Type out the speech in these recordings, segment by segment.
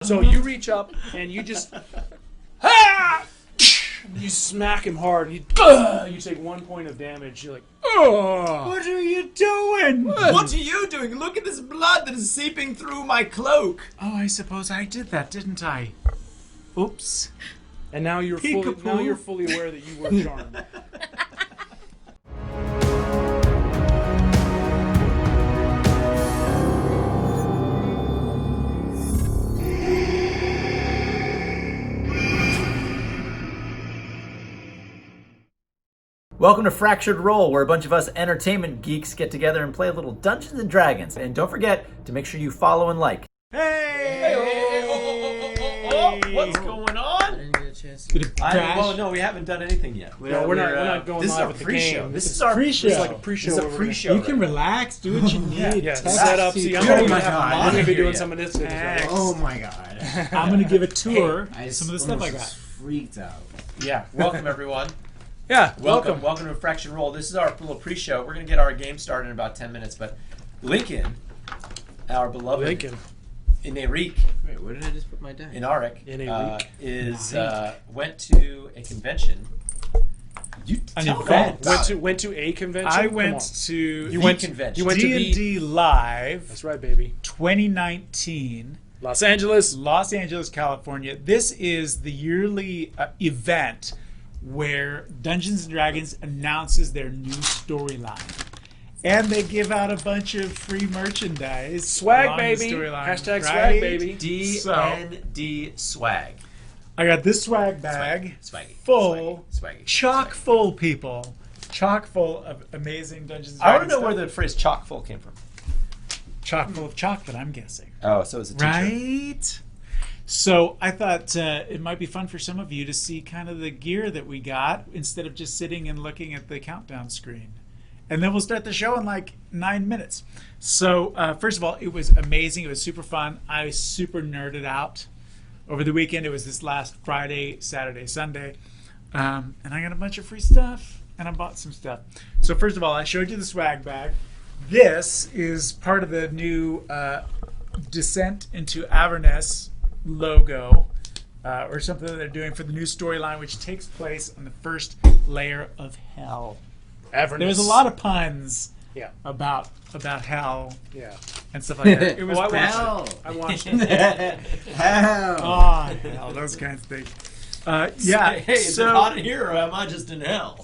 So you reach up and you just you smack him hard. And you take 1 point of damage. You're like, oh! What are you doing? What are you doing? Look at this blood that is seeping through my cloak. Oh, I suppose I did that, didn't I? Oops. And now you're fully aware that you were charmed. Welcome to Fractured Roll, where a bunch of us entertainment geeks get together and play a little Dungeons and Dragons. And don't forget to make sure you follow and like. Hey! What's going on? Well, no, we haven't done anything yet. No, we're not going this live is with our the game. pre-show. This is our pre-show. pre-show. It's like a pre-show. This is a pre-show. You can relax, do what you need. Yeah, Test set up. it. See, I'm Oh going my to God. be doing some of this. Oh my god. I'm going to give a tour I of some of the stuff I got. freaked out. Yeah, welcome everyone. Yeah, Welcome to Fractured Roll. This is our little pre-show. We're going to get our game started in about 10 minutes, but Lincoln, our beloved Lincoln. Anarwick Wait, where did I just put my die? Anarwick Anarwick. went to a convention. An Tell event. them. Went to a convention. I Come went on. to You went convention. You went to the. D&D Live That's right, baby. 2019. Los Angeles. Los Angeles, California. This is the yearly event where Dungeons & Dragons announces their new storyline. And they give out a bunch of free merchandise. Swag, along the baby. storyline, Hashtag right? swag, baby. DND swag. I got this swag bag Swaggy. full, Swaggy. chock full, people. Chock full of amazing Dungeons & Dragons I want to know stuff. where the phrase chock full came from. Chock full of chocolate, I'm guessing. Oh, so it's a teacher. Right? So I thought it might be fun for some of you to see kind of the gear that we got instead of just sitting and looking at the countdown screen. And then we'll start the show in like 9 minutes. So first of all, it was amazing. It was super fun. I super nerded out. Over the weekend, it was this last Friday, Saturday, Sunday. And I got a bunch of free stuff. And I bought some stuff. So first of all, I showed you the swag bag. This is part of the new Descent into Avernus logo, or something that they're doing for the new storyline, which takes place on the first layer of hell. Avernus. There's a lot of puns Yeah. about hell Yeah. and stuff like that. It was I pretty- watched it. I watched it. Hell. Oh, hell, those kinds of things. Yeah, Hey, is it so hot in here or am I just in hell?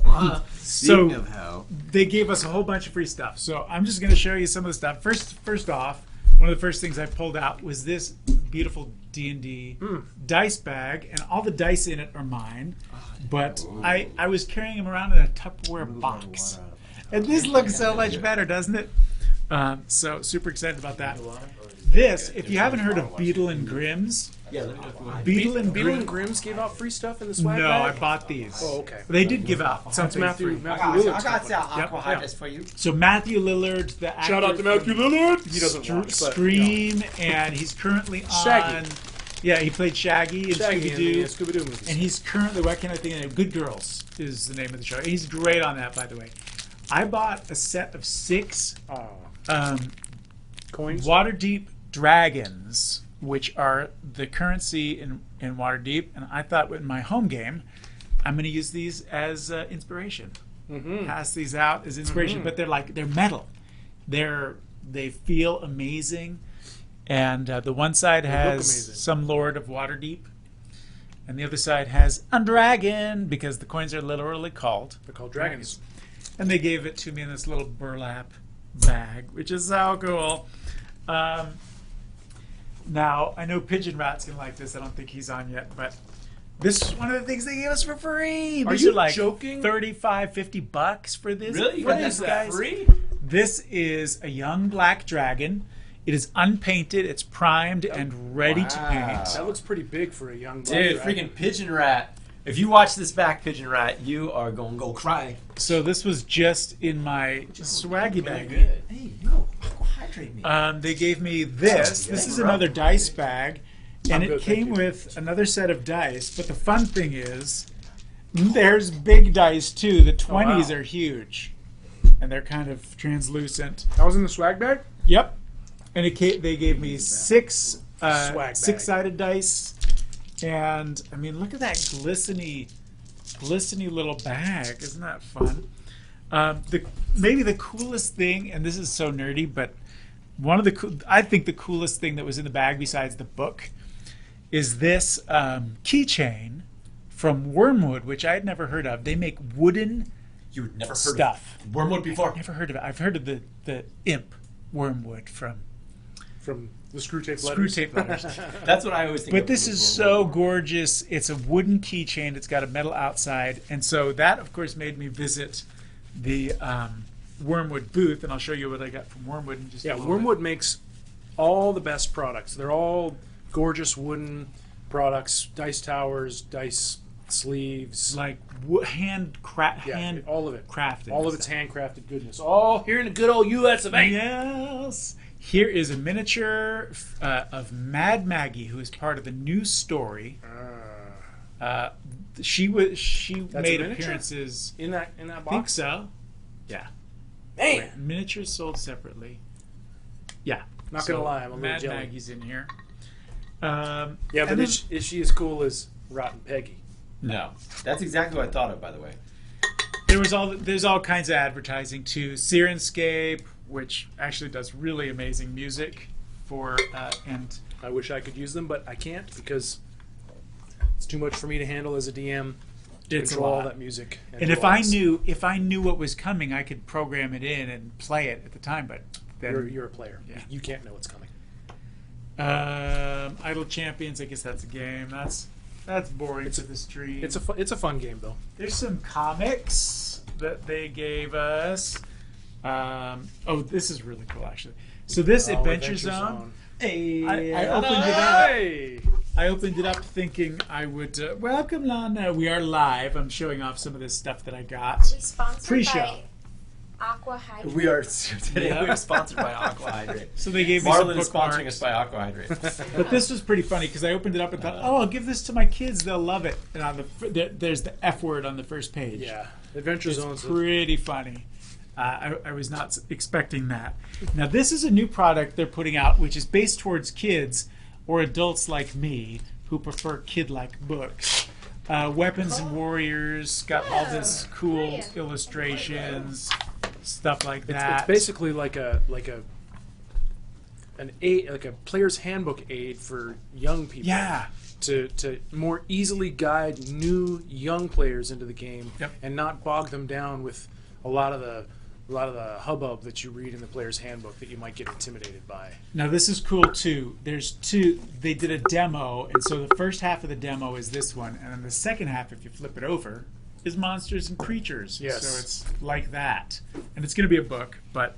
Speaking So- of hell, they gave us a whole bunch of free stuff. So I'm just going to show you some of the stuff. First off, one of the first things I pulled out was this beautiful D&D dice bag, and all the dice in it are mine. But I was carrying them around in a Tupperware box. And this looks so much better, doesn't it? So super excited about that. This, if you haven't heard of Beetle and Grimm's, Beetle and Beetle and Grimm. Grimm's gave out free stuff in the swag No, bag? I bought these. Oh, okay. They did give out That's something Matthew free. Lillard's company. aqua hydras for you. So Matthew Lillard, the actor Shout out to Matthew from Lillard. He doesn't watch, but Scream, and he's currently on. Shaggy. Yeah, he played Shaggy in Shaggy in the Scooby-Doo. Scooby-Doo movies. And he's currently, what can I think of? Good Girls is the name of the show. He's great on that, by the way. I bought a set of 6 Coins. Waterdeep dragons, which are the currency in Waterdeep. And I thought in my home game, I'm going to use these as inspiration. Pass these out as inspiration, but they're metal. They feel amazing. And the one side has amazing. some Lord of Waterdeep, and the other side has a dragon, because the coins are literally called. They're called dragons. And they gave it to me in this little burlap bag, which is so cool. Now, I know Pigeon Rat's going to like this. I don't think he's on yet, but this is one of the things they gave us for free. Are These you are like joking? $35-50 for this. Really? You What got is this that guys? free? This is a young black dragon. It is unpainted. It's primed and ready to paint. That looks pretty big for a young black Dude, dragon. freaking Pigeon Rat. If you watch this back, Pigeon Rat, you are going to go cry. So this was just in my swaggy bag. Hey, no, hydrate me. They gave me this. This is another dice bag, and I'm it good, thank came you. with another set of dice. But the fun thing is, there's big dice too. The 20s are huge, and they're kind of translucent. That was in the swag bag? Yep. And they gave me 6 Swag bag. 6-sided dice. And, I mean, look at that glistening little bag. Isn't that fun? Maybe the coolest thing, and this is so nerdy, but I think the coolest thing that was in the bag besides the book is this keychain from Wormwood, which I had never heard of. They make wooden You'd never heard stuff. of Wormwood before? Never heard of it. I've heard of the imp Wormwood from the screw tape letters. That's what I always think But of this as is so Wormwood. gorgeous. It's a wooden keychain. It's got a metal outside. And so that, of course, made me visit the Wormwood booth. And I'll show you what I got from Wormwood in just a Yeah, little Wormwood makes all the best products. They're all gorgeous wooden products, dice towers, dice sleeves. bit. Like hand all of it. crafted. All of it's handcrafted goodness. All here in the good old U.S. of A. Yes. Here is a miniature of Mad Maggie, who is part of the new story. She made a miniature? appearances. In that I think box. so. Yeah. Man, Miniatures sold separately. Yeah. not gonna lie, I'm a little Mad jelly. Maggie's in here. Yeah, and but then- is she as cool as Rotten Peggy? No. That's exactly what I thought of, by the way. There's all kinds of advertising too. Sirenscape, which actually does really amazing music for and I wish I could use them, but I can't because it's too much for me to handle as a DM. To It's a control all lot. that music. and if I knew what was coming, I could program it in and play it at the time. But then you're a player, Yeah. you can't know what's coming. Idle Champions, I guess that's a game. That's boring to the stream. It's a fun game though. There's some comics that they gave us. This is really cool, actually. So this Adventure Zone, I opened it up. Hey! I opened it up thinking I would welcome Lana. We are live. I'm showing off some of this stuff that I got. Are we sponsored Pre-show. by Aqua Hydrate? We are today. Yeah. We are sponsored by Aqua Hydrate. So they gave me some Marlon is bookmarks. sponsoring us by Aqua Hydrate. But this was pretty funny because I opened it up and thought, I'll give this to my kids. They'll love it. And on there's the F word on the first page. Yeah, Adventure It's Zone's pretty funny. I was not expecting that. Now, this is a new product they're putting out, which is based towards kids or adults like me who prefer kid-like books. Weapons and Warriors got all this cool illustrations, stuff like that. It's basically like a player's handbook aid for young people. Yeah. To more easily guide new young players into the game. Yep. And not bog them down with a lot of the hubbub that you read in the player's handbook that you might get intimidated by. Now this is cool too. They did a demo, and so the first half of the demo is this one, and then the second half, if you flip it over, is Monsters and Creatures. Yes. So it's like that. And it's going to be a book, but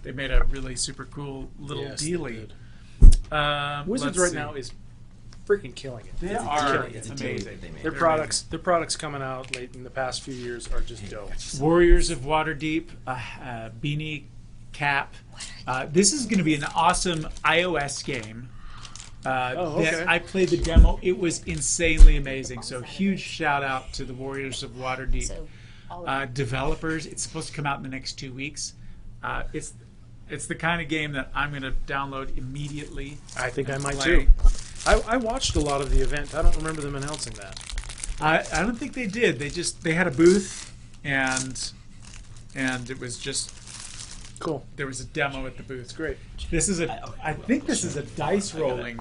they made a really super cool little Yes, they dealie. did. Wizards Let's right see. now is freaking killing it. They It's are killing it. It's a amazing. deal that they made. Their products coming out late in the past few years are just dope. Warriors of Waterdeep, beanie cap. This is going to be an awesome iOS game. okay. I played the demo. It was insanely amazing. So huge shout out to the Warriors of Waterdeep So, all of developers. It's supposed to come out in the next 2 weeks. It's the kind of game that I'm going to download immediately. I think I and might play. too. I watched a lot of the event. I don't remember them announcing that. I don't think they did. They had a booth and it was just Cool. there was a demo at the booth. It's great. This is I think this is a dice rolling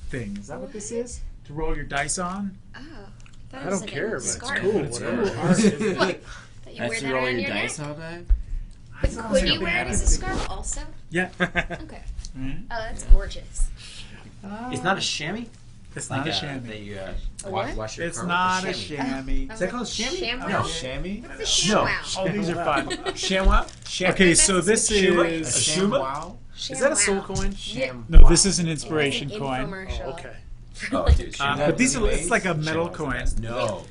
thing. Is that what this is? To roll your dice on? Oh, that I was don't like a care, but it's scarf. cool. It's Whatever. cool art, isn't it? What? That you wear That's that you roll around your your dice neck? all day? But could you wear it as a scarf also? Yeah. Okay. Right? Oh, that's gorgeous. It's not a chamois? It's not a chamois. That you A what? wash your It's car with not a chamois. chamois. Is that called chamois? Chamois? No. Chamois? What's a No. ShamWow? Oh, these are fun. Chamois? Okay, so this A is shuma? Is that a soul coin? no. This is an inspiration An coin. infomercial. Oh, okay. Oh, dude. But these are, it's like a metal coin. No. No,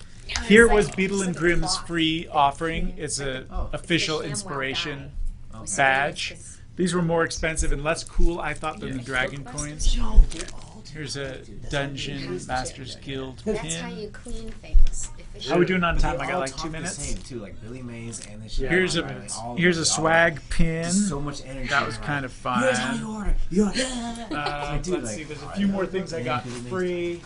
Here it's was like- Beetle it's and like a Grimm's box. free offering. It's a Oh. official The ShamWow inspiration guy. badge. These were more expensive and less cool, I thought, than the Yeah. dragon Ghostbusters. coins. Yo, They're all Here's a Dungeon Masters Guild That's how pin. you clean things. How are we doing on But time? they I got all like talk 2 the minutes. Same too, like Billy Mays and the shit. Here's a swag pin. Just so much energy. That was kind of fun. Here's how you order. Let's Dude, see. like, There's a few more things I got for Billy Mays. free,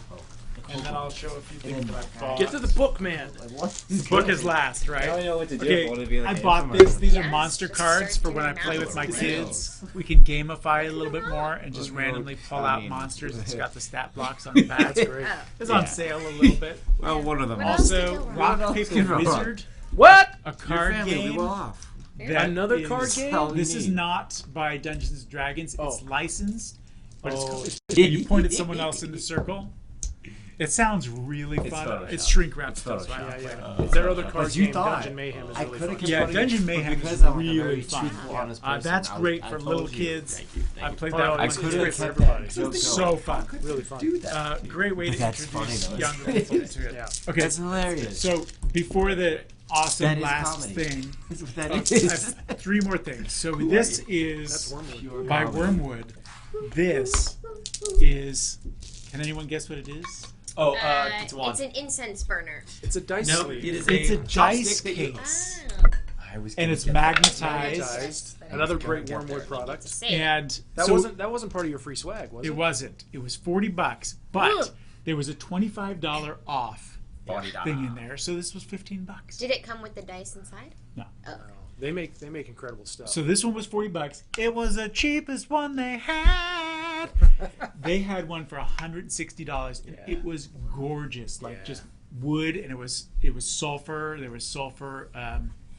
and then I'll show a few things that I bought. Get to the book, man. The book is last, right? I don't know what to do. Okay, What would it be like I an bought infomercial? this. These are Yes, monster just cards start for when I doing play that. with my Sales. kids. We can gamify it a little bit more and just randomly pull out monsters. It's got the stat blocks on the back. That's great. Oh. It's on sale a little bit. Well, one of them. What else Also, did you Rock, learn? Paper, Wizard, What? a Your card family will be game. well off. that Another is- card game? Hell, This you is need. not by Dungeons and Dragons. It's Oh. licensed, but Oh. you pointed someone else in the circle. It sounds really fun. Photoshopped. It's shrink wrap It's stuff. So I Photoshopped. don't Yeah, play yeah. it. Their other card But you game, thought Dungeon Mayhem, is I really coulda fun. kept Yeah, running Dungeon it, Mayhem because is I'm like a really very fun. truthful, honest person, That's I great I for told little you. kids. Thank you. I played Oh, that I with my could kids. have It's kept everybody. that. It's so fun. Really fun. Great way to That's funny, introduce though. younger people to it. Yeah. Okay, That's hilarious. so before the awesome That is last comedy. thing, That's what that I is. have 3 more things. So this That's is Wormwood. by Wormwood. This is. Can anyone guess what it is? Oh, It's an incense burner. It's a dice No, sleeve. it is It's a chopstick dice that you- case, I was and gonna it's get that. magnetized. Magnetized. Another great get Wormwood there. product. Say And That so wasn't part of your free swag, was it? it wasn't. It was $40, but there was a $25 off thing in there. So this was $15. Did it come with the dice inside? No. Oh. They make incredible stuff. So this one was $40. It was the cheapest one they had. They had one for $160, and it was gorgeous, like just wood, and it was sulfur. There was sulfur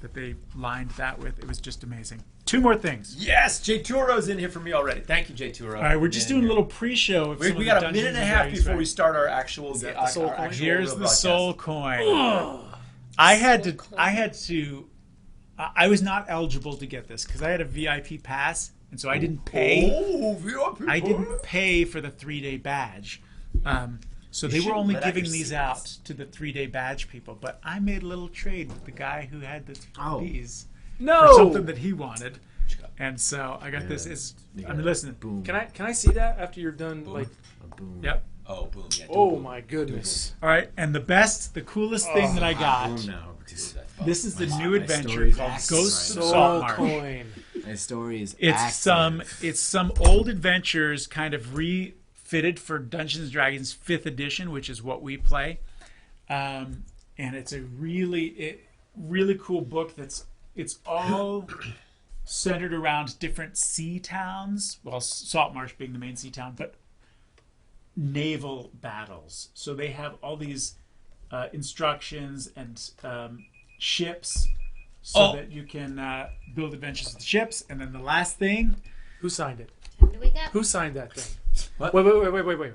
that they lined that with. It was just amazing. 2 more things. Yes, Jay Turo's in here for me already. Thank you, Jay Turo. All right, we're just doing a little pre-show. Of some We of got the a minute and a Dungeons half Dragons before we facts. start our actual. that the soul our coin? actual Here's real the broadcast. soul coin. I was not eligible to get this because I had a VIP pass, and so I didn't pay. Oh, VIP. I didn't pay for the 3-day badge. So they were shouldn't only let out giving your these secrets. out to the 3-day badge people. But I made a little trade with the guy who had these no. for something that he wanted. And so I got this. I mean, listen. Boom. Can I see that after you're done? Like, Boom. Yep. Oh, boom. Yeah, oh my goodness. All right. And the coolest thing that I got. Boom now. Because This is the my new story adventure is called access, Ghosts right? of Soul Saltmarsh. coin. My story is It's some old adventures kind of refitted for Dungeons and Dragons 5th edition, which is what we play. And it's a really cool book it's all centered around different sea towns. Well, Saltmarsh being the main sea town, but naval battles. So they have all these instructions and ships so that you can build adventures with ships. And then the last thing, Who signed it? Time to wake up. Who signed that thing? What? Wait.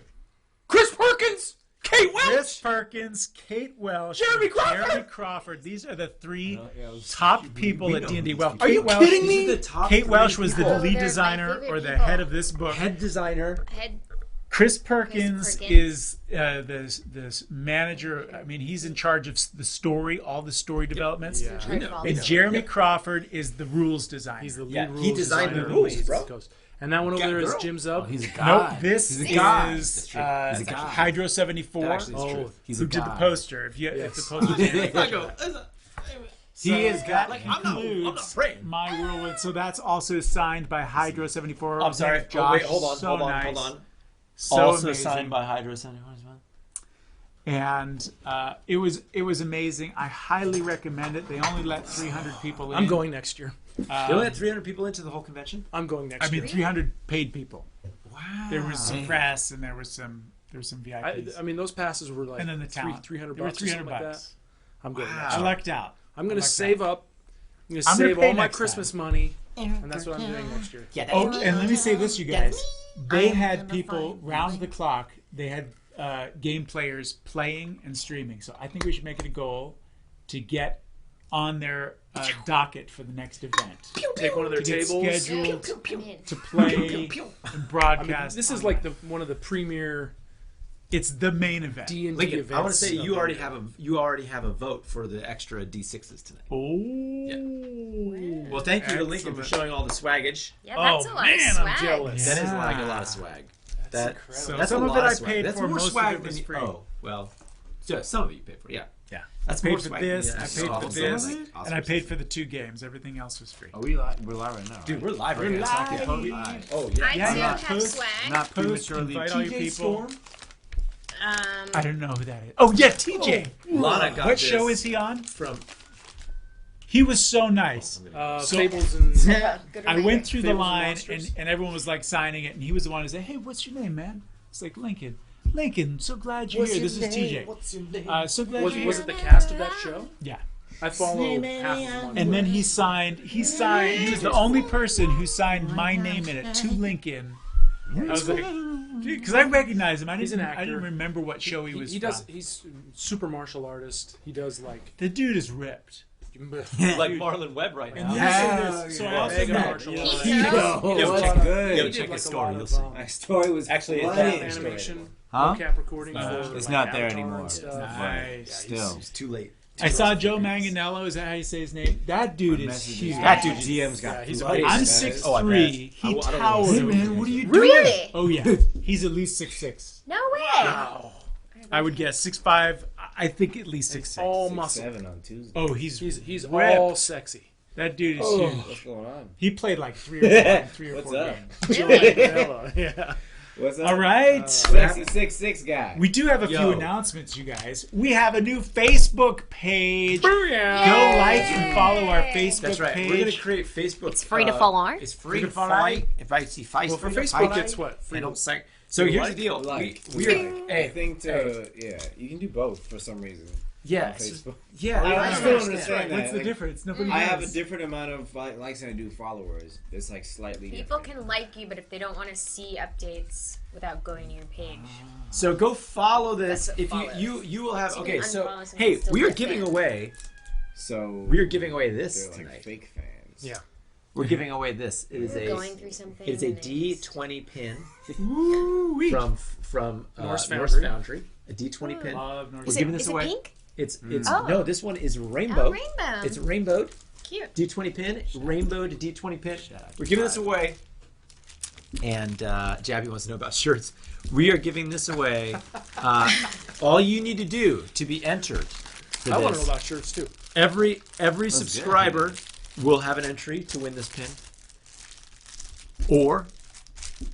Chris Perkins! Kate Welch! Chris Perkins, Kate Welch, Jeremy and Crawford! Jeremy Crawford. These are the 3 top people at D&D. Well, Are you Kate Welch, kidding me? These are the top Kate 3 Welch was the people. lead They're my designer favorite or the people. head of this book. Head designer. Head. Chris Perkins Perkins. is this manager. I mean, he's in charge of the story, all the story developments. Yeah. Charge of all And this. Jeremy Crawford is the rules designer. He's the lead Yeah, rules he designed designer the of rules, Wizards bro. of the Coast. And that one over there is Jim Zub. He's a guy. Nope, this He's a guy. is That's true. He's a guy. Hydro 74. Actually, it's true. Oh, He's who a did the guy. poster? If the poster He is that guy. includes my whirlwind. So that's also signed by Hydro 74. I'm sorry. Josh, Wait, hold on. so hold nice. on. So Also amazing. signed by Hydro 71 as well. And it was amazing. I highly recommend it. They only let 300 people in. I'm going next year. You only had 300 people into the whole convention? I'm going next I mean, year. 300 paid people. Wow. There was some press and there was some VIPs. I mean, those passes were like and then the talent. $300 There were or something $300 like bucks. that. I'm going I next year. lucked out. I'm going to lucked save out. up. I'm going to I'm gonna save pay all my next Christmas money, and that's what I'm doing next year. Oh, and let me say this, you guys. They had people round the clock. They had game players playing and streaming. So I think we should make it a goal to get on their docket for the next event. Take one of their To get tables. scheduled I'm in. to play and broadcast. This is on like that. one of the premier It's the main event. D&D Lincoln, events. I want to say of you the already year. have a vote for the extra D6s tonight. Oh. Well, thank you to Lincoln for Excellent. showing all the swaggage. Yeah, that's Oh a lot man, of swag. I'm jealous. That is like a lot of swag. That So that's some a of lot it I swag. paid That's for, more most of swag it was than free. Oh well, so some of it you paid for. Yeah. Yeah. That's I more paid for swag. this, Yeah. I paid for Awesome. this, Awesome. and I paid for the 2 games. Everything else was free. Are we live? We're live right now. Dude, right? we're live right We're now. live. Oh yeah. I Yeah, do yeah. have Post- swag. Not Post, prematurely. invite all your TJ people. Storm. I don't know who that is. Oh yeah, TJ. Lana got What this show is he on? from? He was so nice. So- Fables and Good I reminder. went through the Fables and line, Monsters? and everyone was like signing it, and he was the one who said, "Hey, what's your name, man?" It's like Lincoln. Lincoln, so glad you're here. This is TJ. What's your name? So glad was you're it here. the cast of that show? Yeah. I follow half of them on And then Twitter. he signed. He was the only person who signed my name in it to Lincoln. I was like, because I recognize him. He's an I didn't actor. remember what show he was He does. from. He's super martial artist. He does like. The dude is ripped. Like Marlon Webb right now. And Yeah. so I Yeah. also Mega met. martial He artist. does. Yo, Yo, that's check- good. yo, He check did his like a story, lot you'll of, see. My story was Actually, it's funny. that animation, Huh? mocap recording for It's like, not there Avatar anymore. and stuff. Nice. Still. It's too late. I saw Joe Manganiello. Is that how you say his name? That dude is Messages. huge. That dude- DM's got. Yeah, he's bloody amazing. I'm status. 6'3". Oh, I bet. He I don't towers. know. Hey man, what are you doing? Really? Oh yeah, he's at least 6'6". No way. I would guess 6'5". I think at least 6'6". All muscle. 7 on Tuesday. Oh, he's He's ripped. all sexy. That dude is Oh, huge. what's going on? He played like 3 or 4 What's 4 up? games. Hello. Yeah. What's up? All right. Sexy 6'6" guy. We do have a few Yo. announcements, you guys. We have a new Facebook page. Go like and follow our Facebook That's right. page. We're gonna create Facebook. It's free to follow. It's free to follow. follow. If I see Facebook, Well, for Facebook, it's what? Free to like. So here's the deal. Like, We are. I Hey, think yeah, you can do both for some reason. yeah, on Facebook. yeah. I just don't understand that. What's the Like, difference? Nobody I have a knows. different amount of likes than I do followers. It's like slightly People different. can like you, but if they don't want to see updates without going to your page, So go follow this. That's what If follows. you will have. So you Okay, can so unfollow someone hey, and still we are get giving fans. away. So We are giving away this they're like tonight. fake fans. Yeah. We're giving away this. It is we're a. going through something. It is a and it's- D20 pin Woo-wee. from Norse Norse Foundry. Foundry. A D20 pin. Love North Is We're giving it, this is away. it pink? It's Oh. no. This one is rainbow. Oh, rainbow. It's rainbowed. Cute. D20 pin, rainbowed D20 pin. We're giving this away. And Jabby wants to know about shirts. We are giving this away. All you need to do to be entered for I want to know this, about shirts too. every subscriber will have an entry to win this pin. Or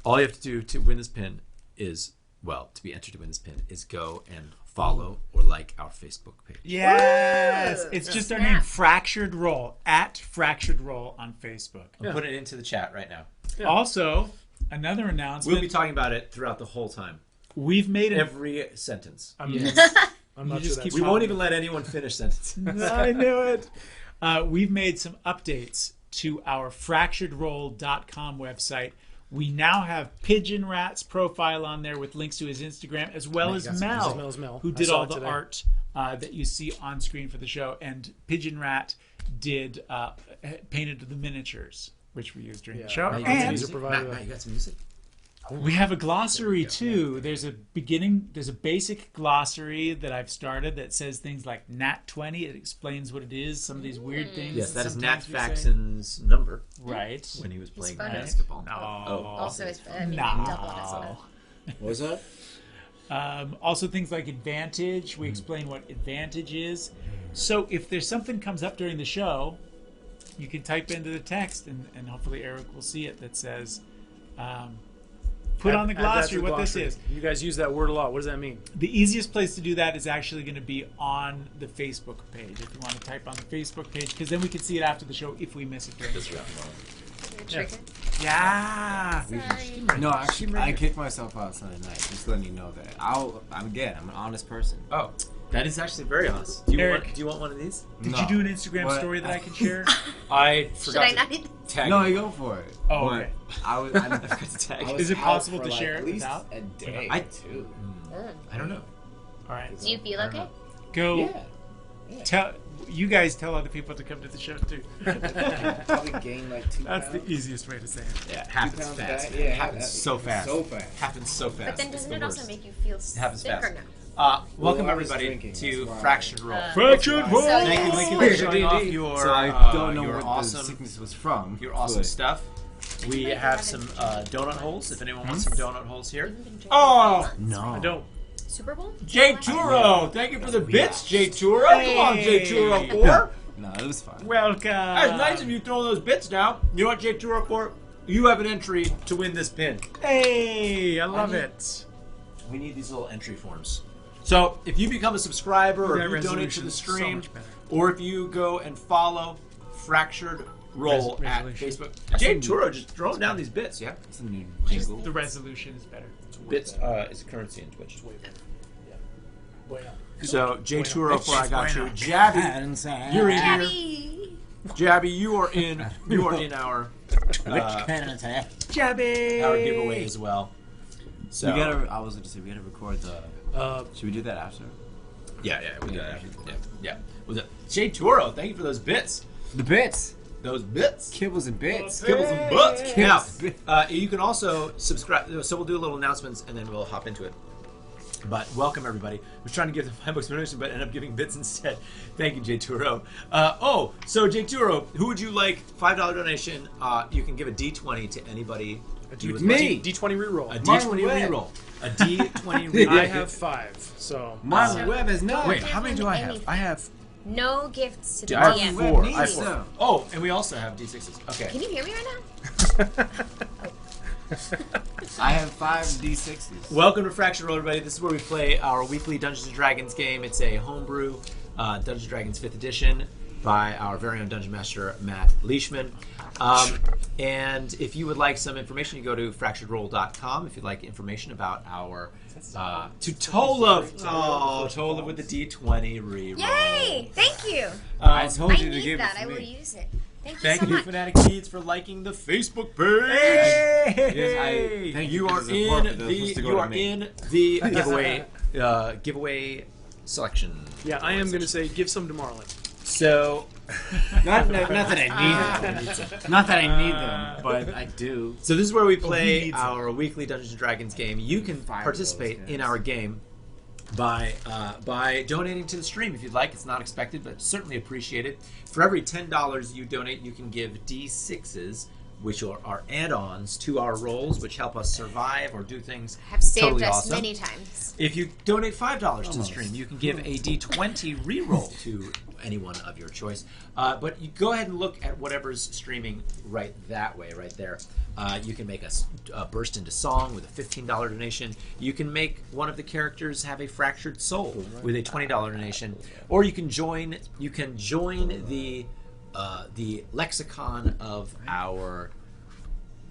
all you have to do to win this pin is, well, to be entered to win this pin is go and follow or like our Facebook page. Yes, Woo! it's just our Snap. name, Fractured Roll, at Fractured Roll on Facebook. I'm putting it into the chat right now. Yeah. Also, another announcement. We'll be talking about it throughout the whole time. We've made an Every sentence. I'm Yes. I'm not You just sure keep that's We won't even let anyone finish sentences. I knew it. We've made some updates to our fracturedroll.com website. We now have Pigeon Rat's profile on there with links to his Instagram, as well Yeah, as got some- Mel, as well as Mel. who I did saw all it the today. art that you see on screen for the show. And Pigeon Rat did painted the miniatures, which we used during the show. Matt, And these are provided Matt, you got some music? we have a glossary too. There's a basic glossary that I've started that says things like Nat 20. It explains what it is, some of these weird things. Yes, that is Nat sometimes we say. Faxon's number Right. when he was playing phone. basketball. No. Also, it's double as well. What's up? Also things like advantage. We explain what advantage is. So if there's something comes up during the show, you can type into the text and hopefully Eric will see it that says, put on the Add that to glossary the what this glossary. is. You guys use that word a lot. What does that mean? The easiest place to do that is actually going to be on the Facebook page. If you want to type on the Facebook page, because then we can see it after the show if we miss it during the show. Trigger. Yeah. No, actually, I kicked myself out Sunday night. Just letting you know that. I'm an honest person. Oh, that is actually very honest. Do Eric. you want one of these? Did No. you do an Instagram What? story that I can share? I Should forgot I to not? tag No, it. you go for it. Oh, But okay. I forgot to tag I it. was Is it out possible for, to like, share it at least without? a day, I- too. I don't know. All right. Do you feel okay? Go Yeah. tell you guys tell other people to come to the show too. Probably gained like 2 That's pounds. the easiest way to say it. Yeah, it 2 happens pounds fast. back. man. Yeah, It happens so fast. So fast. Happens so fast. But then It's doesn't the it also worst. make you feel happens sicker fast. now? Welcome Well, I was everybody drinking, to that's why. Fractured Roll. Fractured Roll! Thank you, Lincoln, for showing off your So I don't know your what awesome, the sickness was from. your awesome but stuff. We have some donut holes. If anyone wants some donut holes here. Oh I no. don't. Super Bowl? J Turo, thank you for the bits, J Turo. Come on, J Turo 4. No, it was fine. Welcome. That's nice of you throwing those bits down. You know what, J Turo 4? You have an entry to win this pin. Hey, I love it. We need these little entry forms. So if you become a subscriber, or That if you donate to the resolution's so stream, much better. or if you go and follow Fractured Roll at Resolution. Facebook, J Turo just throwing down these bits. Yeah, It's a new jingle. The resolution is better. bits is currency in Twitch. Bueno. So J Turo 4, I got you. Jabby, you're in here. Jabby, you are in. You are in our Jabby. our giveaway as well. So We gotta. I was gonna say we gotta record the. Should we do that after? yeah, we got it. Yeah. Was it J Turo? Thank you for those bits. The bits. Those bits. Kibbles and bits. Kibbles and butts. Kibbles. Now, you can also subscribe. So we'll do a little announcements and then we'll hop into it. But welcome everybody. I was trying to give the 5 bucks donation, but ended up giving bits instead. Thank you, J Turo. So J Turo, who would you like? $5 donation. You can give a D20 to anybody. Me. D20 reroll. A Marlon D20 Webb. reroll. A D20 reroll. I have 5, so Marlon Webb has none. Wait, how many do I have? I have. No gifts to the I have DM. 4. Webb I have needs 4. some. Oh, and we also have D6s. Okay. Can you hear me right now? I have 5 D60s. Welcome to Fractured Roll, everybody. This is where we play our weekly Dungeons & Dragons game. It's a homebrew Dungeons & Dragons 5th edition by our very own Dungeon Master Matt Leishman. And if you would like some information, you go to fracturedroll.com. If you'd like information about our Tutola. Oh, Tola with the D20 reroll. Yay! Thank you. I told I you to need give that. it I to will me. use it. Thank you Thank so you, much. Fanatic Kids, for liking the Facebook page. Yes, thank You are for the support, but in those the supposed to go you to are me. in the giveaway selection. yeah, I am going to say give some to Marlon. So Not that I need them. Not that I need them, but I do. this is where we play needs our weekly Dungeons and Dragons game. You can participate those, in guys. our game by donating to the stream if you'd like. It's not expected, but certainly appreciated. For every $10 you donate, you can give D6s, which are add-ons to our rolls, which help us survive or do things Have saved totally us awesome. many times. If you donate $5 to the stream, you can give a D20 reroll to anyone of your choice. But you go ahead and look at whatever's streaming right that way, right there. You can make a burst into song with a $15 donation. You can make one of the characters have a fractured soul with a $20 donation, or you can join. You can join the lexicon of our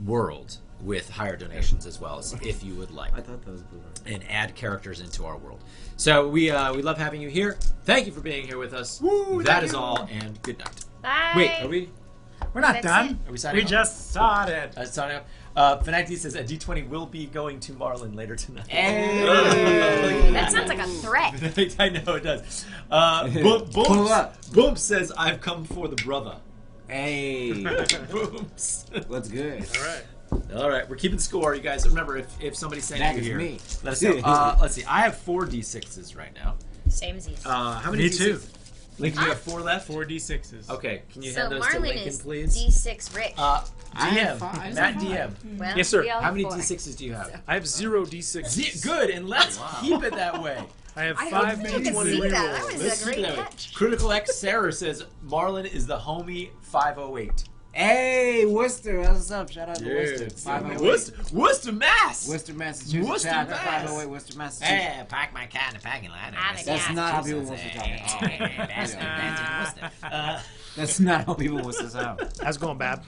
world with higher donations as well, as if you would like, I thought that was blue. and add characters into our world. So we love having you here. Thank you for being here with us. That is all, and good night. Bye. Wait, are we? We're not That's done. Are we signing We off? just started. Signing off. Fanatic says a D20 will be going to Marlon later tonight. That sounds like a threat. I know it does. Pull up. Bumps says, "I've come for the brother." Hey, Bumps. what's good? All right. All right, we're keeping score, you guys. Remember, if somebody's saying That you is here, me. let us know. Let's see. I have 4 D6s right now. Same as you. How many? Me D6s? too. Lincoln, you have 4 left. 4 D6s. Okay, can you So hand those to Marlon Lincoln, is please? D6 rich. I have DM, 5. Matt DM. Well, Yes, sir. we all How have many 4. D6s do you have? I have 0 D6. Good, and let's keep it that way. I have I 5 hope you can D20 see that. That rerolls. was Let's a keep it great that way. catch. Critical X Sarah says Marlon is the homie 508. Hey, Worcester, what's up? Shout out to Worcester. 508. Worcester, Mass. Worcester, Massachusetts. Worcester, Shout out to Mass. 508 Worcester, Massachusetts. Hey, park my car in the parking lot. That's not how people want to talk. That's not how people want to sound. How's it going, Bab?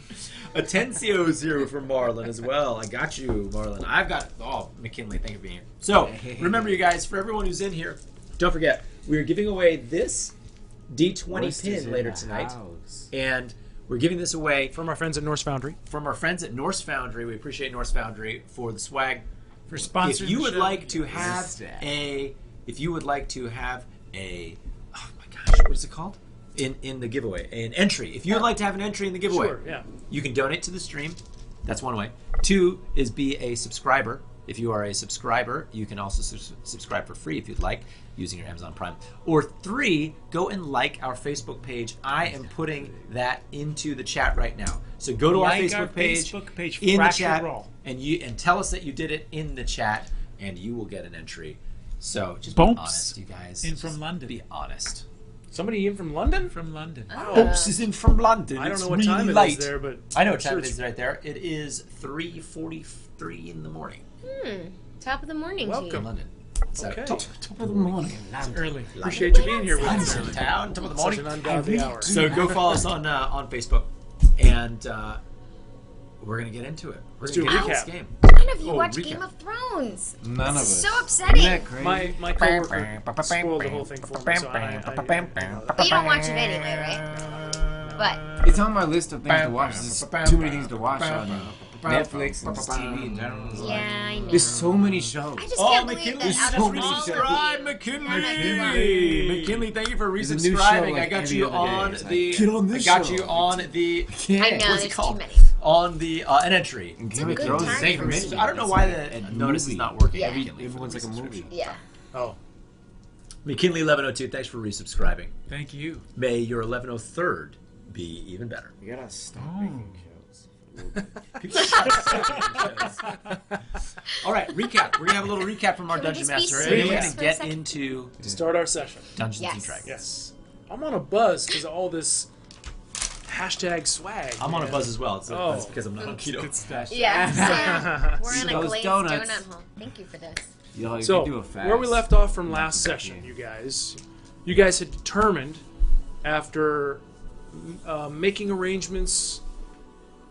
Atencio for Marlon as well. I got you, Marlon. I've got. Oh, McKinley, thank you for being here. So, remember, you guys, for everyone who's in here, don't forget, we are giving away this D20 Worcester's pin in later the tonight. house. And we're giving this away From our friends at Norse Foundry. from our friends at Norse Foundry. We appreciate Norse Foundry for the swag. For sponsoring If you the would show. like to have Staff. if you would like to have oh my gosh, what is it called? In the giveaway, an entry. If you would like to have an entry in the giveaway, Sure, yeah. you can donate to the stream. That's one way. 2 is be a subscriber If you are a subscriber, you can also subscribe for free if you'd like, using your Amazon Prime. Or 3, go and like our Facebook page. I am putting that into the chat right now. So go to our Facebook page in the chat, and tell us that you did it in the chat, and you will get an entry. So just be honest, you guys. In from London. Be honest. Somebody in from London? From London. Oops is in from London. I don't know what time it is there, but I know what time it is right there. It is 3:43 in the morning. Top of the morning to you. Welcome. London. So, Okay. top of the morning. It's early. Appreciate you being here with us. London town, top of the Such morning. an ungodly hour. So go follow us on Facebook, and we're gonna get into it. We're Let's do gonna a get into recap. this game. None of you Oh, watch recap. Game of Thrones. None of us. So upsetting. Isn't that crazy? My coworker spoiled the whole thing for me, so But you don't watch it anyway, right? But It's on my list of things to watch. There's too many things to watch on Netflix and TV in general. It's like, yeah, I know. there's so many shows. I just can't believe McKinley, that out so of many all shows. Subscribe, the McKinley. McKinley, thank you for There's a new show, resubscribing. like, I got every you other day. on It's like, the. get on this I got show. you on the. I Yeah. know, What's it there's called? too many. On the an entry. And It's Game a of good Thrones time is for like me. mission. I don't know It's why like the a notice is movie. not working. Yeah. McKinley, Everyone's like a movie. Yeah. Oh, McKinley 1102, thanks for resubscribing. Thank you. May your 1103rd be even better. You gotta stop Oh. making shows. All right, recap. We're gonna have a little recap from our Can we Dungeon just be Master, and then we're serious gonna for a get second? into to start our session. Dungeons and Yes. Dragons. Yes. I'm on a buzz because of all this hashtag swag. I'm on a man. buzz as well. It's Oh. that's because I'm not on keto. Good stuff. Yeah. So we're on a Those glazed donuts. donut hole. Thank you for this. You know, you So, can do a fast. where we left off from last Back session, in. you guys had determined, after making arrangements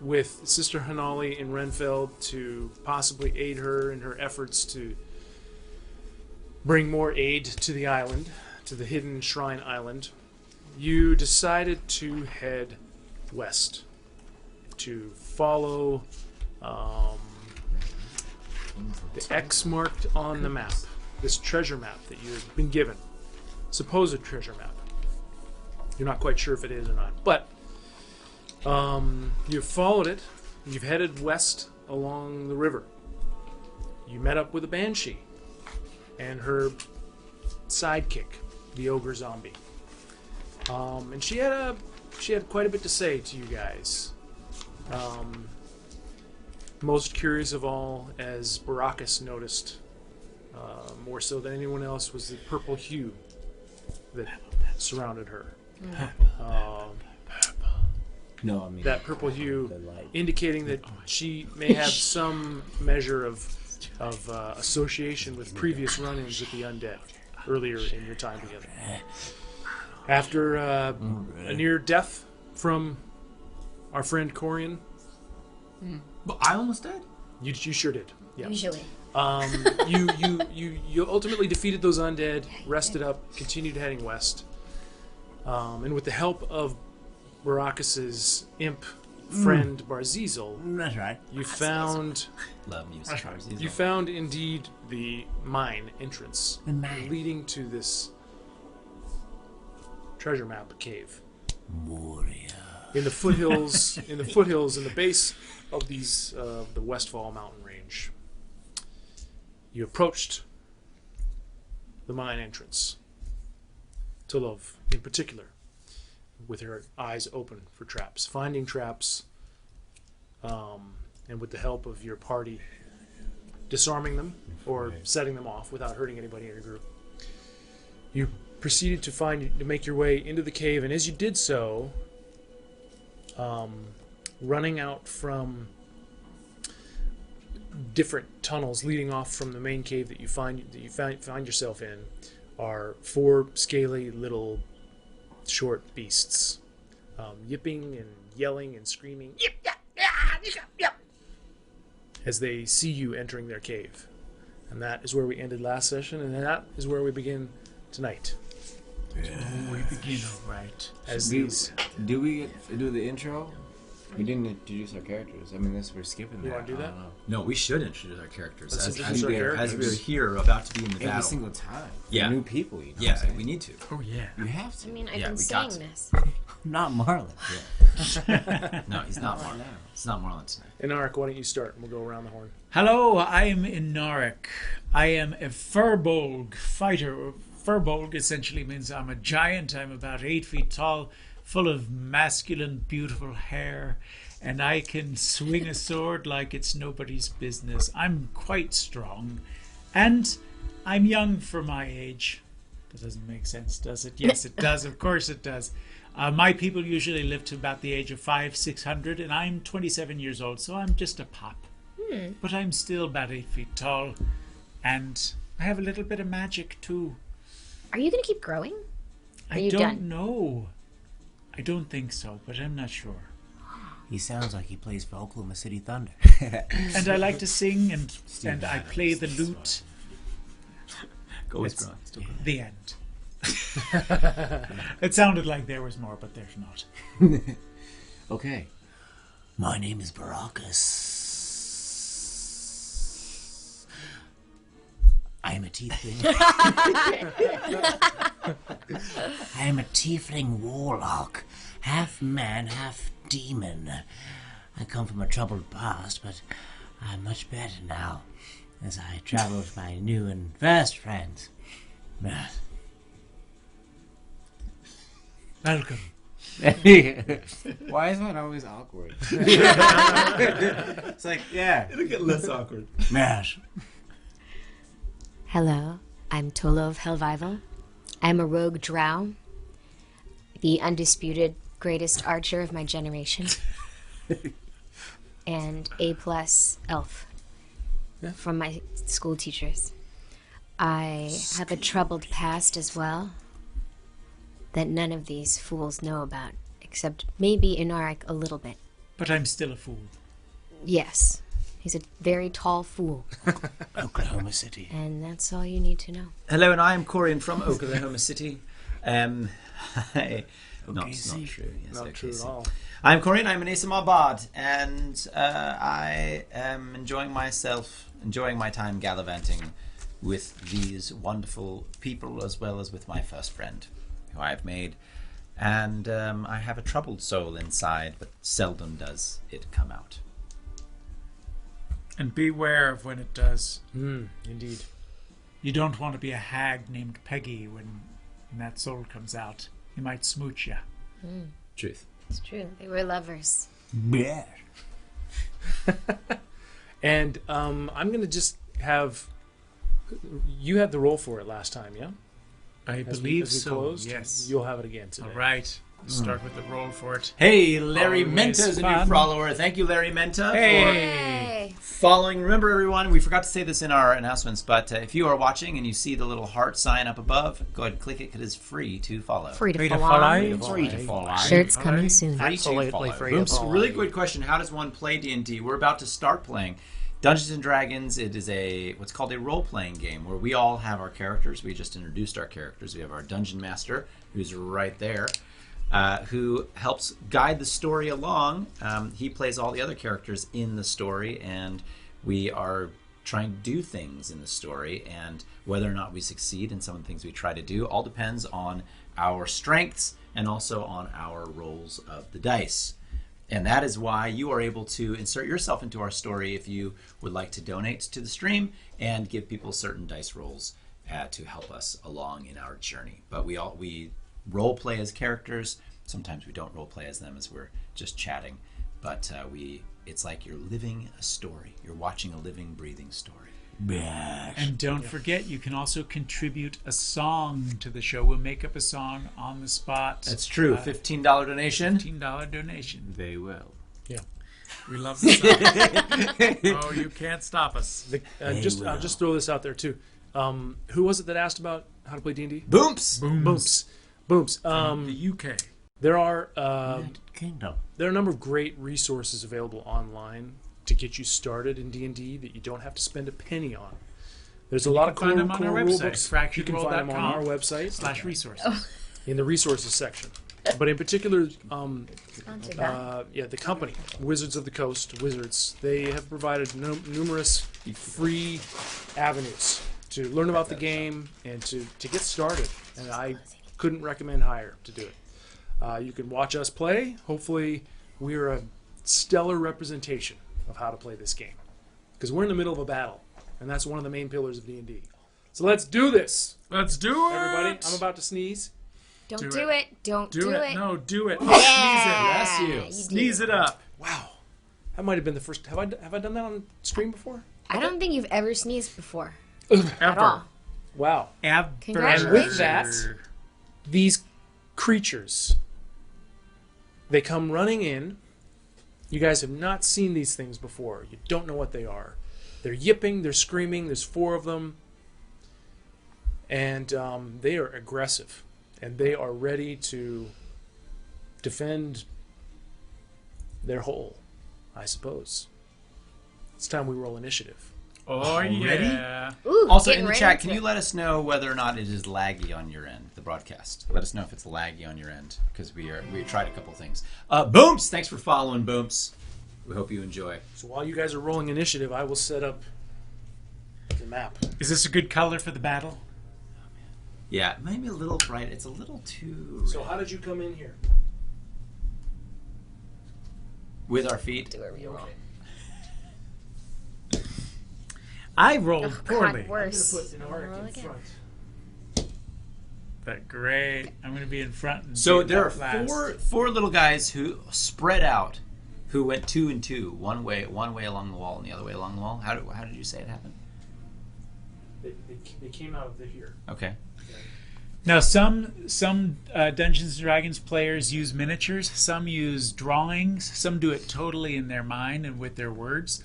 with Sister Hanali in Renfeld to possibly aid her in her efforts to bring more aid to the island, to the hidden shrine island, you decided to head west to follow the X marked on the map, this treasure map that you've been given, supposed treasure map. You're not quite sure if it is or not, but you've followed it. You've headed west along the river. You met up with a banshee and her sidekick, the ogre zombie, and she had quite a bit to say to you guys. Most curious of all, as Baracus noticed, more so than anyone else, was the purple hue that surrounded her. No, I mean That purple hue the light. indicating that she may have some measure of association with previous run-ins with the undead earlier in your time together. After a near death from our friend Corian, But I almost did. you sure did. Yeah. Usually. You ultimately defeated those undead, rested up, continued heading west, and with the help of Baracus's imp friend Barzizel, That's right. you found Love music. you found indeed the mine entrance The mine. leading to this treasure map cave in the foothills in the base of these the Westfall mountain range. You approached the mine entrance, Tulov in particular, with her eyes open for traps, finding traps, and with the help of your party, disarming them or setting them off without hurting anybody in your group. You proceeded to make your way into the cave, and as you did so, running out from different tunnels leading off from the main cave that you find yourself in are 4 scaly little short beasts, yipping and yelling and screaming as they see you entering their cave. And that is where we ended last session, and that is where we begin tonight. We begin right. As Do, these, do we do the intro? We didn't introduce our characters. I mean, we're skipping that. You wanna do I that? don't know. No, we should introduce our characters Let's as introduce our we characters. are here about to be in the Every battle. single time. Yeah. New people, you know Yeah, what I'm saying? we need to. Oh yeah. You have I to. mean, I've Yeah, been we got saying to. this. Not Marlon. No, he's not Marlon. now. It's not Marlon tonight. Anarwick, why don't you start, and we'll go around the horn. Hello, I am Anarwick. I am a furbolg fighter. Furbolg essentially means I'm a giant. I'm about 8 feet tall, full of masculine, beautiful hair, and I can swing a sword like it's nobody's business. I'm quite strong, and I'm young for my age. That doesn't make sense, does it? Yes, it does. Of course it does. My people usually live to about the age of 500-600, and I'm 27 years old, so I'm just a pop. But I'm still about 8 feet tall, and I have a little bit of magic too. Are you going to keep growing? I don't know. I don't think so, but I'm not sure. He sounds like he plays for Oklahoma City Thunder. And I like to sing, and I play the lute. Go It's with the end. It sounded like there was more, but there's not. Okay. My name is Baracus. I am a tiefling. I am a tiefling warlock, half man, half demon. I come from a troubled past, but I'm much better now, as I travel with my new and first friends. Welcome. Why is that always awkward? It's like, yeah. It'll get less awkward. Yes. Hello, I'm Tolo of Ival. I'm a rogue drow, the undisputed greatest archer of my generation, and A+ elf from my school teachers. I have a troubled past as well that none of these fools know about, except maybe Anarwick a little bit. But I'm still a fool. Yes, he's a very tall fool, Oklahoma City. and that's all you need to know. Hello, and I am Corian from Oklahoma City. Not true. Yes, Not true at all. I'm Corian. I'm an ASMR bard, and I am enjoying my time gallivanting with these wonderful people, as well as with my first friend, who I've made. And I have a troubled soul inside, but seldom does it come out. And beware of when it does. Indeed. You don't want to be a hag named Peggy when that soul comes out. He might smooch you. Truth. It's true. They were lovers. Yeah. And I'm going to just have... You had the roll for it last time, yeah? I As believe we so. closed? Yes. You'll have it again today. All right. Let's start with the roll for it. Hey, Larry Always Menta is a new fun. follower. Thank you, Larry Menta, Hey! for following. Remember, everyone, we forgot to say this in our announcements, but if you are watching and you see the little heart sign up above, go ahead and click it because it's free to follow. Free to Free to follow. follow. Free to follow. Shirts coming soon. Free to Absolutely follow. free to Oops, follow. really good question. How does one play D&D? We're about to start playing Dungeons and Dragons. It is what's called a role-playing game where we all have our characters. We just introduced our characters. We have our Dungeon Master, who's right there, who helps guide the story along. He plays all the other characters in the story, and we are trying to do things in the story, and whether or not we succeed in some of the things we try to do all depends on our strengths and also on our rolls of the dice. And that is why you are able to insert yourself into our story if you would like to donate to the stream and give people certain dice rolls to help us along in our journey. But we role play as characters. Sometimes we don't role play as them as we're just chatting. But it's like you're living a story. You're watching a living, breathing story. And don't forget, you can also contribute a song to the show. We'll make up a song on the spot. That's true. $15 donation. $15 donation. Very well. Yeah. We love the song. Oh, you can't stop us. I'll just throw this out there, too. Who was it that asked about how to play D&D? Boomps! Booms. The UK. There are Kingdom. there are a number of great resources available online to get you started in D&D that you don't have to spend a penny on. There's a lot of cool find them on our rule website, books. You can find them on our fracturedworld.com website /resources. in the resources section. But in particular, Sponsored by. the company, Wizards of the Coast, Wizards, they have provided numerous free avenues to learn about the game and to get started. And I couldn't recommend higher to do it. You can watch us play. Hopefully, we're a stellar representation of how to play this game. because we're in the middle of a battle, and that's one of the main pillars of D&D. So let's do this, Let's do it, everybody. I'm about to sneeze. Don't Do do it. it. Don't Do do it. it. No, do it. Yeah. Bless you. You do. Sneeze it up. Wow, that might have been the first. Have I done that on stream before? I don't think you've ever sneezed before. Ever. At all. Wow. Congratulations. With that, these creatures, they come running in. You guys have not seen these things before. You don't know what they are. They're yipping, they're screaming. There's 4 of them. And they are aggressive. And they are ready to defend their hole, I suppose. It's time we roll initiative. Oh, yeah. Ooh, Also, getting in the right chat, into can you it. let us know whether or not it is laggy on your end, the broadcast? Let us know if it's laggy on your end, because we tried a couple things. Boomps! Thanks for following, Boomps. We hope you enjoy. So while you guys are rolling initiative, I will set up the map. Is this a good color for the battle? Yeah, maybe a little bright. It's a little too So red. how did you come in here? With our feet. Do whatever you want. I rolled Oh, poorly. God, worse. I'm going to put Roll Anarwick in again. front. But great. I'm going to be in front. And So be there are last. four little guys who spread out, who went 2 and 2, one way along the wall and the other way along the wall. How did you say it happened? They came out of here. Okay. Now, some Dungeons & Dragons players use miniatures. Some use drawings. Some do it totally in their mind and with their words.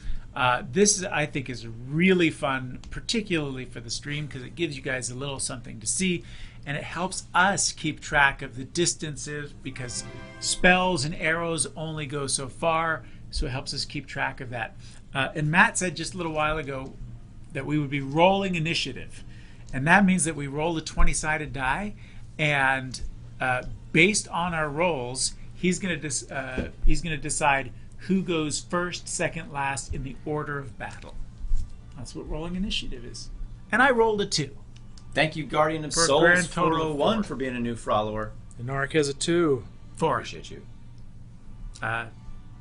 This, I think, is really fun, particularly for the stream, because it gives you guys a little something to see, and it helps us keep track of the distances, because spells and arrows only go so far, so it helps us keep track of that. And Matt said just a little while ago that we would be rolling initiative. And that means that we roll a 20-sided die, and based on our rolls, he's going to decide who goes first, second, last in the order of battle. That's what rolling initiative is. And I rolled a 2. Thank you, Guardian of For a Souls grand total of 401, 4. for being a new follower. Anarwick has a 2. 4. Appreciate you.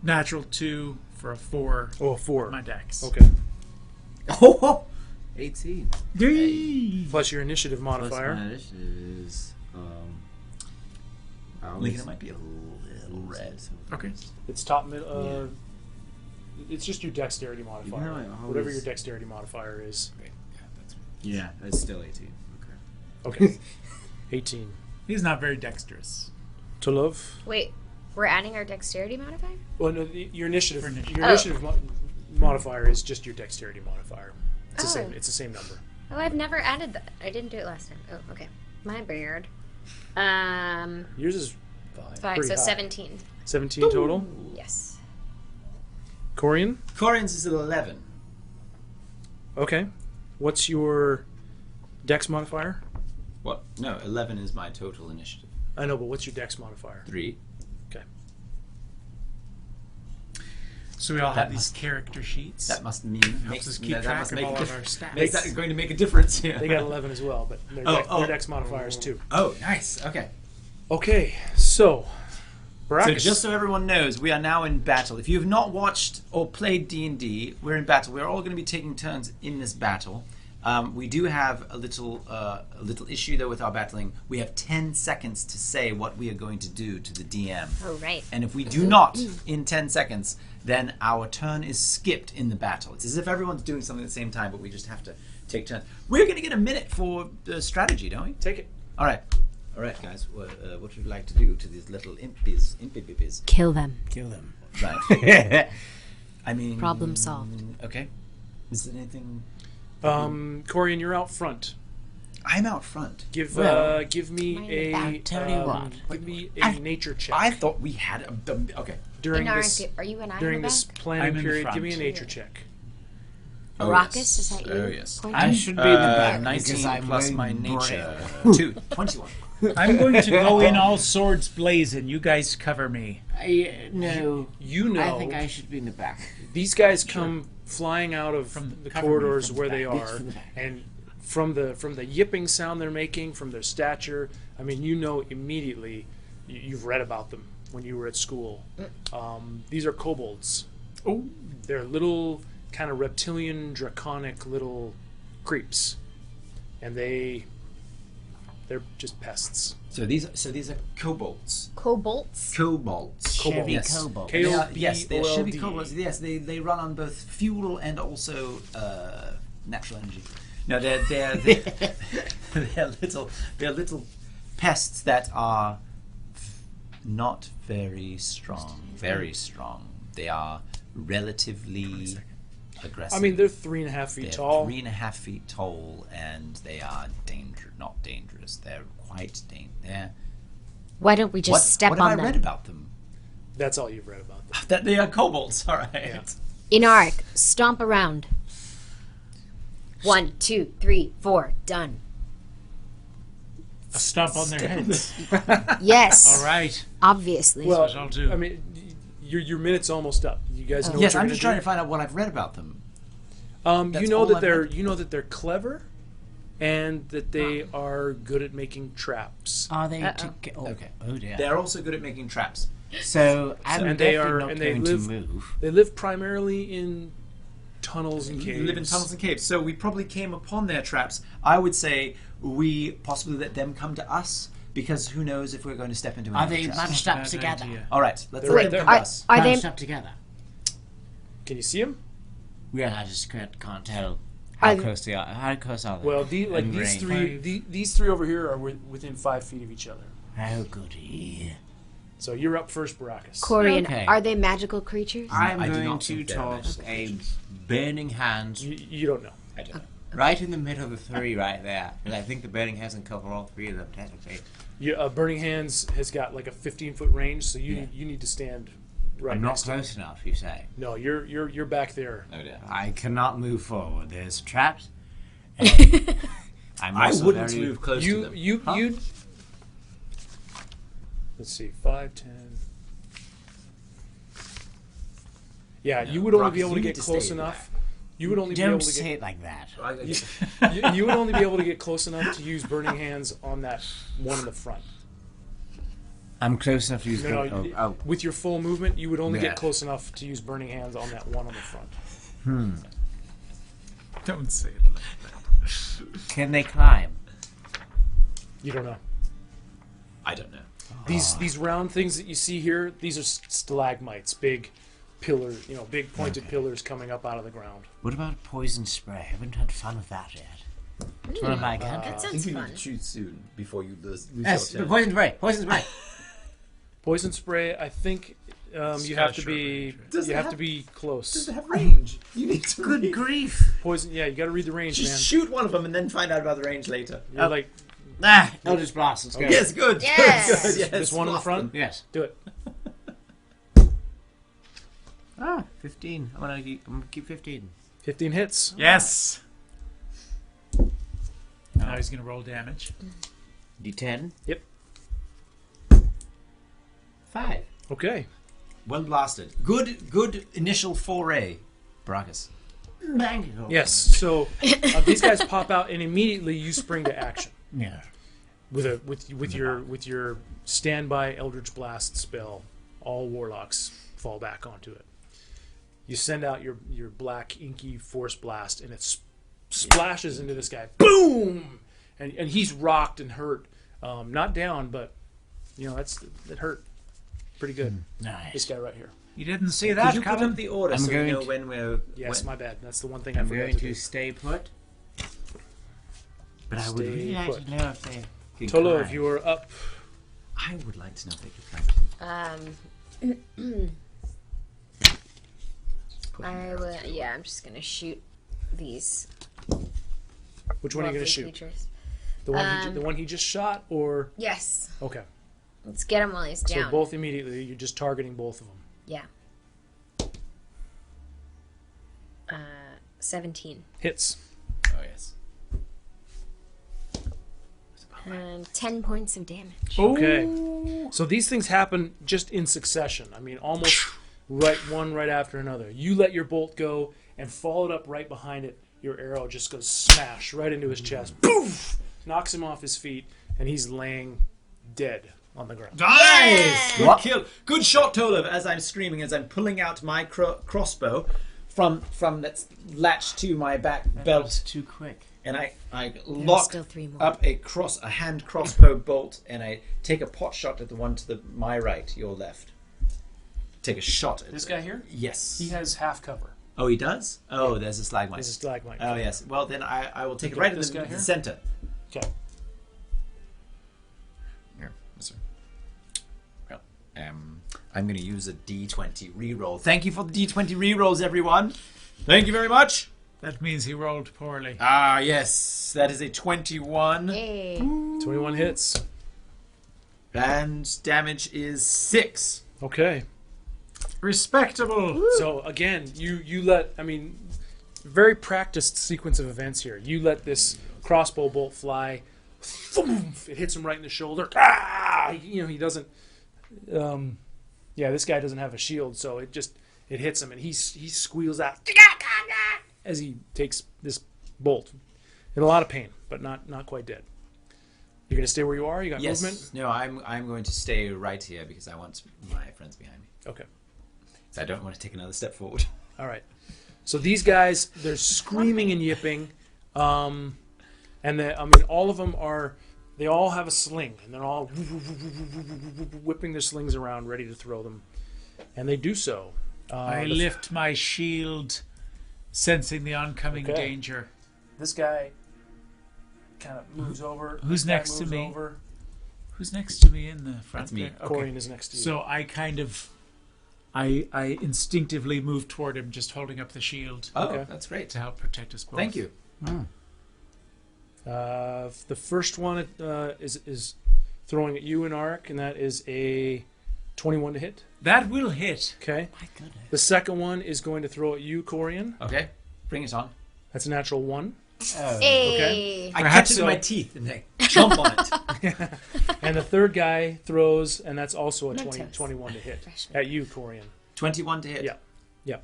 Natural 2 for a 4. Oh, 4. My dex. Okay. Oh, 18. Yay! Plus your initiative Plus modifier. my initiative is Lincoln, it might be a little red. Okay. It's top mid. It's just your dexterity Even modifier. though I Whatever always- your dexterity modifier is. Yeah, that's still 18. Okay. Okay. 18. He's not very dexterous. To love. Wait, we're adding our dexterity modifier? Well, no, your initiative. For initiative. Your initiative modifier is just your dexterity modifier. It's the same. Oh. It's the same number. Oh, I've never added that. I didn't do it last time. Oh, okay. My beard. Yours is 5, pretty so high. 17. 17 total. Yes. Corian. Corian's is at 11. Okay. What's your dex modifier? What? No, 11 is my total initiative. I know, but what's your dex modifier? 3. Okay. So we all That have these must- character sheets. That must mean helps us keep track of all of our stats. Makes that going to make a difference. Yeah. They got 11 as well, but their, their dex modifier is 2. Oh, nice. Okay. Okay, so So Baracus. just so everyone knows, we are now in battle. If you have not watched or played D&D, we're in battle. We're all going to be taking turns in this battle. We do have a little issue though with our battling. We have 10 seconds to say what we are going to do to the DM. Oh, right. And if we do not in 10 seconds, then our turn is skipped in the battle. It's as if everyone's doing something at the same time, but we just have to take turns. We're going to get a minute for the strategy, don't we? Take it. All right. All right, guys. What would you like to do to these little impibibis? Kill them. Kill them. Right. I mean... Problem solved. Okay. Is there anything... Corian, you're out front. I'm out front. Give Well, give me Mind a I'll tell you what. give me a nature check I thought we had a... Okay. during Anarwick, this are you and I during in the this back? planning I'm in the period. Give me a front. nature check. Baracus, is that you? Oh, yes. pointing? I should be in the back 19 because I'm plus wearing my braille. nature. 21. I'm going to go in all swords blazing. You guys cover me. No, You know, I think I should be in the back. these guys come flying out of From the cover me corridors from the where they back. are, From the back. and from the yipping sound they're making, from their stature. I mean, you know immediately. You've read about them when you were at school. These are kobolds. Oh, They're little kind of reptilian, draconic little creeps, and they're just pests. So these are kobolds. Kobolds. Kobolds. Chevy Yes. Kobold. They are, yes, they're K-O-B-O-L-D. Chevy kobolds. Yes, they run on both fuel and also natural energy. No, they're little pests that are not very strong. Very strong. They are relatively aggressive. I mean, they're 3.5 feet They're tall. 3.5 feet tall, and they are not dangerous. They're quite dangerous. Why don't we just step what on have I them? read about them? That's all you've read about them. That they are kobolds. All right. Yeah. Anarwick, stomp around. 1, 2, 3, 4, done. A stomp on their heads. Yes. All right. Obviously. Well, what I'll do. I mean, your minute's almost up. You guys know what Yes, you're I'm gonna just trying do? to find out what I've read about them. You That's know all that I've they're read. clever, and that they are good at making traps. Are they Uh-oh. Okay. Oh dear. They're also good at making traps. So I'm And they definitely are- not and they going live- to move. They live primarily in tunnels and caves. Live in tunnels and caves. So we probably came upon their traps. I would say we possibly let them come to us, because who knows if we're going to step into Are another they trap. bunched Bad up together? idea. All right, let's They're let right them there. come to us. Are they Bunched up together? Can you see them? Yeah, I just can't tell how Are- close they are. How close are they? Well, In these range. three, these three over here are within 5 feet of each other. Oh goody. So you're up first, Baracus. Corian, Okay. are they magical creatures? I'm I do going not to think they're toss a burning hand You don't know. I don't know. right in the middle of the three right there. And I think the burning hands can cover all three of them technically. Burning Hands has got like a 15-foot range, so you need to stand right I'm not next to him. close enough, you say. No, you're back there. No doubt. I cannot move forward. There's traps. And I'm I also wouldn't very- move close to them. You. Let's see, 5, 10. Yeah, you would only be Baracus, able to you get need to close stay enough. You would only be able Don't to say get. it like that. You would only be able to get close enough to use Burning Hands on that one in the front. I'm close enough to use No, burning. no, with your full movement, you would only Yeah. get close enough to use Burning Hands on that one on the front. Don't say it like that. Can they climb? You don't know. I don't know. These round things that you see here, these are stalagmites, big pillars, big pointed pillars coming up out of the ground. What about poison spray? I haven't had fun with that yet. It's one of my That cantrips. sounds you fun. need to choose soon before you lose Yes, your turn. poison spray. Poison spray. Poison spray, I think you have to be Does it have- be close. Does it have range? You need to Good grief. Poison, yeah, you got to read the range, Just man. shoot one of them and then find out about the range later. You're like Ah, Eldritch Blast. Let's go. Yes, good. Yes. Good, yes. this one in the blast front. them. Yes. Do it. 15. I'm gonna keep 15. 15 hits. Yes. Now he's going to roll damage. D10. Yep. 5. Okay. Well blasted. Good initial foray, Baracus. Thank you. Yes. So these guys pop out, and immediately you spring to action Yeah. with your standby Eldritch Blast spell. All warlocks fall back onto it. You send out your black inky force blast, and it splashes into this guy. Boom! And he's rocked and hurt. Not down, but it hurt pretty good. Nice. This guy right here. You didn't see Could that you put coming? up the order I'm so we going know to- when we're... Yes, when- my bad. That's the one thing I I'm forgot going to to do. stay put. But I would Stay really like put. to know if they can Tolo, climb. if you were up, I would like to know if they could climb. I will. Yeah, I'm just gonna shoot these. which one are you going to lovely shoot? creatures. The one he just shot, or Yes. okay? Let's get him while he's So down. both immediately. You're just targeting both of them. Yeah. 17 Hits. Oh, yes. and 10 points of damage. Okay. So these things happen just in succession. I mean, almost right after another. You let your bolt go and followed up right behind it. Your arrow just goes smash right into his chest. Poof! Knocks him off his feet, and he's laying dead on the ground. Nice! Good kill. Good shot, Tolov, as I'm screaming, as I'm pulling out my crossbow, from that's latched to my back That belt, was too quick. and I There are lock still 3 more. up a hand crossbow bolt, and I take a pot shot at the one to my right, your left. Take a shot at This guy here, Yes. he has half cover. Oh, he does? Oh, there's a stalagmite. There's a stalagmite. Oh, yes. Well, then I will take it Take right in this guy the here? center. Okay. Here, sir. Well, I'm going to use a D20 reroll. Thank you for the D20 rerolls, everyone. Thank you very much. That means he rolled poorly. Ah, yes. That is a 21. Hey. 21 hits. And damage is 6. Okay. Respectable. So again, you let, I mean, very practiced sequence of events here. You let this crossbow bolt fly. Thump, it hits him right in the shoulder. Ah! He doesn't. This guy doesn't have a shield, so it hits him, and he squeals out as he takes this bolt. In a lot of pain, but not quite dead. You're gonna stay where you are. You got Yes. movement. No, I'm going to stay right here because I want my friends behind me. Okay. So I don't want to take another step forward. All right. So these guys, they're screaming and yipping, and all of them they all have a sling, and they're all whipping their slings around, ready to throw them, and they do so. I lift my shield, sensing the oncoming Okay. danger. This guy kind of moves over. Who's This guy next to moves me? Over. Who's next to me in the front? That's me. there? Okay. Corian is next to you. So I kind of, I instinctively move toward him, just holding up the shield Oh, Okay. that's great. to help protect us both. Thank you. The first one is throwing at you, Anarwick, and that is a 21 to hit. That will hit. Okay. My goodness. The second one is going to throw at you, Corian. Okay, bring it on. That's a natural 1. Hey. I Perhaps catch it so. in my teeth and I jump on it. And the third guy throws, and that's also a Mentos. 21 to hit Freshman. at you, Corian. 21 to hit. Yeah. Yeah.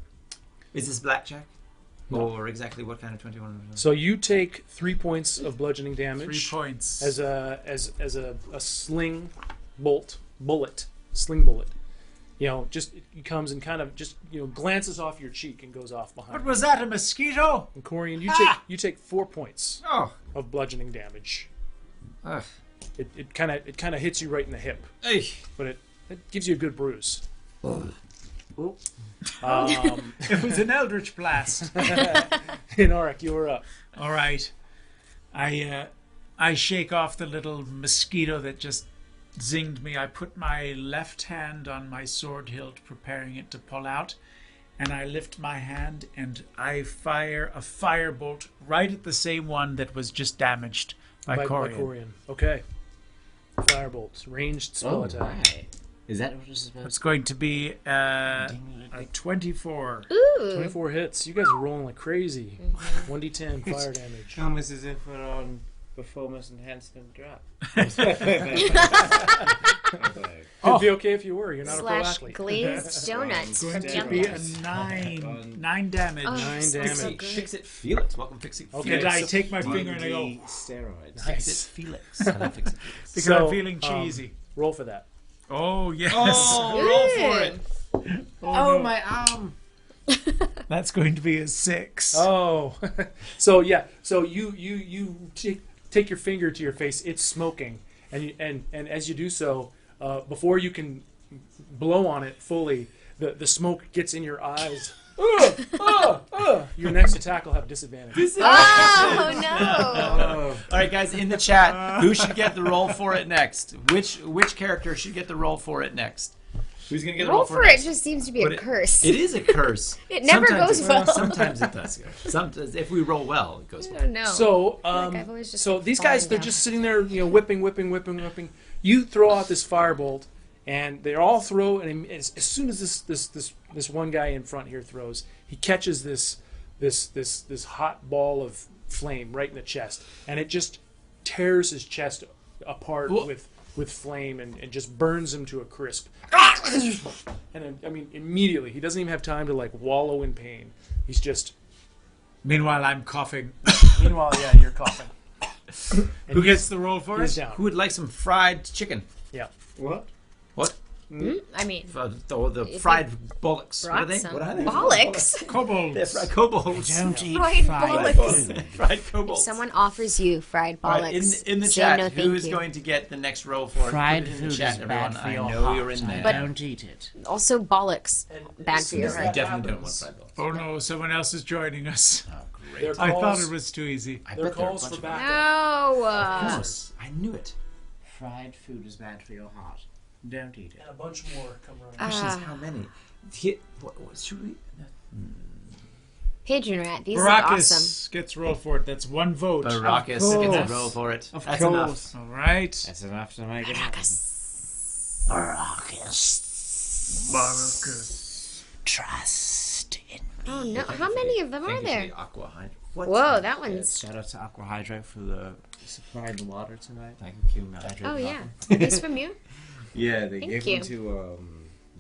Is this blackjack? No. Or exactly what kind of 21? So you take 3 points of bludgeoning 3 damage points. as a sling sling bullet. Just it comes and kind of just glances off your cheek and goes off behind. What was that? A mosquito? And Corian, you take 4 points Oh. of bludgeoning damage. Ugh. It kind of hits you right in the hip, Hey. but it gives you a good bruise. It was an eldritch blast. Anarwick, you were up. All right. I shake off the little mosquito that just zinged me. I put my left hand on my sword hilt, preparing it to pull out, and I lift my hand and I fire a firebolt right at the same one that was just damaged by Corian. Okay. Firebolt, ranged spell attack. right. Is that what this is about? It's going to be a 24. Ooh. 24 hits. You guys are rolling like crazy. 1d10 fire damage. Almost as if we're on performance enhancement drop. It'd be okay if you were. You're not a pro Slash athlete. glazed donuts Going from to Yum be a Yums. 9 damage. Oh, 9 so damage. good. Fix it, feel it. Welcome, fix it. Okay. And I so- take my finger and I go, D steroids. Fix it, Felix. I love fix it. because So, I'm feeling cheesy. Roll for that. Oh, yes. Oh, roll for it. Oh, my arm! That's going to be a 6. Oh, so you take your finger to your face. It's smoking, and as you do so, before you can blow on it fully, the smoke gets in your eyes. Your next attack will have disadvantage. Oh no! All right, guys, in the chat, who should get the roll for it next? Which character should get the roll for it next? Who's gonna get the Roll roll for it it next? just seems to be But a curse. It is a curse. It never Sometimes goes well. Sometimes it does go. Sometimes, if we roll well, it goes I well. don't know. So, like I've always just these fallen guys, they're down. just sitting there, whipping. You throw out this firebolt, and they all throw. And as soon as this one guy in front here throws, he catches this hot ball of flame right in the chest, and it just tears his chest apart Whoa. with flame and just burns him to a crisp. And immediately he doesn't even have time to like wallow in pain. He's just. Meanwhile, I'm coughing. Meanwhile, yeah, you're coughing. And Who gets the roll for he's it? down. Who would like some fried chicken? Yeah. What? What? I mean, The fried bullocks. What are they? some What are they? bollocks. Kobolds. They're fried kobolds. Don't eat Fried fried bollocks. food. Fried kobolds. If someone offers you fried All right, bollocks, in the say chat, no, who thank is you. going to get the next roll for it? Fried Put it in food the chat, is everyone. bad for I your know heart. you're in there. Don't eat it. Also, bollocks. Bad for your as I heart. that definitely don't want happens, fried bullocks. Oh no, someone else is joining us. Oh, great. Their I thought calls, it was too easy. I their bet there are a calls bunch for of backup. No. Of course. I knew it. Fried food is bad for your heart. Don't eat it. And a bunch more come running. Question is how many? What should we? Pigeon rat. These look awesome. Baracus gets roll for it. That's one vote. Baracus gets course. a roll for it. Of That's course. enough. All right. That's enough to make it happen. Baracus. Trust in me. Oh no! How many of them are Thank you for there? the aqua hydro. Whoa, that one's. Shout out to Aqua Hydro for the supplying the water tonight. Thank you, Hydro. Oh yeah. Are these from you? Yeah, they Thank gave you. them to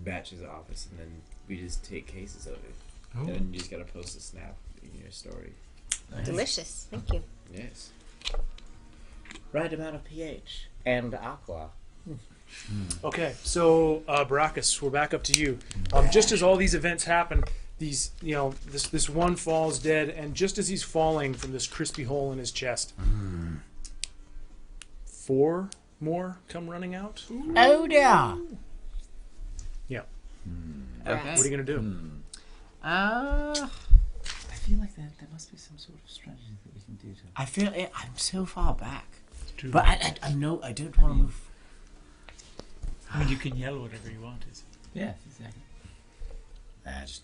Batch's office, and then we just take cases of it. And then you just gotta post a snap in your story. Delicious. Thank you. Yes. Right amount of pH. And aqua. Okay, so Baracus, we're back up to you. Just as all these events happen, these this one falls dead, and just as he's falling from this crispy hole in his chest, 4 more come running out. Oh dear. Yeah. Okay. What are you gonna do? I feel like there must be some sort of strategy that we can do to. I feel I'm so far back. Too But I know I don't want to move. I mean, you can yell whatever you want. Is it? Yeah, exactly.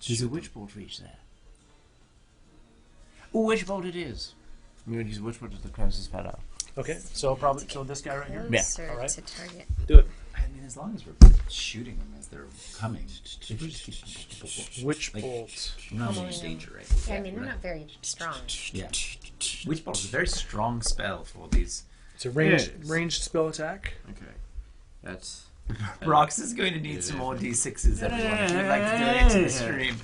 There's a witch bolt reach there. Oh, witch bolt it is. I'm gonna use which one is the closest fellow. Okay, so probably this guy right here. Closer All right. to target. Do it. I mean, as long as we're shooting them as they're coming, Witch Like- bolt. no danger, right? Yeah, I mean, they're not very strong. Yeah. Witch bolt is a very strong spell for these. It's a Yes. ranged spell attack. Okay. That's Brox is going to need some more d6s, everyone. If you'd like to donate to the stream.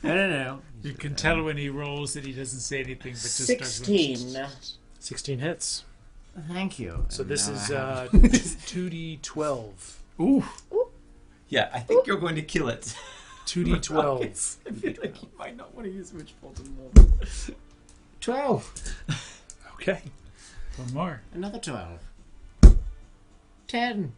No. You can tell when he rolls that he doesn't say anything, but just 16. 16 hits. Thank you. So this now is I 2d12. Ooh. Yeah, I think you're going to kill it. 2d12. I feel like you might not want to use witch bolt at the moment. 12. Okay. One more. Another 12. 10.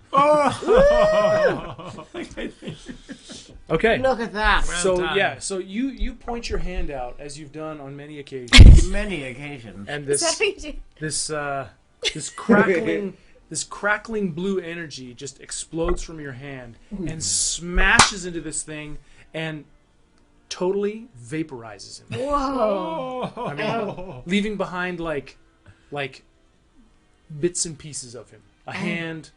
Okay. Look at that. So done. yeah, so you point your hand out as you've done on many occasions, Many occasions. and Is that this what you do? this crackling blue energy just explodes from your hand and smashes into this thing and totally vaporizes him. Whoa. I mean, leaving behind like bits and pieces of him. A hand,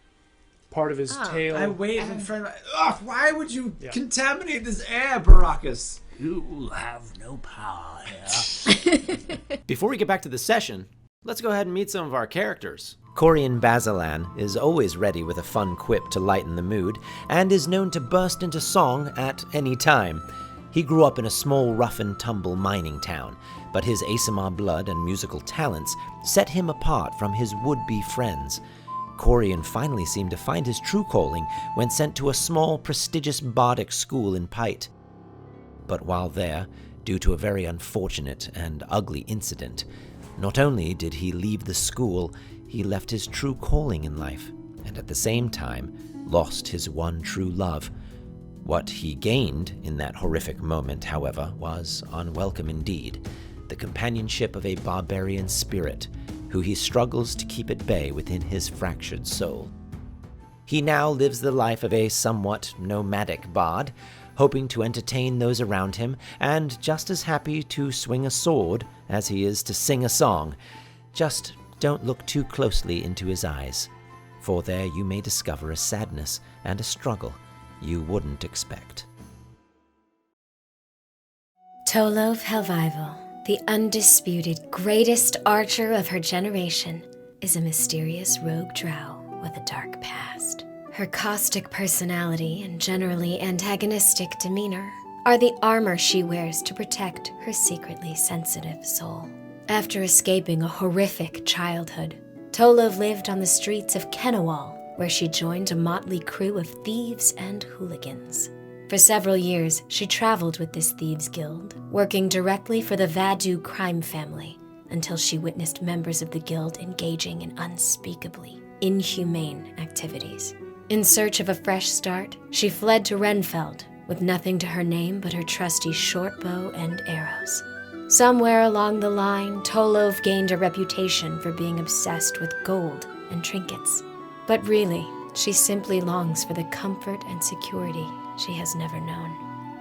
part of his tail. I wave in front of my... Ugh, why would you Yeah. contaminate this air, Baracus? You have no power here. Before we get back to the session, let's go ahead and meet some of our characters. Corian Bazelon is always ready with a fun quip to lighten the mood, and is known to burst into song at any time. He grew up in a small rough-and-tumble mining town, but his ASMR blood and musical talents set him apart from his would-be friends. Corian finally seemed to find his true calling when sent to a small, prestigious bardic school in Pite. But while there, due to a very unfortunate and ugly incident, not only did he leave the school, he left his true calling in life, and at the same time lost his one true love. What he gained in that horrific moment, however, was unwelcome indeed, the companionship of a barbarian spirit, who he struggles to keep at bay within his fractured soul. He now lives the life of a somewhat nomadic bard, hoping to entertain those around him, and just as happy to swing a sword as he is to sing a song. Just don't look too closely into his eyes, for there you may discover a sadness and a struggle you wouldn't expect. Tolov Helvival, the undisputed greatest archer of her generation, is a mysterious rogue drow with a dark past. Her caustic personality and generally antagonistic demeanor are the armor she wears to protect her secretly sensitive soul. After escaping a horrific childhood, Tolov lived on the streets of Kenawal where she joined a motley crew of thieves and hooligans. For several years, she traveled with this thieves' guild, working directly for the Vadu crime family, until she witnessed members of the guild engaging in unspeakably inhumane activities. In search of a fresh start, she fled to Renfeld, with nothing to her name but her trusty short bow and arrows. Somewhere along the line, Tolov gained a reputation for being obsessed with gold and trinkets. But really, she simply longs for the comfort and security she has never known.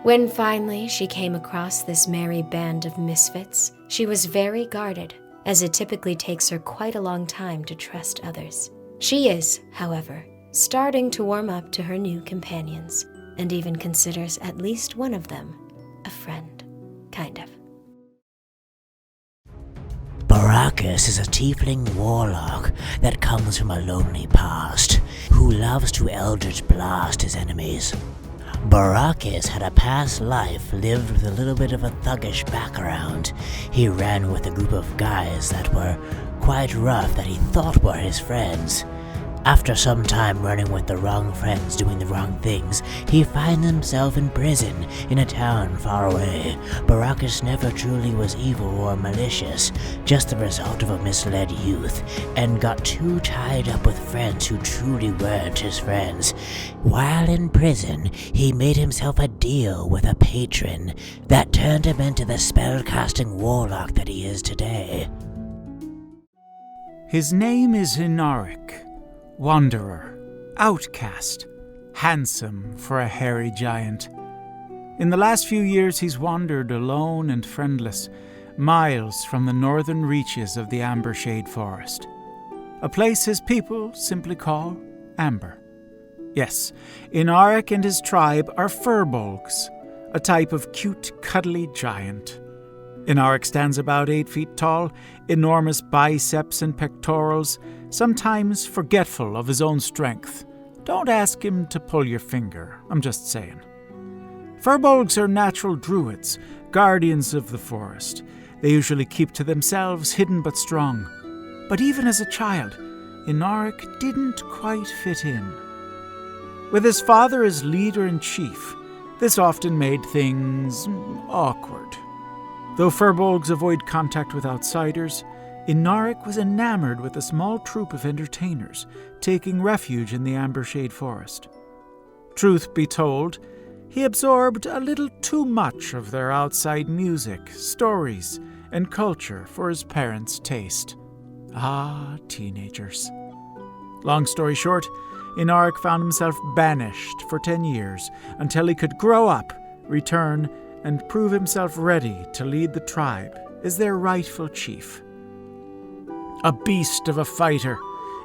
When finally she came across this merry band of misfits, she was very guarded, as it typically takes her quite a long time to trust others. She is, however, starting to warm up to her new companions, and even considers at least one of them a friend. Kind of. Baracus is a tiefling warlock that comes from a lonely past, who loves to eldritch blast his enemies. Baracus had a past life lived with a little bit of a thuggish background. He ran with a group of guys that were quite rough that he thought were his friends. After some time running with the wrong friends doing the wrong things, he finds himself in prison in a town far away. Baracus never truly was evil or malicious, just the result of a misled youth, and got too tied up with friends who truly weren't his friends. While in prison, he made himself a deal with a patron that turned him into the spellcasting warlock that he is today. His name is Anarwick Wanderer, outcast, handsome for a hairy giant. In the last few years he's wandered alone and friendless, miles from the northern reaches of the Ambershade Forest, a place his people simply call Amber. Yes, Anarwick and his tribe are furbolgs, a type of cute, cuddly giant. Anarwick stands about 8 feet tall, enormous biceps and pectorals, sometimes forgetful of his own strength. Don't ask him to pull your finger, I'm just saying. Furbolgs are natural druids, guardians of the forest. They usually keep to themselves, hidden but strong. But even as a child, Anarwick didn't quite fit in. With his father as leader and chief, this often made things awkward. Though furbolgs avoid contact with outsiders, Anarwick was enamored with a small troop of entertainers, taking refuge in the Ambershade Forest. Truth be told, he absorbed a little too much of their outside music, stories, and culture for his parents' taste. Ah, teenagers. Long story short, Anarwick found himself banished for 10 years until he could grow up, return, and prove himself ready to lead the tribe as their rightful chief. A beast of a fighter,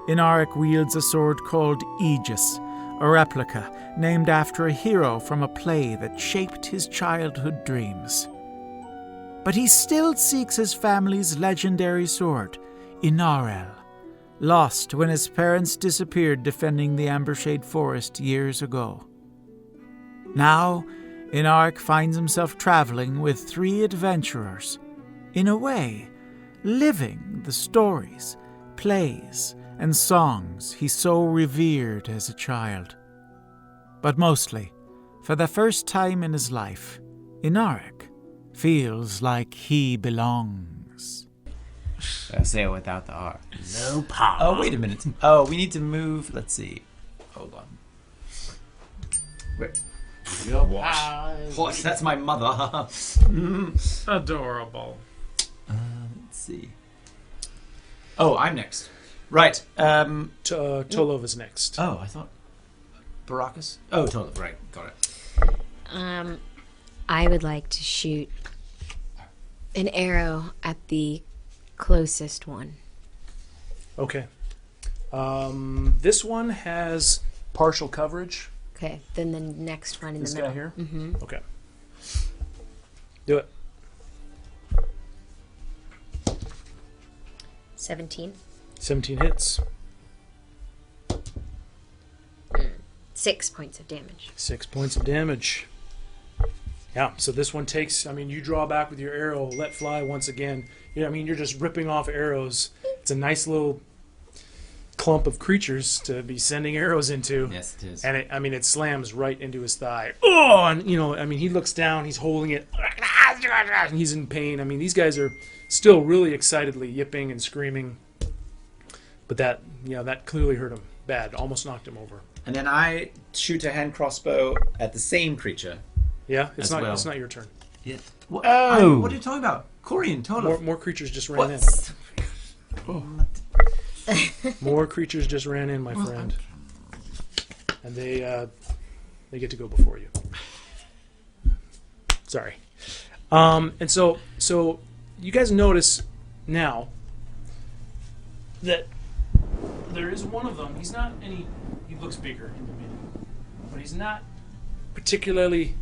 Anarwick wields a sword called Aegis, a replica named after a hero from a play that shaped his childhood dreams. But he still seeks his family's legendary sword, Inarel, lost when his parents disappeared defending the Ambershade Forest years ago. Now, Anarwick finds himself traveling with 3 adventurers, in a way, living the stories, plays, and songs he so revered as a child. But mostly, for the first time in his life, Anarwick feels like he belongs. I'll say it without the R. No power. Oh, wait a minute. Oh, we need to move. Let's see. Hold on. Wait. What? That's my mother. Adorable. Let's see. Oh, I'm next. Right. Tolov is next. Oh, I thought Baracus. Oh, Tolov. Right. Got it. I would like to shoot an arrow at the closest one. Okay. This one has partial coverage. Okay, then the next one in This the middle. guy here? Mm-hmm. Okay. Do it. 17. 17 hits. 6 points of damage. 6 points of damage. Yeah, so this one takes, you draw back with your arrow, let fly once again. You're just ripping off arrows. It's a nice little clump of creatures to be sending arrows into. Yes, it is. And it slams right into his thigh. Oh, and he looks down, he's holding it, and he's in pain. I mean, these guys are still really excitedly yipping and screaming. But that clearly hurt him bad, almost knocked him over. And then I shoot a hand crossbow at the same creature. Yeah, it's As well. It's not your turn. Yeah. What, Oh. what are you talking about? Corian, total. More creatures just ran in. More creatures just ran in, my friend. And they get to go before you. Sorry. And so you guys notice now that there is one of them. He looks bigger in the middle, but he's not particularly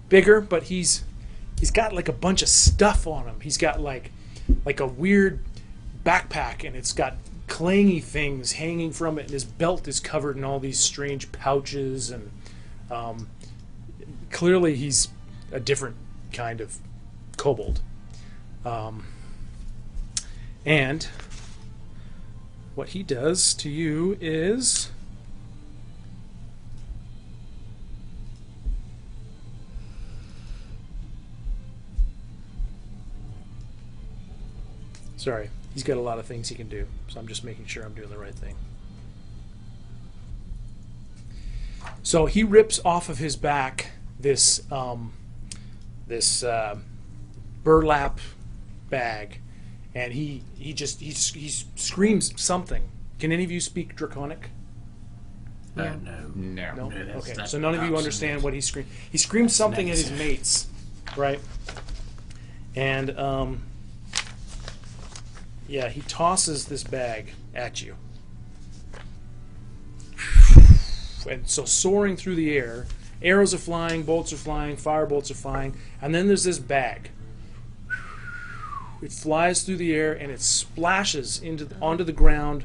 bigger, but he's got like a bunch of stuff on him. He's got like a weird backpack, and it's got clangy things hanging from it, and his belt is covered in all these strange pouches, and clearly he's a different kind of kobold. And what he does to you is sorry, he's got a lot of things he can do, so I'm just making sure I'm doing the right thing. So he rips off of his back this burlap bag, and he screams something. Can any of you speak Draconic? No. No? that's- Okay, that's so none of you absolute. understand what he screams. He screams something at his mates, right? And yeah, he tosses this bag at you. And so soaring through the air, arrows are flying, bolts are flying, fire bolts are flying, and then there's this bag. It flies through the air and it splashes onto the ground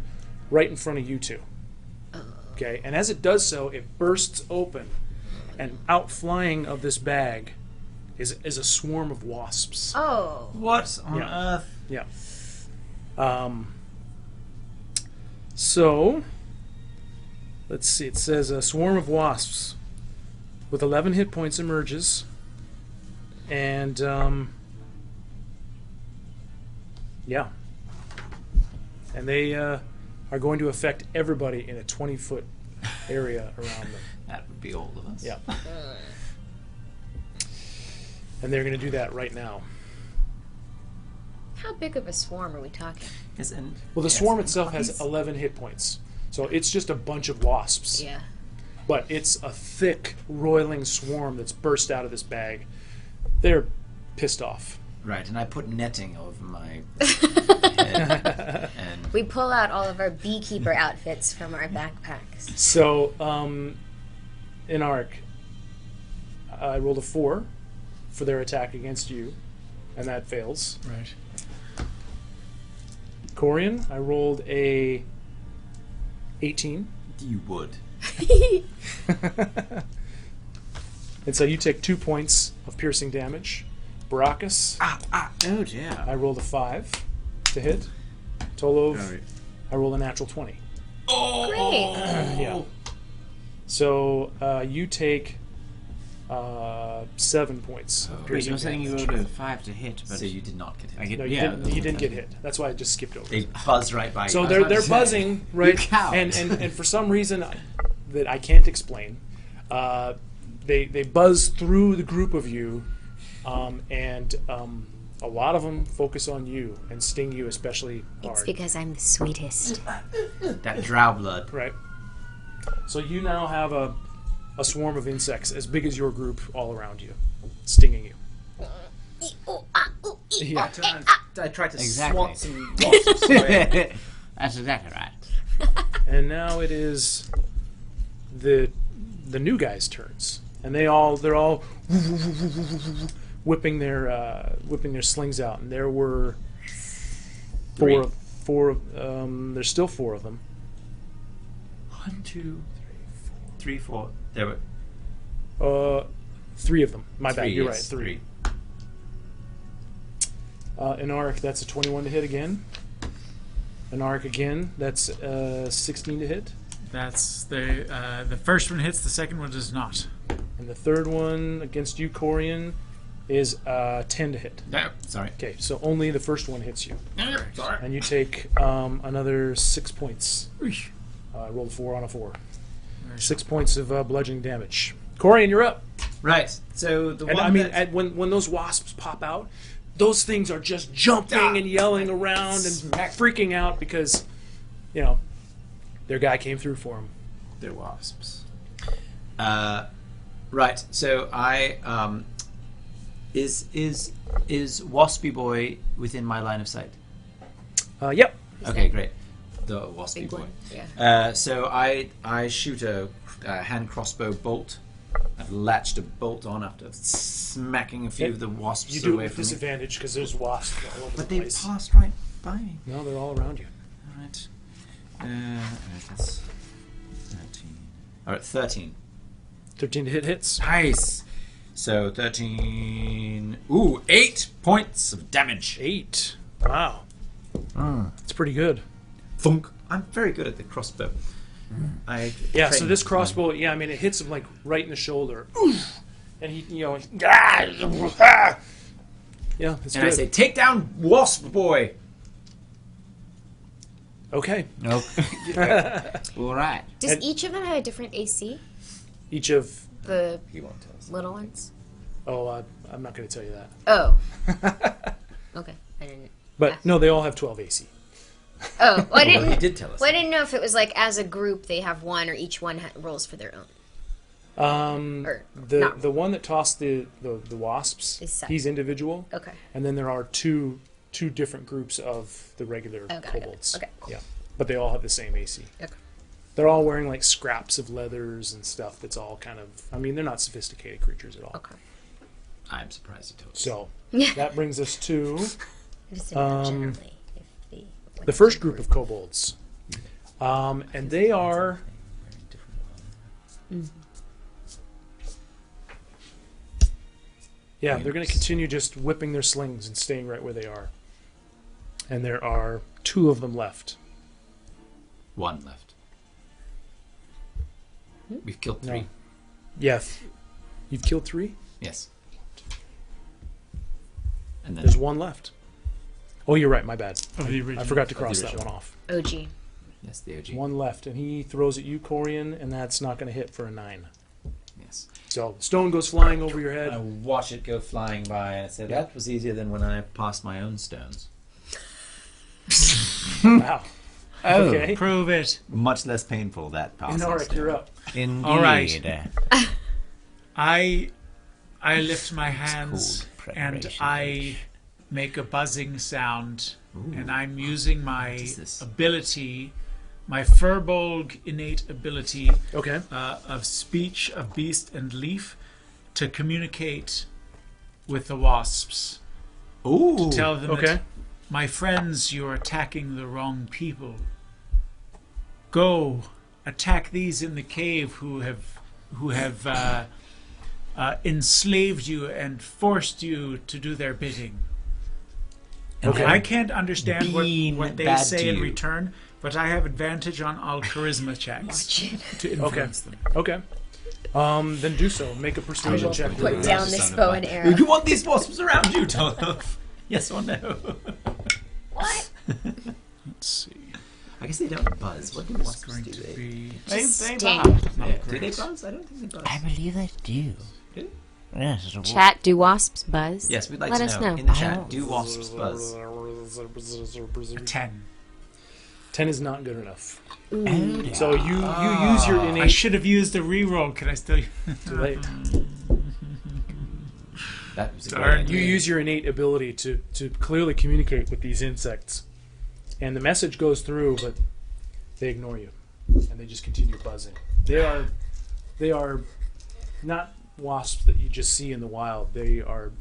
right in front of you two. Okay, and as it does so, it bursts open, and out flying of this bag is a swarm of wasps. Oh. What on Yeah. earth? Yeah. So, let's see. It says a swarm of wasps with 11 hit points emerges, and yeah, and they are going to affect everybody in a 20-foot area around them. That would be all of us. Yeah, and they're going to do that right now. How big of a swarm are we talking? Yes, and Well, the yes, swarm and itself has puppies. 11 hit points, so it's just a bunch of wasps. Yeah. But it's a thick, roiling swarm that's burst out of this bag. They're pissed off. Right, and I put netting over my head. And We pull out all of our beekeeper outfits from our backpacks. So, in Arc, I rolled a 4 for their attack against you, and that fails. Right. Corian, I rolled a 18. you would. And so you take 2 points of piercing damage. Baracus, Oh dear. I rolled a 5 to hit. Tolov, Alright. I rolled a natural 20. Great. Yeah. So you take 7 points of Wait, piercing you're saying you damage. rolled a 5 to hit, but So you did not get hit. I get No, you, yeah, didn't, you didn't get hit. That's why I just skipped over. They buzz right by So you. they're buzzing, right? coward. And for some reason that I can't explain, they buzz through the group of you, and a lot of them focus on you and sting you especially hard. It's because I'm the sweetest. That drow blood. Right. So you now have a swarm of insects as big as your group all around you, stinging you. Yeah. I tried to Exactly. swat some wasps away. That's exactly right. And now it is the new guys' turns, and they're all whipping their slings out, and there were four. There's still 4 of them. 1, 2, 3, 4. There were 3 of them. My bad. 3, You're yes, right. 3. Anarwick, that's a 21 to hit again. Anarwick again. That's 16 to hit. That's the first one hits, the second one does not. And the third one against you, Corian, is 10 to hit. No, sorry. Okay, so only the first one hits you. Sorry. And you take another 6 points. I rolled a 4 on a 4. 6 points of bludgeoning damage. Corian, you're up. Right. So the And one I mean, that- when those wasps pop out, those things are just jumping and yelling around and freaking out because, you know, their guy came through for them. they're wasps. Right. So I is Waspy Boy within my line of sight? Yep. Okay, great. The Waspy Big Boy. one. Yeah. So I shoot a hand crossbow bolt. I've latched a bolt on after smacking a few of the wasps You do it away with from me. disadvantage because there's wasps all over But the they place. passed right by me. No, they're all around you. All right. That's 13. All right, 13. 13 to hit hits. Nice. So 13. Ooh, 8 points of damage. 8. Wow. That's pretty good. Thunk. I'm very good at the crossbow. Yeah, so this crossbow, I mean, it hits him like right in the shoulder. Oof! And he, you know, yeah, it's And good. I say, take down Wasp Boy. Okay. All right. Does And- each of them have a different AC? Each of, The He won't tell us. little ones? I'm not going to tell you that. Oh. Okay. I didn't. But no, they all have 12 AC. Oh, well, I Well, he didn't. did tell us. Well, I didn't know if it was like as a group they have one or each one rolls for their own. Or not. The one that tossed the wasps, Is set. he's individual. Okay. And then there are two different groups of the regular Okay, I got it. kobolds. Okay, cool. Yeah. But they all have the same AC. Okay. They're all wearing like scraps of leathers and stuff that's all kind of, I mean, they're not sophisticated creatures at all. Okay. I'm surprised he told us. So Yeah. that brings us to I just didn't know generally if the first group of kobolds. And they are yeah, they're going to continue just whipping their slings and staying right where they are. And there are 2 of them left. One left. We've killed 3. No. Yeah. You've killed 3? Yes. And then There's 1 left. Oh, you're right. My bad. Of the original. I forgot to cross the that one original. off. OG. yes, the OG. 1 left, and he throws at you, Corian, and that's not going to hit for a 9. Yes. So stone goes flying over your I head. watch it go flying by, and I said that was easier than when I passed my own stones. Wow. Oh, Okay. Prove it. Much less painful that passing. Anarwick, you're up. indeed. All right. I lift my hands called and preparation. I make a buzzing sound, and I'm using my is this? ability, my Furbolg innate ability Okay. of speech of beast and leaf to communicate with the wasps. Ooh. To tell them Okay. that, my friends, you're attacking the wrong people. Go attack these in the cave who have enslaved you and forced you to do their bidding. And Okay. I can't understand Being what they bad say to in you. return, but I have advantage on all charisma checks to influence them. Okay. Then do so. Make a persuasion check. Put Put down this bow and arrow. You want these wasps around you, Tolov? Yes or no? What? Let's see. I guess they don't buzz. What do It's wasps going do? to They? be Stand. Yeah. not Do they great. buzz? I don't think they buzz. I believe they do. Do Yes, it's a wolf. Chat, do wasps buzz? Yes, we'd like Let to us know. know. In the I chat, don't- do wasps buzz? A 10. 10 is not good enough. Oh, So you use your I innate. should have used the reroll. Can I still? Too late. That was a Darn. great You idea. use your innate ability to clearly communicate with these insects, and the message goes through, but they ignore you, and they just continue buzzing. They are not wasps that you just see in the wild. They were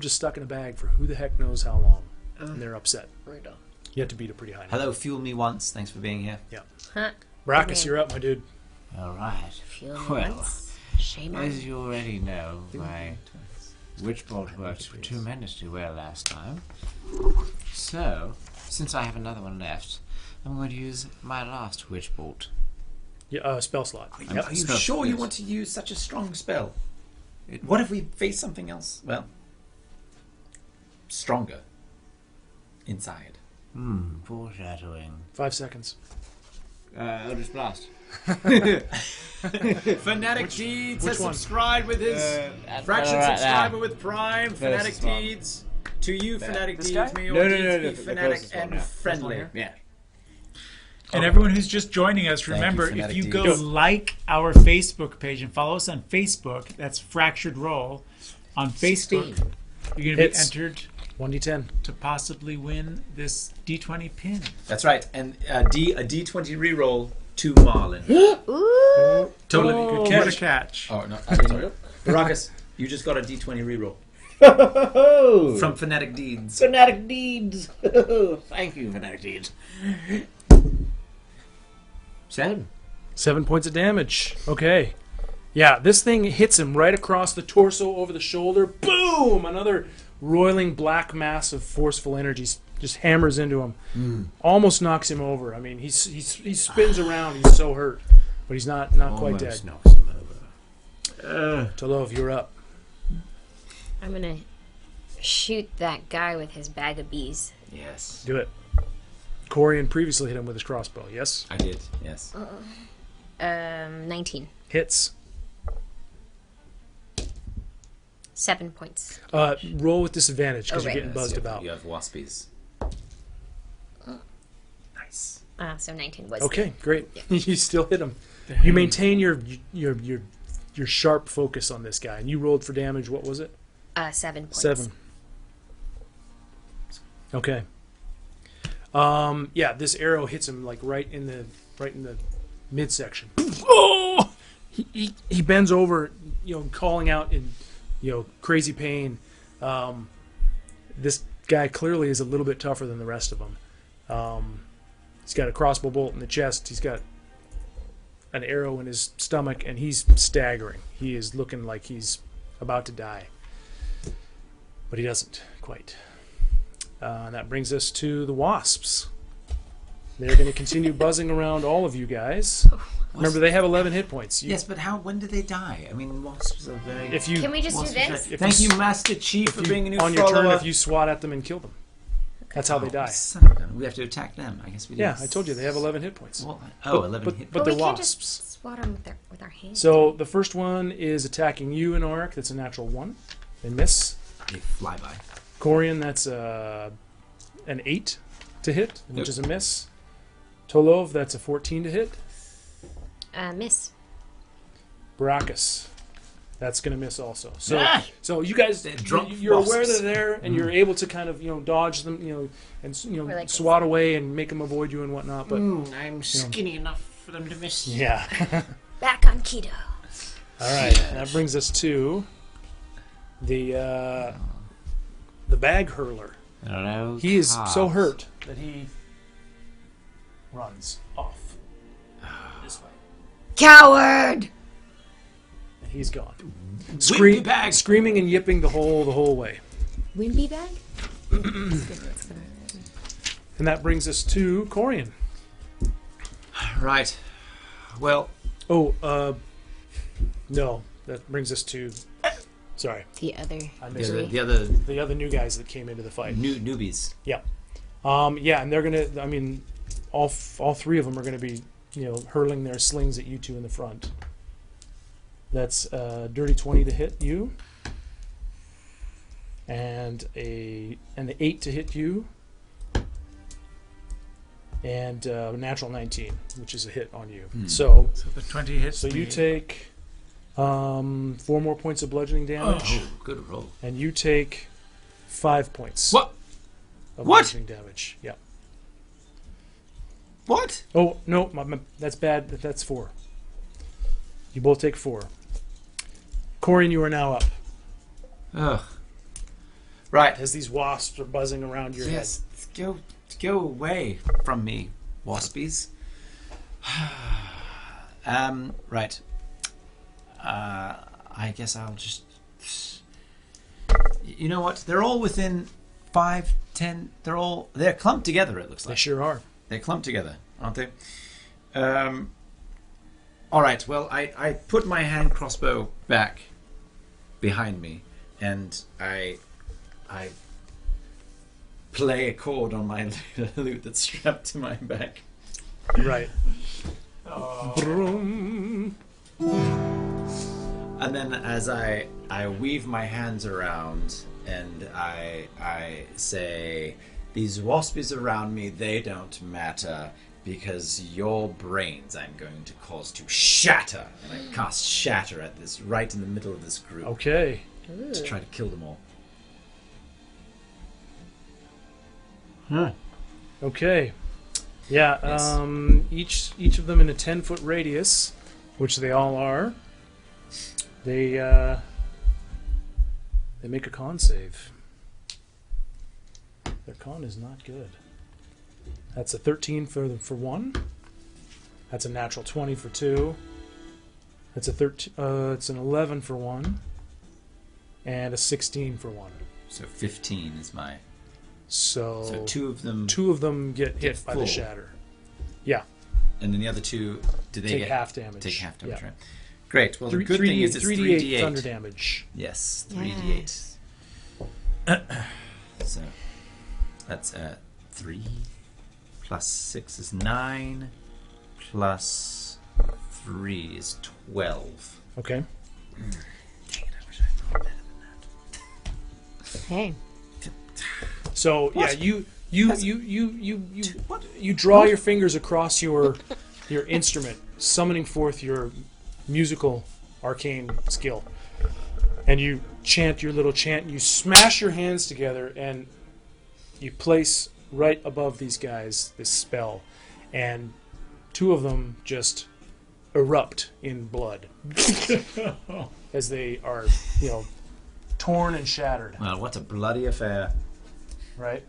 just stuck in a bag for who the heck knows how long, and they're upset. You have to beat a pretty high number. Hello, fuel me once. Thanks for being here. Huh? Baracus, you're up, my dude. All right. Feel me Well, once. Shame on as you. you already know, my witch bolt worked tremendously well last time. So, Since I have another one left, I'm going to use my last witch bolt. Yeah, spell slot. Are you sure you want to use such a strong spell? What if we face something else? Well, stronger. Inside. Foreshadowing. 5 seconds. Eldritch Blast. Fanatic Deeds which has one? subscribed with his fraction right subscriber with Prime. Fanatic First one. Deeds. To you, Fanatic This Deeds. guy? May No, your no, deeds no, be the fanatic closest one, and yeah. friendly. Yeah. And everyone who's just joining us, remember, Fanatic if you Deeds. go like our Facebook page and follow us on Facebook, that's Fractured Roll on Facebook, 16. you're going to be Hits. entered 1d10. to possibly win this D20 pin. That's right. And a D20 reroll to Marlon. Ooh. Totally Oh, good catch. What a catch. Oh, no. I didn't. Baracus, you just got a D20 reroll. From Fanatic Deeds. Fanatic Deeds. Thank you, Fanatic Deeds. 7. 7 points of damage. Okay. Yeah, this thing hits him right across the torso, over the shoulder. Boom! Another roiling black mass of forceful energies just hammers into him. Almost knocks him over. I mean, he spins around. He's so hurt. But he's not quite dead. knocks him over. Tolov, you're up. I'm gonna shoot that guy with his bag of bees. Yes. Do it. Corian previously hit him with his crossbow, yes? I did, yes. 19. Hits. 7 points. Roll with disadvantage because Oh, you're right. getting buzzed about. You have waspies. Nice. So 19 was Okay, great. Yeah. You still hit him. You maintain your sharp focus on this guy, and you rolled for damage. What was it? 7 points. 7. Okay. Yeah, this arrow hits him like right in the midsection. Oh! He bends over, calling out in crazy pain. This guy clearly is a little bit tougher than the rest of them. He's got a crossbow bolt in the chest. He's got an arrow in his stomach, and he's staggering. He is looking like he's about to die. But he doesn't quite. And that brings us to the Wasps. They're going to continue buzzing around all of you guys. Remember, they have 11 hit points. Yes, but when did they die? I mean, wasps are very... If you Can we just do this? Thank you, Master Chief, for being a new on your follower. turn, if you swat at them and kill them, that's how they die. Son of a gun. We have to attack them. I guess we do. Yeah, I told you they have 11 hit points. Well, But- 11 but, hit. but we they're can't wasps. just swat them with our hands. So the first one is attacking you, Anarwick. That's a natural 1. They miss. They fly by. Corian, that's an 8 to hit, which is a miss. Tolov, that's a 14 to hit. Miss. Baracus, that's going to miss also. So, Ah! so you guys, drunk you're aware wasps. they're there, and you're able to kind of dodge them, and We're like swat away and make them avoid you and whatnot. But I'm skinny enough for them to miss. yeah, Back on keto. all right. That brings us to the bag hurler. Hello, He is Halv. so hurt that he runs off this way, Coward! and he's gone. Wimpy bag. Screaming and yipping the whole way. Wimpy bag? And that brings us to Corian. Right. Well, Oh, no, that brings us to. Sorry, The other I missed three. it. the The other new guys that came into the fight. newbies. Yeah, and they're gonna. I mean, all three of them are gonna be, hurling their slings at you two in the front. That's dirty 20 to hit you, and the 8 to hit you, and a natural 19, which is a hit on you. So So the 20 hits you me. take 4 more points of bludgeoning damage, Oh, good roll. and you take 5 points What? of What? bludgeoning damage. Yeah. What? Oh no, that's bad. That's 4. You both take 4. Corian, you are now up. Ugh. Right. As these wasps are buzzing around your Yes. Go away from me, waspies. Right. I guess I'll just. You know what? They're all within 5 10. They're clumped together. It looks They like sure are. they're clumped together, aren't they? All right. Well, I put my hand crossbow back behind me, and I play a chord on my lute that's strapped to my back. Right. Broom. And then as I weave my hands around and I say, these waspies around me, they don't matter because your brains I'm going to cause to shatter. And I cast shatter at this right in the middle of this group Okay. to try to kill them all. Okay. Yeah. Yes. Each of them in a 10-foot radius, which they all are. They make a con save. Their con is not good. That's a 13 for one. That's a natural 20 for two. That's a 13. It's an 11 for one, and a 16 for one. So 15 is my... So So two of them... two of them get hit by the full. shatter. Yeah. And then the other two, do they Take get... half damage. Take half damage, Yeah. right? Great. Well, the good thing is it's 3d8 3d8. thunder damage. Yes, Yeah. 3d8. So that's 3 plus 6 is 9 plus 3 is 12. Okay. Dang it, I wish I thought better than Hey. So yeah, you draw your fingers across your instrument, summoning forth your musical arcane skill, and you chant your little chant. You smash your hands together, and you place right above these guys this spell, and two of them just erupt in blood as they are, torn and shattered. that. Well, what a bloody affair. Right?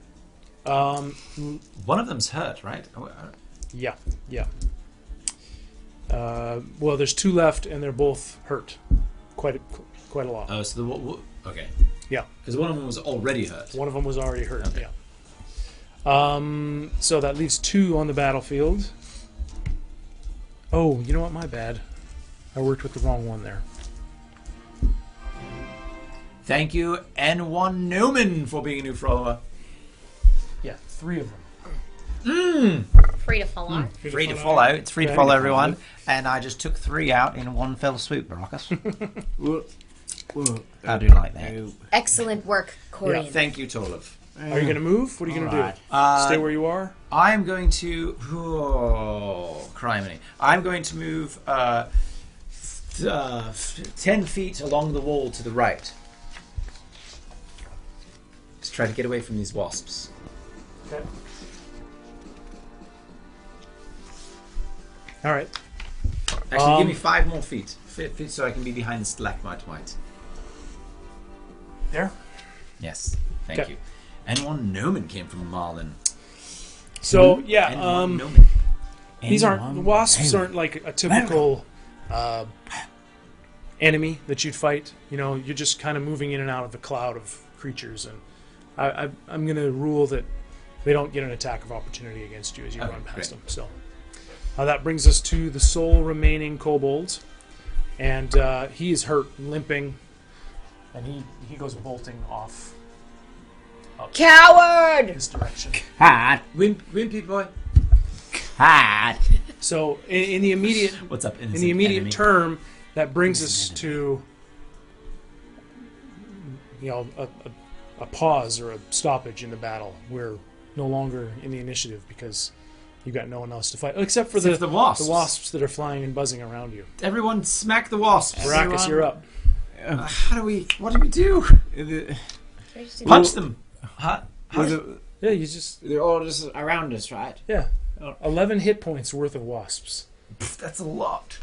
One of them's hurt, right? Yeah. Well, there's two left, and they're both hurt, quite a lot. Oh, so okay. Yeah, Because one of them was already hurt. one of them was already hurt. Okay. Yeah. So that leaves two on the battlefield. Oh, you know what? My bad. I worked with the wrong one there. Thank you, N1 Newman, for being a new follower. Yeah, three of them. Free to follow. Free to follow. It's free to Okay. follow, everyone. And I just took 3 out in one fell swoop, Baracus. I do like that. Excellent work, Corian. Thank you, Tolov. Are you going to move? What are you going to Alright. do? Stay where you are? I'm going to... Oh, criminy. I'm going to move 10 feet along the wall to the right. Just try to get away from these wasps. Okay. All right. Actually, give me 5 more feet. Feet so I can be behind the stalagmite white. There. Yes, thank Okay. you. N1 Noman came from Marlon. So yeah, N1 Noman. these aren't the wasps aren't like a typical enemy that you'd fight. You're just kind of moving in and out of the cloud of creatures, and I'm going to rule that they don't get an attack of opportunity against you as you Okay, run past great. them. So that brings us to the sole remaining kobold, and he is hurt, limping, and he goes bolting off Coward! this direction. Cat. Wimpy boy. Cat. So in the immediate What's up, in the immediate enemy? term, that brings us to a pause or a stoppage in the battle. We're no longer in the initiative because you've got no one else to fight except for Except the wasps. that are flying and buzzing around you. Everyone smack the wasps. Baracus, you're up. What do we do? Punch them. Yeah, you just They're all just around us, right? 11 hit points worth of wasps. That's a lot.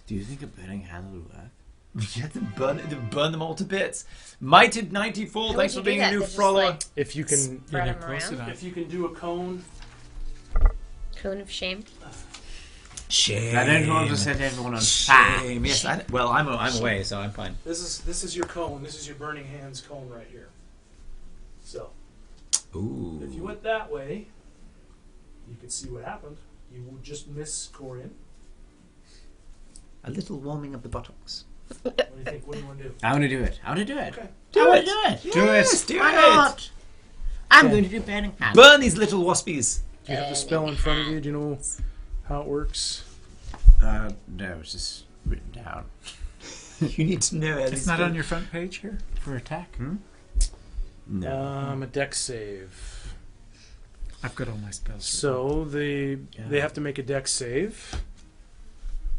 Do you think a burning hand will work? You have to burn them all to bits. Mighted 94, How thanks would for you do being a that? new They're just follower. like If you can, spread 'em around. if you can do a cone. Cone of shame. Shame. I don't want to set everyone on fire. Shame. Yes, I'm away, so I'm fine. This is your cone. This is your burning hands cone right here. So Ooh. If you went that way, you could see what happened. You would just miss Corian. A little warming of the buttocks. What do you think? What do you want to do? I want to do it. I want to do it. Okay. I want to do it. Yes, do Why it. not? I'm going to do burning hands. Burn these little waspies. Do you have the spell in front of you? Do you know how it works? No, it's just written down. You need to know it. It's not on your front page here for attack. No. A dex save. I've got all my spells. So they have to make a dex save.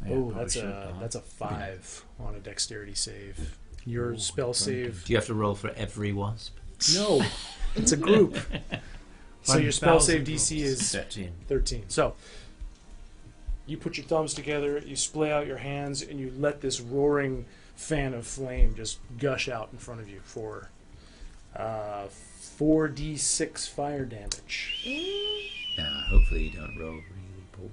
Yeah, Oh, probably should've done. that's a 5 on a dexterity save. Your spell save. Do you have to roll for every wasp? No, it's a group. So your spell save 1,000 DC is 13. 13. So you put your thumbs together, you splay out your hands, and you let this roaring fan of flame just gush out in front of you for 4d6 fire damage. Hopefully you don't roll really poorly.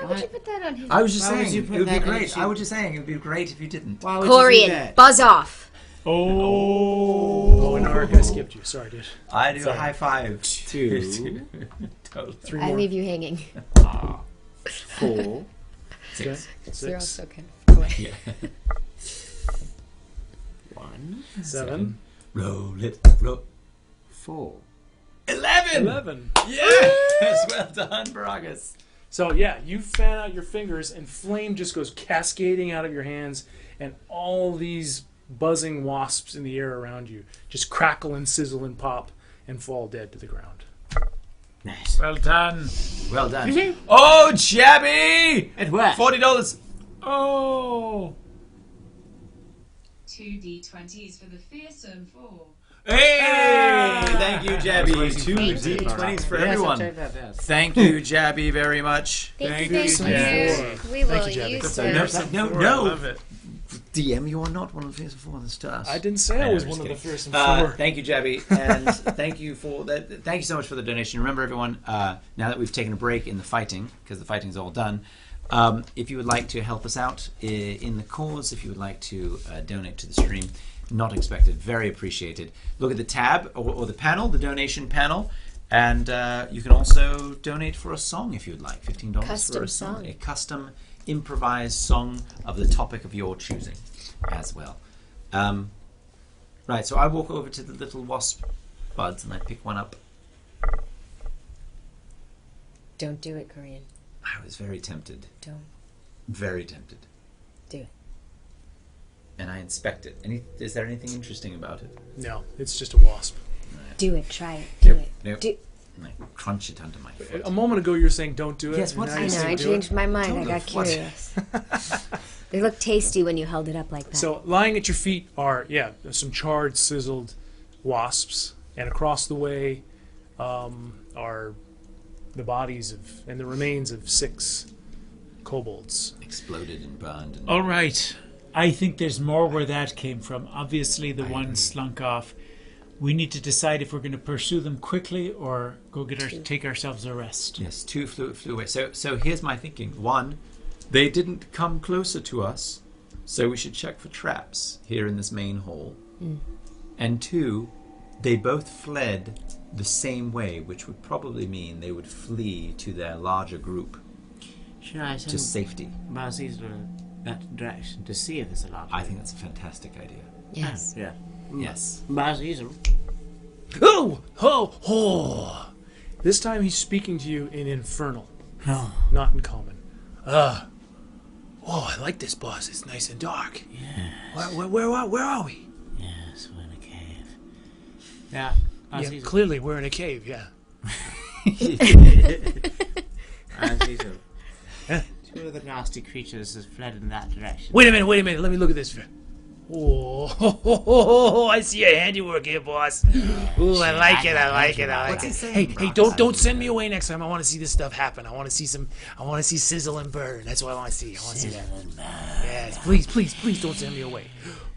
Why would you put that on his? I was just Why would saying, you it put would be that in great. the I was just saying, it would be great if you didn't. Why would you do Corian, that? buzz off. Oh, and Ark, I skipped you. Sorry, dude. I do Sorry. a high five to... Totally. 3 I more. leave you hanging. 4, Okay. 6, You're 6, also kind of away. yeah. 1, 7, Roll it, roll. 4. 11! 11. Yes, well done, Baracus. So yeah, you fan out your fingers and flame just goes cascading out of your hands, and all these buzzing wasps in the air around you just crackle and sizzle and pop and fall dead to the ground. Nice. Well done. Well done. Oh, Jabby! It worked. $40. Oh. 2d20s for the fearsome 4. Hey! Thank you, Jabby. Thank 2 you. D20s for Yes, I'll everyone. take that, yes. Thank you, Jabby, very much. Thank you, you. Jabby. We will Thank you, Jabby. use That's those. No, I no. love it. DM, you are not one of the fearsome four. That's to us. I didn't say I know, was just one of the kidding. fearsome four. Thank you, Jabby, and thank you for that. Thank you so much for the donation. Remember, everyone, now that we've taken a break in the fighting, because the fighting's all done, if you would like to help us out in the cause, if you would like to donate to the stream, not expected, very appreciated. Look at the tab or the panel, the donation panel, and you can also donate for a song if you would like. $15 for Custom a song, song. a custom improvised song of the topic of your choosing, as well. Right, so I walk over to the little wasp buds and I pick one up. Don't do it, Korean. I was very tempted. Don't Very tempted. do it. And I inspect it. Is there anything interesting about it? No, it's just a wasp. Do it. Try it. Do it. Nope. Do. And I crunch it under my foot. A moment ago you were saying don't do it. Yes, and what's now I you know. say I do it. changed my mind. I Totally. got What? curious. They look tasty when you held it up like that. So lying at your feet are some charred, sizzled wasps, and across the way are the bodies of and the remains of 6 kobolds. Exploded and burned. And All right. I think there's more where that came from. Obviously, the one slunk off. We need to decide if we're going to pursue them quickly or go take ourselves a rest. Yes, 2 flew away. So here's my thinking. 1, they didn't come closer to us, so we should check for traps here in this main hall. And 2, they both fled the same way, which would probably mean they would flee to their larger group Should I to send safety. Bazelon that direction to see if there's a large? I think that's a fantastic idea. yes. Yeah. Yes. Bazelon. Oh, ho, ho! This time he's speaking to you in Infernal, Oh, not in Common. Oh, I like this, boss. It's nice and dark. yes. Where are we? Yes, we're in a cave. Yeah. Yeah, Bazelon. clearly we're in a cave. Yeah. Bazelon. Two of the nasty creatures has fled in that direction. Wait a minute. Let me look at this. Oh, I see your handiwork here, boss. Ooh, I like it. What's he saying, Hey, Baracus? don't send me away next time. I want to see this stuff happen. I want to see sizzle and burn. That's what I want to see. I want to see that. Yes, please don't send me away.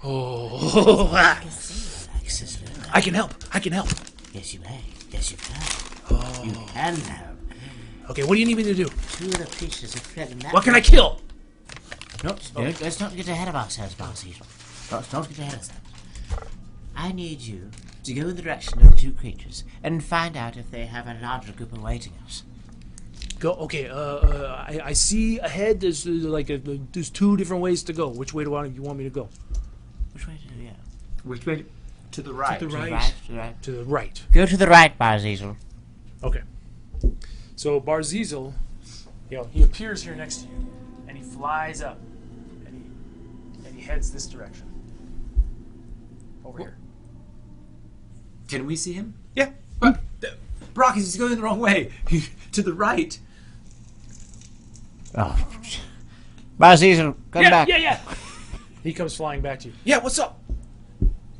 Oh, I can help. Yes, you may. Yes, you can. You can help. Okay, what do you need me to do? Two of the creatures have fled in that What can I kill? Nope. Let's not get ahead of ourselves, Bazelon. Don't get ahead of ourselves. I need you to go in the direction of the two creatures and find out if they have a larger group awaiting us. Go. Okay. I see ahead. There's there's two different ways to go. Which way do you want me to go? Which way to go? Which way? To the right. To the right. To the right. To the right. Go to the right, Bazelon. Okay. So Bazelon, he appears here next to you, and he flies up, and he heads this direction. Over here. Can we see him? Yeah. Baracus, he's going the wrong way. To the right. Oh. Bazelon, come back. Yeah. He comes flying back to you. Yeah. What's up?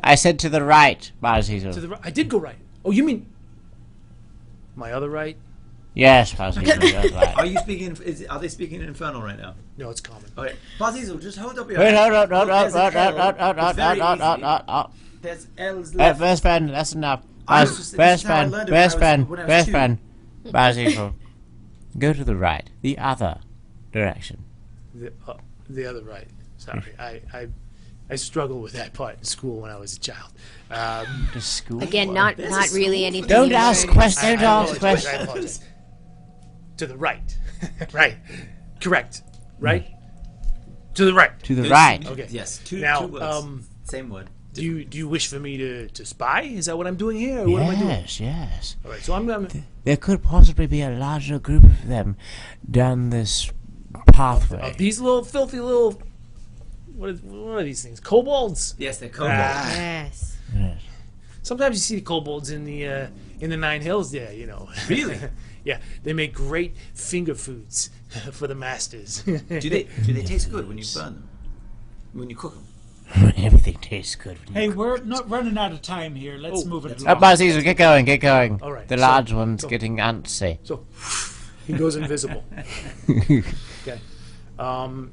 I said to the right, Bazelon. To the right. I did go right. Oh, you mean my other right? Yes, Bazelon, that's right. Are you speaking? Are they speaking in Infernal right now? No, it's common. Okay. Bazelon, just hold up your Wait, hand. hold Look, there's an L. It's very easy. on. There's L's left. Best friend, that's enough. This is how I learned it when I was two. Bazelon. Go to the right, the other direction. The other right. Sorry, I struggled with that part in school when I was a child. To school? Again, not really anything. Don't you ask learned. questions. Don't ask I questions. apologize. To the right. Right. Correct. Right? To the right. To the right. Okay. Yes. Now, two words. Same word. Do you wish for me to spy? Is that what I'm doing here? Or what am I doing? Yes. All right, so I'm gonna. There could possibly be a larger group of them down this pathway. These little filthy little. What are these things? Kobolds. Yes, they're Kobolds. Yes. Yes. Sometimes you see the kobolds in the Nine Hills. There, Really? Yeah, they make great finger foods for the masters. Do they taste good when you burn them? When you cook them? Everything tastes good. When Hey, we're not running out of time here. Let's Oh, move it that's along. Bazelon, get going. All right, The so- large one's so- getting antsy. So he goes invisible. Okay.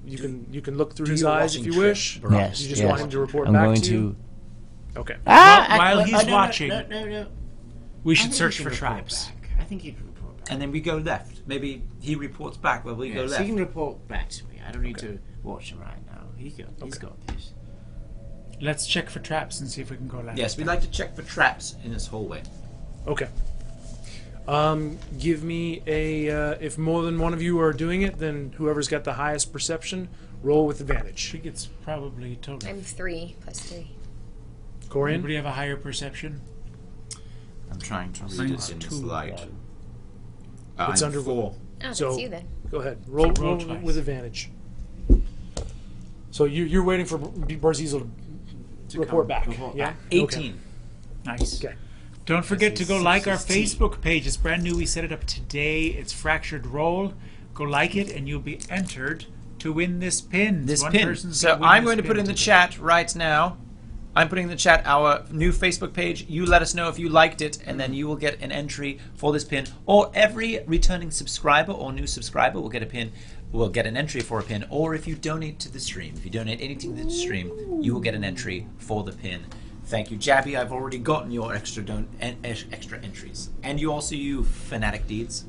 You can look through Do his your eyes if watching you trip, wish. Baracus. Yes. You just yes. want him to report I'm back going to you? to. Okay. While he's no, watching, No. we I should think search he for can report traps. back. I think he'd report back. And then we go left. Maybe he reports back while we go Yes, left. he can report back to me. I don't need to watch him right now. He's got this. Let's check for traps and see if we can go left. Yes, we'd like to check for traps in this hallway. Okay. Give me a. If more than one of you are doing it, then whoever's got the highest perception, roll with I advantage. think it's probably total. I'm 3 + 3. Corian. Anybody have a higher perception? I'm trying to read Mine's it in this 2. light. It's I'm under 4. Oh, So- that's you then. Go ahead. Roll twice. with advantage. So you're waiting for Bazelon to report back. Yeah. 18. Nice. Okay. Don't forget to go like our 16. Facebook page. It's brand new. We set it up today. It's Fractured Roll. Go like it, and you'll be entered to win this pin. This One pin. person's So gonna win I'm this going to put pin in the today. chat right now. I'm putting in the chat our new Facebook page. You let us know if you liked it, and then you will get an entry for this pin. Or every returning subscriber or new subscriber will get a pin. Will get an entry for a pin. Or if you donate to the stream, if you donate anything to the stream, you will get an entry for the pin. Thank you, Jabby. I've already gotten your extra entries, and you fanatic deeds.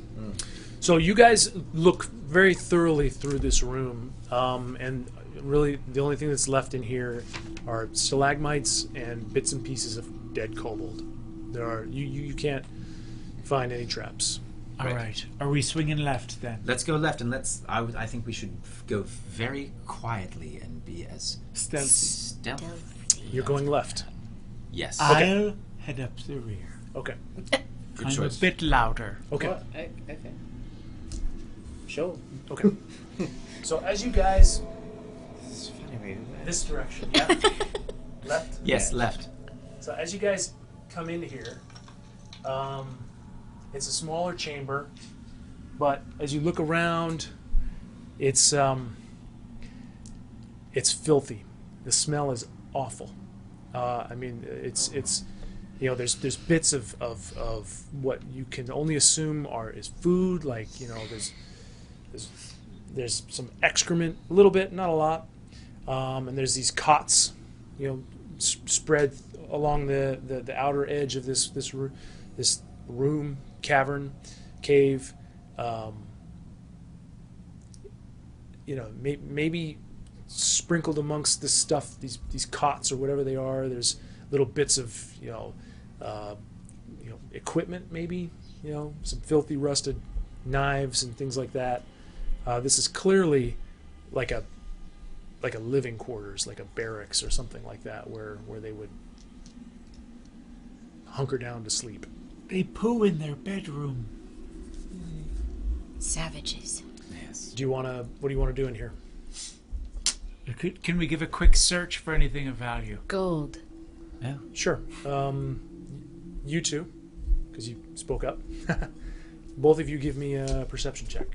So you guys look very thoroughly through this room, and really the only thing that's left in here are stalagmites and bits and pieces of dead kobold. There are you can't find any traps. All right. Are we swinging left then? Let's go left, and I think we should go very quietly and be as Stealthy. stealthy. You're going left. Yes. I'll head up the rear. Okay. Good I'm choice. a bit louder. Okay. Okay. Sure. Okay. So as you guys It's funny way to do that. this direction, yeah. Left. Yes, left. So as you guys come in here, it's a smaller chamber, but as you look around, it's filthy. The smell is awful. I mean, it's there's bits of what you can only assume is food. Like there's some excrement, a little bit, not a lot, and there's these cots, spread along the outer edge of this room, cavern, cave. Maybe sprinkled amongst this stuff, these cots or whatever they are. There's little bits of equipment, maybe, some filthy rusted knives and things like that. This is clearly like a living quarters, like a barracks or something like that, where they would hunker down to sleep. They poo in their bedroom. Savages. Yes. What do you want to do in here? Can we give a quick search for anything of value? Gold. Yeah. Sure. You two, because you spoke up. Both of you give me a perception check.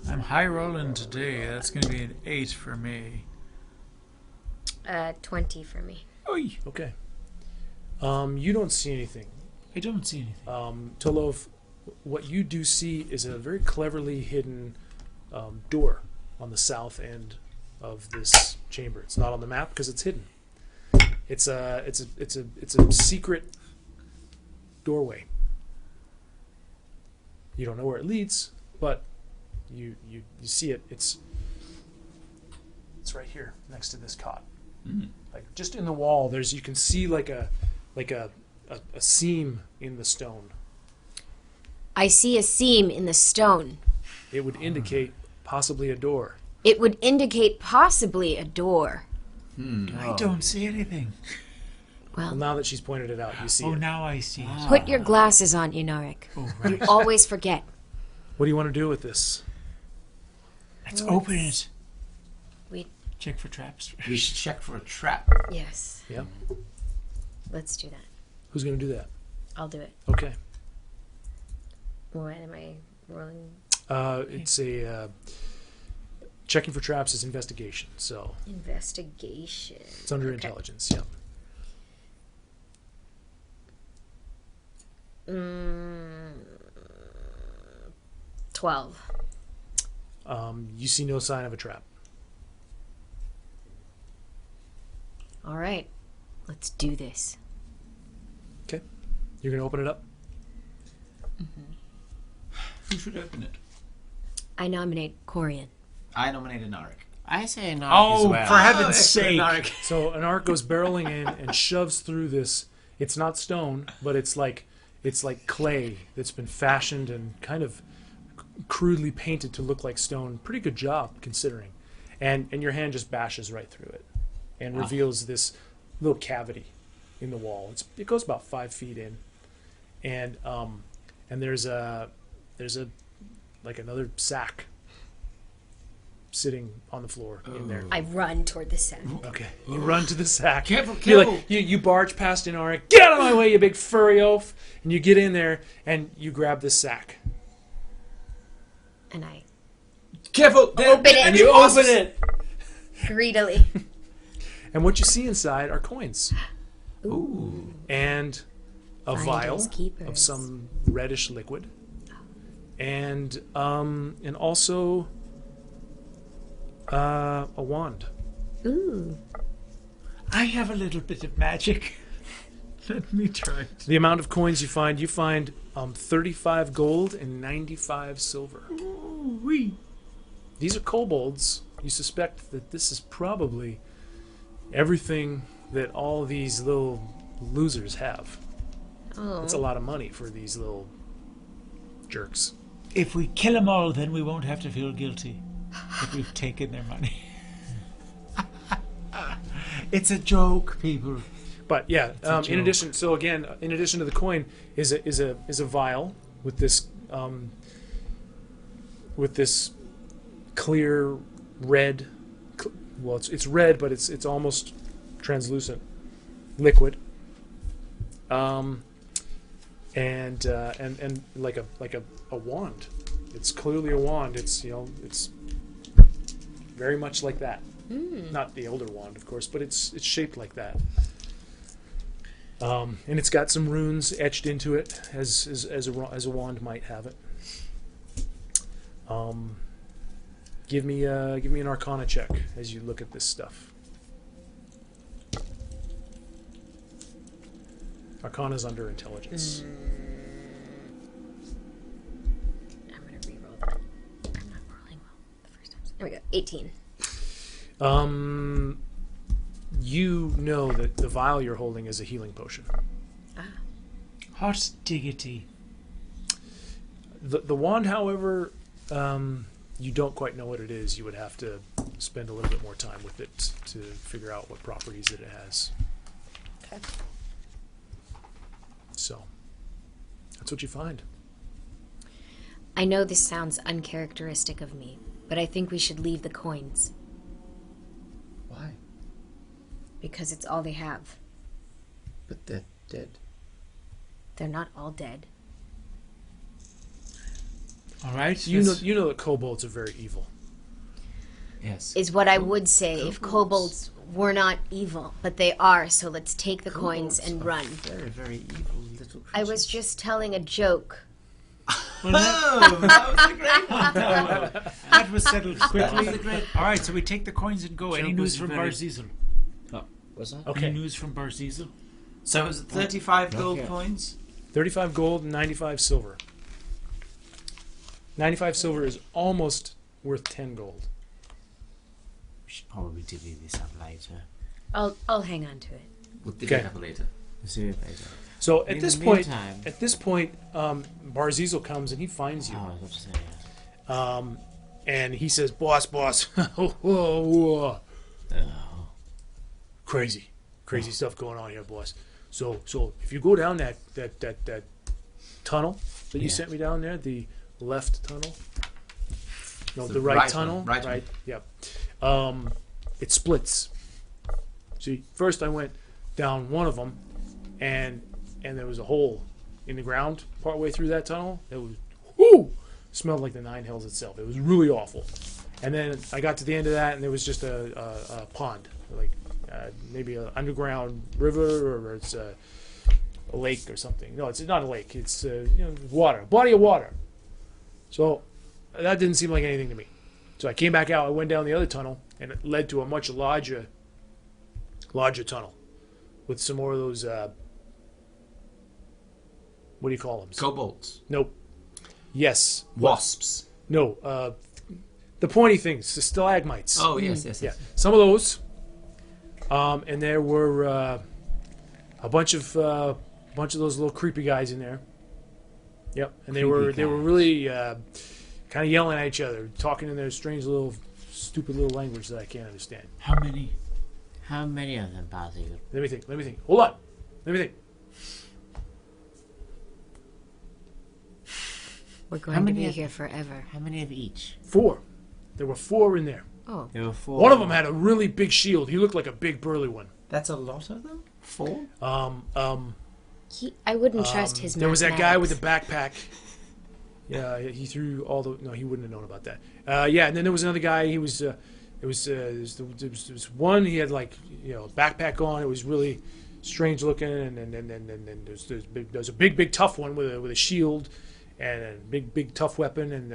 I'm high rolling today. That's going to be an 8 for me. 20 for me. Oy. Okay. You don't see anything. I don't see anything. Tolov, what you do see is a very cleverly hidden door on the south end of this chamber. It's not on the map because it's hidden. It's a secret doorway. You don't know where it leads, but you see it. It's right here next to this cot. Like just in the wall, you can see like a seam in the stone. I see a seam in the stone. It would indicate possibly a door. It would indicate possibly a door. I don't see anything. Well, now that she's pointed it out, you see it. Now I see it. Put your glasses on, Anarwick. Oh, You right. always forget. What do you want to do with this? Let's open it. We Check for traps. We should check for a trap. yes. Yeah. Let's do that. Who's going to do that? I'll do it. Okay. What am I rolling? It's a checking for traps is investigation, so Investigation. it's under intelligence. Yeah. 12. You see no sign of a trap. All right. Let's do this. Okay. You're going to open it up? Who should open it? I nominate Corian. I nominate Anarwick. I say no. Oh, as well. for heaven's sake. Anarwick. So an arc goes barreling in and shoves through this. It's not stone, but it's like clay that's been fashioned and kind of crudely painted to look like stone. Pretty good job considering. And your hand just bashes right through it and reveals this little cavity in the wall. It goes about 5 feet in, and there's like another sack sitting on the floor in there. I run toward the sack. Okay, you run to the sack. Careful, You careful. you barge past Anarwick. Get out of my way, you big furry oaf! And you get in there and you grab this sack. And I Careful! open it And you open it. greedily. And what you see inside are coins Ooh. and a Finders vial keepers. of some reddish liquid, and also a wand. Ooh. I have a little bit of magic. Let me try it. The amount of coins you find 35 gold and 95 silver. Ooh-wee. These are kobolds. You suspect that this is probably everything that all these little losers have. Oh. That's a lot of money for these little jerks. If we kill them all, then we won't have to feel guilty that we've taken their money. It's a joke, people. But yeah, a in joke. addition to the coin is a vial with this clear red. Well, it's red, but it's almost translucent liquid. And like a wand. It's clearly a wand. It's very much like that. Not the elder wand, of course, but it's shaped like that. And it's got some runes etched into it, as a wand might have it. Give me an Arcana check as you look at this stuff. Arcana's under intelligence. I'm going to re-roll that. I'm not rolling well the first time. There we go. 18. you know that the vial you're holding is a healing potion. Hot diggity. The wand, however, you don't quite know what it is. You would have to spend a little bit more time with it to figure out what properties that it has. Okay. So, that's what you find. I know this sounds uncharacteristic of me, but I think we should leave the coins. Why? Because it's all they have. But they're dead. They're not all dead. All right. You know that kobolds are very evil. Yes. Is what I would say if kobolds were not evil, but they are, so let's take the coins and run. Very, very evil little creatures. I was just telling a joke. Well, that was a great one. That was settled quickly. All right, so we take the coins and go. Any news from Barzizel? Oh, what's that? Okay. Any news from Barzizel? So it was 35 gold yet. coins? 35 gold and 95 silver. 95 silver is almost worth 10 gold. We should probably divvy this up later. I'll hang on to it. We'll dig Okay. it up later. We'll see it later. So In the meantime- at this point, Barzizel comes and he finds you. Oh, I was about to say, yeah. And he says, "Boss, whoa. Crazy stuff going on here, boss. So if you go down that tunnel that you sent me down there, the left tunnel, no, the right tunnel, right. right, yep. It splits. See, first I went down one of them, and there was a hole in the ground partway through that tunnel. It was smelled like the Nine Hills itself. It was really awful. And then I got to the end of that, and there was just a pond, like maybe an underground river, or it's a lake or something. No, it's not a lake. It's water, body of water. So that didn't seem like anything to me. So I came back out. I went down the other tunnel, and it led to a much larger tunnel with some more of those. What do you call them? Kobolds. Nope. Yes. Wasps. No. The pointy things, the stalagmites. Oh, yes. Yeah, some of those. And there were a bunch of those little creepy guys in there. Yep, and they were really kind of yelling at each other, talking in their strange little, stupid little language that I can't understand. How many? How many of them, Barzizel? Let me think. Hold on. Let me think. We're going to be here forever. How many of each? 4. There were 4 in there. Oh. There were 4. One of them had a really big shield. He looked like a big burly one. That's a lot of them? 4? I wouldn't trust his. There was that guy with the mathematics. backpack. Yeah, he threw all the. No, he wouldn't have known about that. Yeah, and then there was another guy. He was. There was one. He had like backpack on. It was really strange looking, and then there's a big tough one with a shield, and a big tough weapon, and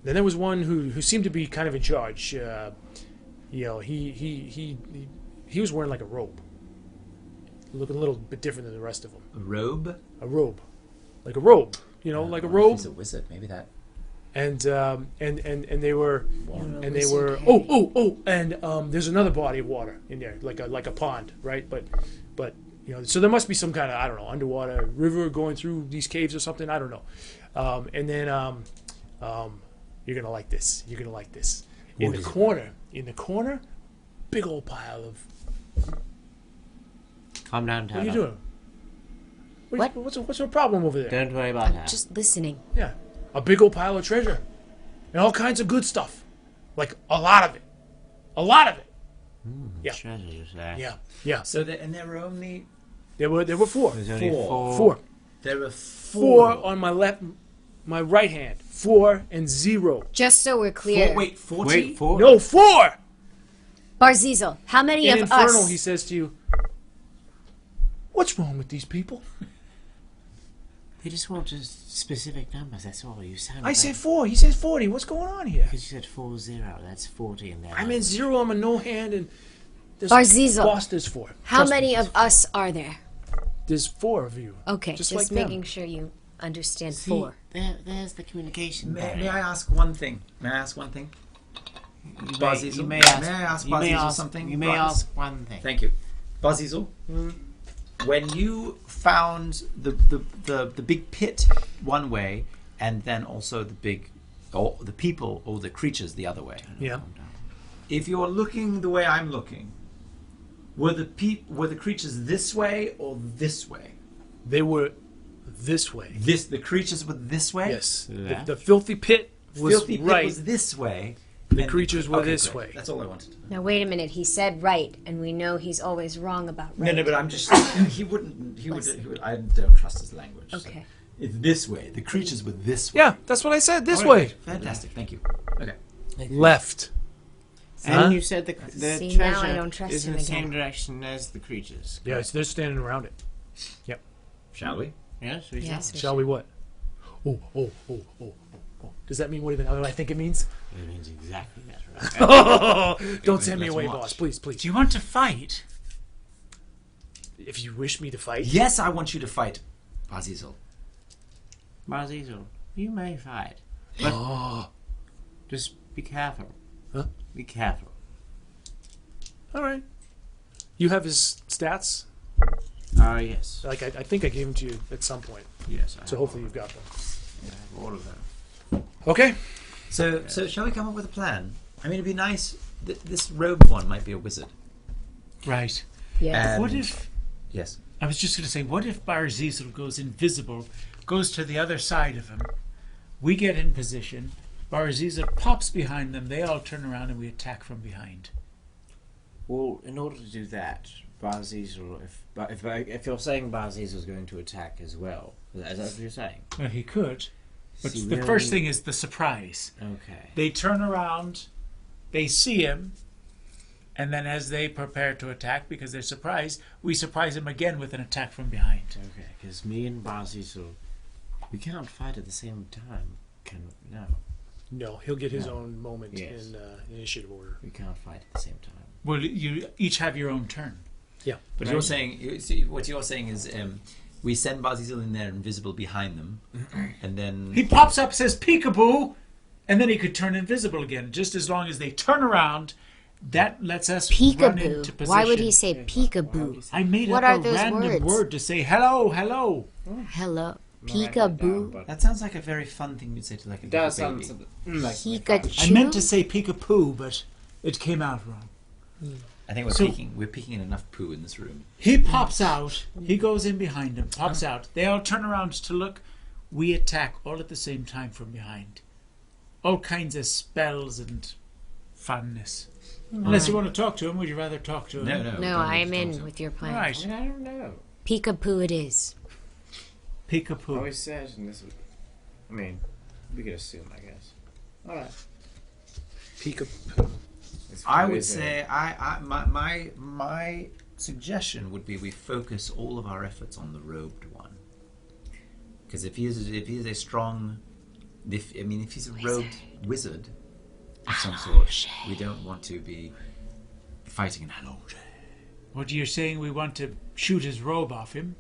then there was one who seemed to be kind of in charge. He was wearing like a robe, looking a little bit different than the rest of them. A robe? A robe, like a robe, like a robe. He's a wizard, maybe that. And they were, and they wizard, were. Harry. And there's another body of water in there, like a pond, right? But so there must be some kind of, I don't know, underwater river going through these caves or something. I don't know. And then you're gonna like this. You're gonna like this. In the corner, big old pile of. Calm down, What are you Tyler. doing? What's your problem over there? Don't worry about that. Just listening. Yeah, a big old pile of treasure, and all kinds of good stuff, like a lot of it. Yeah. Treasure, you say? Yeah. So there were only... There were 4. There's only 4. 4. There were 4 on my right hand. 4 and 0. Just so we're clear. 40? Wait, 4? No, 4. Barzizel, how many In of Infernal, us? he says to you, "What's wrong with these people?" They just want just specific numbers, that's all. You sound I said 4. He says 40. What's going on here? Because you said 40, that's 40 in there. I'm in 0 on my no hand, and there's Barzizel, boss, there's 4. how Trust many me, of us are there? There's 4 of you. Okay, Just just like them. making sure you understand See, 4. There's the communication May barrier. I ask one thing? Bazizel, You may may ask, I ask you may Bazizel ask something? You may Baracus? ask one thing. Thank you. Bazizel, when you found the big pit one way, and then also the people or the creatures the other way. Yeah. If you're looking the way I'm looking, were the creatures this way or this way? They were this way. The creatures were this way. Yes. Yeah. The filthy pit was Filthy pit right. was this way. The and creatures were okay, this great. way. That's all I wanted to know. Now wait a minute. He said right, and we know he's always wrong about right. No, but I'm just. He would. I don't trust his language. Okay. So it's this way. The creatures were this way. Yeah, that's what I said. This All way. right, fantastic. Thank you. Okay. Left. And Huh? you said the See, now I treasure don't trust is in him the same again. direction as the creatures. Yeah, they're standing around it. Shall we? Yes. Yes. Shall we what? Oh. Does that mean what I think it means? It means exactly that. Right? Don't send me let's away, watch. boss. Please. Do you want to fight? If you wish me to fight. Yes, I want you to fight, Bazizel. Bazizel, you may fight, but just be careful. Huh? Be careful. All right. You have his stats? Oh yes. Like I think I gave them to you at some point. Yes. I So have hopefully you've got them. I have all of them. Okay. So shall we come up with a plan? I mean, it'd be nice. This robed one might be a wizard. Right. Yes. And- What if... Yes. I was just going to say, what if Barzizal goes invisible, goes to the other side of him, we get in position, Barzizal pops behind them, they all turn around and we attack from behind. Well, in order to do that, Bazizel, if you're saying Bazizel's going to attack as well, is that what you're saying? Well, he could, but See, the really- first thing is the surprise. Okay. They turn around, they see him, and then as they prepare to attack, because they're surprised, we surprise him again with an attack from behind. Okay, because me and Bazizel, we cannot fight at the same time. Can we? No, No, he'll get his No. own moment Yes. in initiative order. we cannot fight at the same time. Well, you each have your own turn. But Right. you're saying what you're saying is we send Bazizel in there invisible behind them, and then He pops up, says peekaboo, and then he could turn invisible again. Just as long as they turn around, that lets us run into Peekaboo. position. Why would he say peekaboo? I made What up are a those random words? word to say hello. Hello. I'm not writing it down, Peekaboo. but that sounds like a very fun thing you'd say to like a it does little sound baby. something like Pikachu. I meant to say peekapoo, but it came out wrong. I think we're peeking in enough poo in this room. He pops out. He goes in behind him. Pops out. They all turn around to look. We attack all at the same time from behind. All kinds of spells and funness. Unless you want to talk to him, would you rather talk to him? No. No, don't I am need to in talk to with your All plan. right. I don't know. Peekaboo it is. I Peekapoo. always said, and this. I mean, we could assume, I guess. All right. Peekaboo. I would say my suggestion would be we focus all of our efforts on the robed one, because if he is a strong, if he's a robed wizard of some sort, we don't want to be fighting an Halv. What you're saying? We want to shoot his robe off him?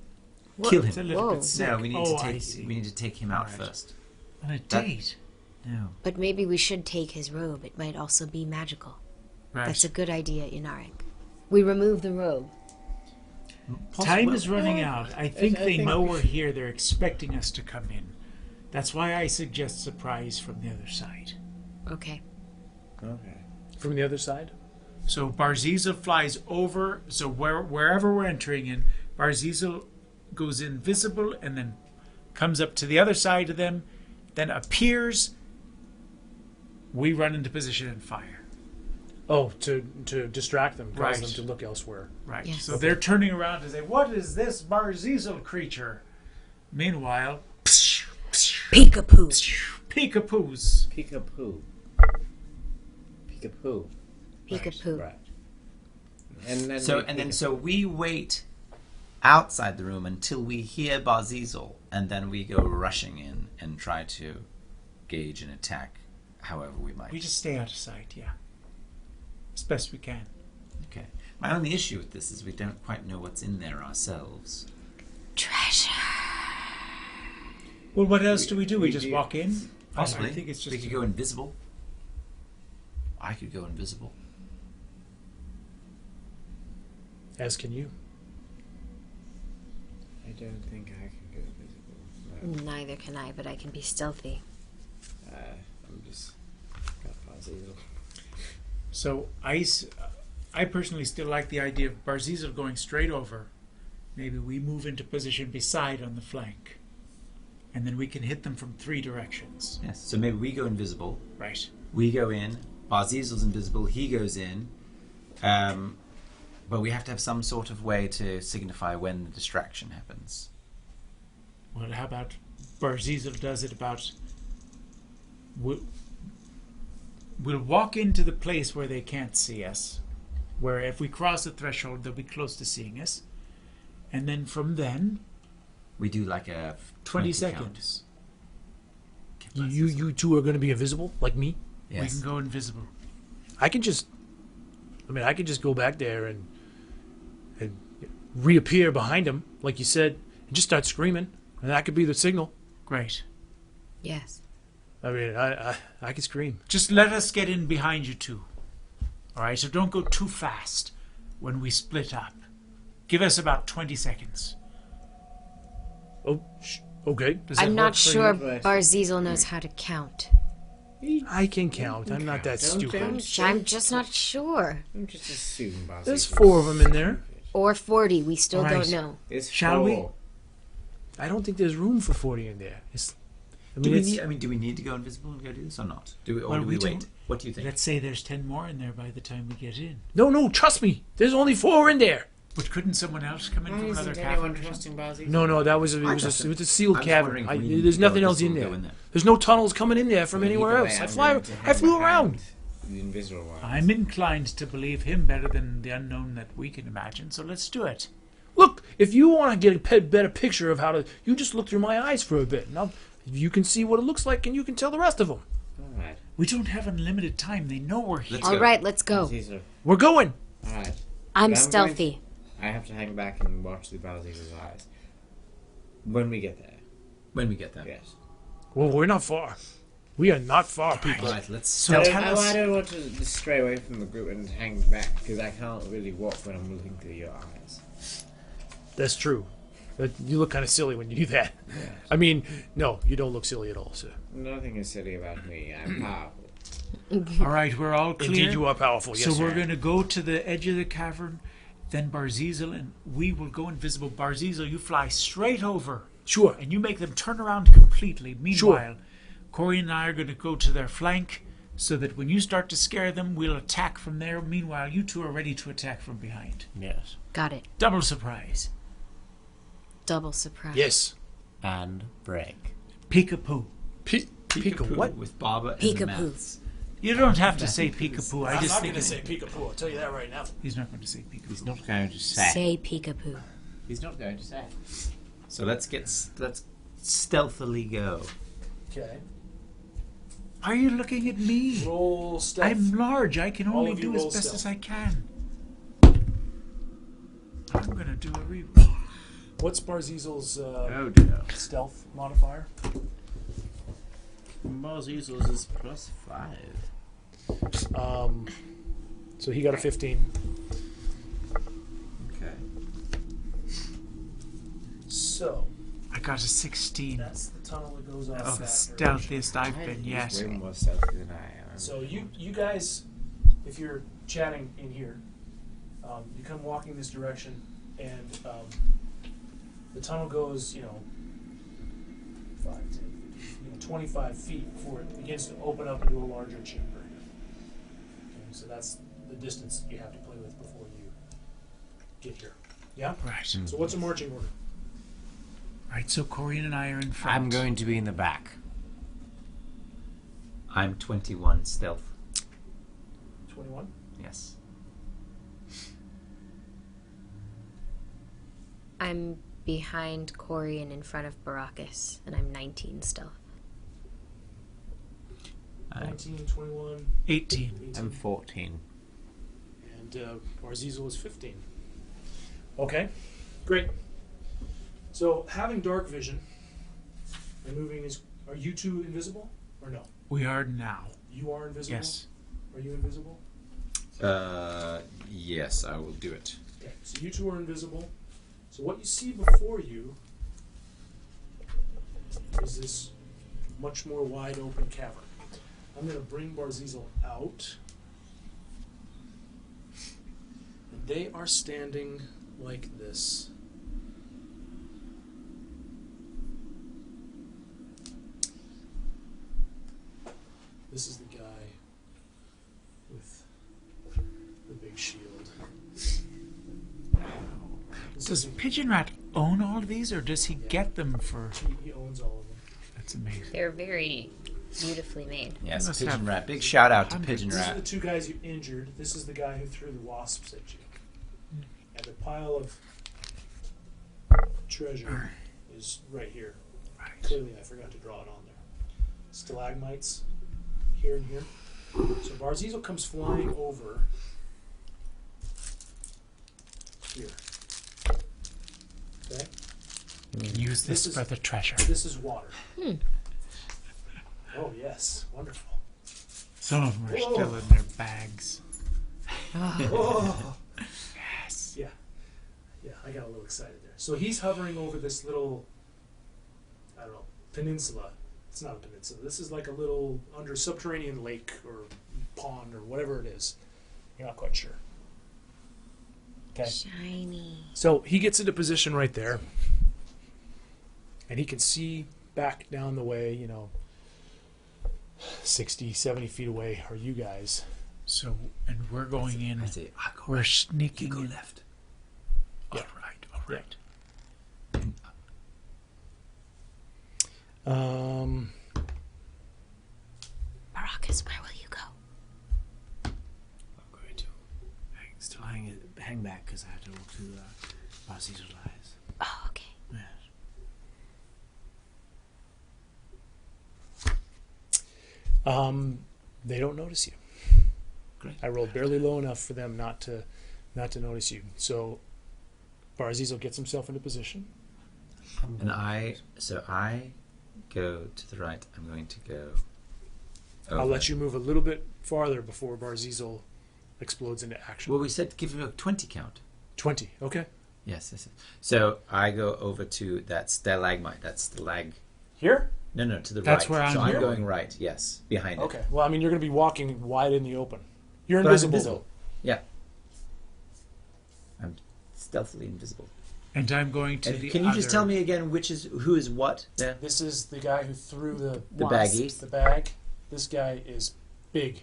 Kill It's a him. little Whoa. bit sick. No, we need Oh, to I take see. we need to take him out Alright. first. On a That- date. No. But maybe we should take his robe. It might also be magical. Right. That's a good idea, Anarwick. We remove the robe. Time is running out. I think I they think- know we're here. They're expecting us to come in. That's why I suggest surprise from the other side. Okay. Okay. From the other side? So Barzizal flies over. So wherever we're entering in, Barzizal goes invisible and then comes up to the other side of them, then appears. We run into position and fire. Oh, to distract them, cause Right. them to look elsewhere. Right. Yes. So they're turning around to say, "What is this Barzizal creature?" Meanwhile, Peekaboo. peekapoos. Peekaboo. Peekaboo. Peekaboo. Right. And then So we wait outside the room until we hear Barzizal, and then we go rushing in and try to gauge and attack however we might. We just stay out of sight, yeah. As best we can. Okay. My only issue with this is we don't quite know what's in there ourselves. Treasure. Well, what else do? We we just do- walk in? Possibly. I think it's just we could go invisible. I could go invisible. As can you. I don't think I can go invisible. No. Neither can I, but I can be stealthy. I'm just got Bazelon. So I personally still like the idea of Barzizal going straight over. Maybe we move into position beside on the flank. And then we can hit them from 3 directions. Yes. So maybe we go invisible. Right. We go in. Barzizal's invisible. He goes in. But we have to have some sort of way to signify when the distraction happens. Well, how about Barzizal does it about... We'll walk into the place where they can't see us. Where if we cross the threshold, they'll be close to seeing us. And then from then... We do like a 20 count. seconds. You two are going to be invisible, like me? Yes. We can go invisible. I can just go back there and reappear behind him, like you said, and just start screaming. And that could be the signal. Great. Yes. I mean, I can scream. Just let us get in behind you two. Alright, so don't go too fast when we split up. Give us about 20 seconds. Oh, okay. Does that I'm work not for sure you? Barzizal knows how to count. I can count. I'm not that stupid. I'm just not sure. I'm just assuming Bazelon. There's 4 of them in there. Or 40, we still Alright. don't know. It's Shall we? 4. I don't think there's room for 40 in there. Do we need to go invisible and go do this or not? Do we Well, we wait? don't- What do you think? Let's say there's 10 more in there by the time we get in. No, trust me. There's only 4 in there. But couldn't someone else come in Why from another isn't anyone cavern? or something? trusting Bazelon? No, that was it was trust him. a sealed I'm just cavern. wondering if we need There's to go nothing else in invisible there. and go in there. There's no tunnels coming in there from anywhere Either else. way, I'm going to I hang flew behind around. The invisible one. I'm inclined to believe him better than the unknown that we can imagine, so let's do it. Look, if you want to get a better picture of how to, you just look through my eyes for a bit. Now you can see what it looks like, and you can tell the rest of them. Alright. We don't have unlimited time. They know we're here. Let's All go. right, let's go. Bazelon. We're going. Alright. I'm But stealthy. I have to hang back and watch through Bazelon's eyes. When we get there. When we get there. Yes. Well, we're not far. We are not far, people. Right, let's So stealth. tell us... I don't want to stray away from the group and hang back because I can't really walk when I'm looking through your eyes. That's true. You look kind of silly when you do that. I mean, no, you don't look silly at all, sir. Nothing is silly about me. I'm powerful. All right, we're all clear. Indeed, you are powerful. Yes, So sir. we're going to go to the edge of the cavern, then Barzizal, and we will go invisible. Barzizal, you fly straight over, Sure. and you make them turn around completely. Meanwhile, Corian and I are going to go to their flank, so that when you start to scare them, we'll attack from there. Meanwhile, you two are ready to attack from behind. Yes. Got it. Double surprise. Double surprise. Yes. And break. Peekapoo. Peekaboo. What? With Baba and the Peekaboo. mats. You don't have to say peekapoo. I I'm just not think going to say peekaboo. I'll tell you that right now. he's not going to say peekapoo. He's not going to say. Say peekaboo. He's not going to say. So let's stealthily go. Okay. Why are you looking at me? Roll stealth. I'm large. I can All only of you do as roll best stealth. as I can. I'm going to do a reroll. What's Barzizal's Oh dear. stealth modifier? Barzizal's is +5. So he got a 15. Okay. So I got a 16. that's the tunnel that goes off That's the that stealthiest I've been, He's yes. way more stealthy than I am. So you guys, if you're chatting in here, you come walking this direction, and the tunnel goes, 5, 10, 15, 25 feet before it begins to open up into a larger chamber. Okay, so that's the distance you have to play with before you get here. Yeah? Right. So what's a marching order? Right, so Corian and I are in front. I'm going to be in the back. I'm 21 stealth. 21? Yes. I'm behind Corian in front of Baracus, and I'm 19 stealth. 19, 21, 18. 18. I'm 14. And Barzizal is 15. Okay, great. So having dark vision and moving is, are you two invisible or no? We are now. You are invisible. Yes. Are you invisible? Yes, I will do it. Okay, so you two are invisible. So what you see before you is this much more wide open cavern. I'm going to bring Barzizel out. And they are standing like this. This is the guy with the big shield. Does Pigeon Rat own all of these, or does he get them for... He owns all of them. That's amazing. They're very beautifully made. Yes, must Pigeon have Rat. Big shout out to hundreds. Pigeon These are the Rat. two guys you injured. This is the guy who threw the wasps at you. And the pile of treasure is right here. Right. Clearly, I forgot to draw it on there. Stalagmites here and here. So Barzizel comes flying over here. Okay? Use this This for is- the treasure. This is water. Oh, yes. Wonderful. Some of them are Whoa. still in their bags. Oh. Yes. Yeah. Yeah, I got a little excited there. So he's hovering over this little, I don't know, peninsula. It's not a peninsula. This is like a little under subterranean lake or pond or whatever it is. You're not quite sure. Okay. Shiny. So he gets into position right there. And he can see back down the way, 60, 70 feet away are you guys. So, and we're going in. I say, I go We're right. sneaking You go in. left. Yeah. All right, all right. Baracus, where will you go? I'm going to still hang back because I have to walk to Barzizel's eyes. Oh, okay. Yes. They don't notice you. Great. I rolled barely low enough for them not to notice you. So Barzizel gets himself into position. And I go to the right. I'm going to go over. I'll let you move a little bit farther before Barzizel explodes into action. Well, we said give him a 20 count. 20. Okay. Yes, yes. Yes. So I go over to that stalagmite. That stalag. Here? No, to the That's right. where I'm so here? I'm going right. Yes, behind it. Okay. Well, I mean, you're going to be walking wide in the open. You're But I'm invisible, invisible. Yeah. I'm stealthily invisible. And I'm going to And the can you just other- tell me again who is what? There. though. This is the guy who threw the baggie. wasps, the bag. This guy is big.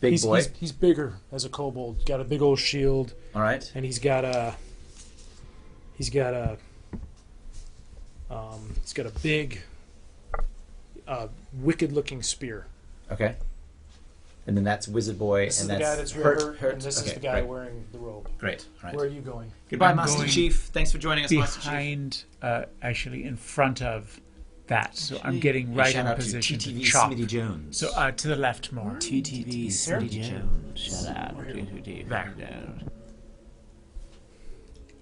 Big he's, boy. He's bigger as a kobold. Got a big old shield, All right. and he's got a big, wicked-looking spear. Okay. And then that's Wizard Boy, This and is the guy that's that's hurt, hurt. and this okay, is the guy right. wearing the robe. Great. All right. Where are you going? Goodbye, I'm Master going Chief. Thanks for joining us, Master Chief. behind, actually in front of that. So I'm getting right Shout in out position to to TTV chop. Smitty Jones. So to the left more. TTV Smitty Jones. Shut up. There.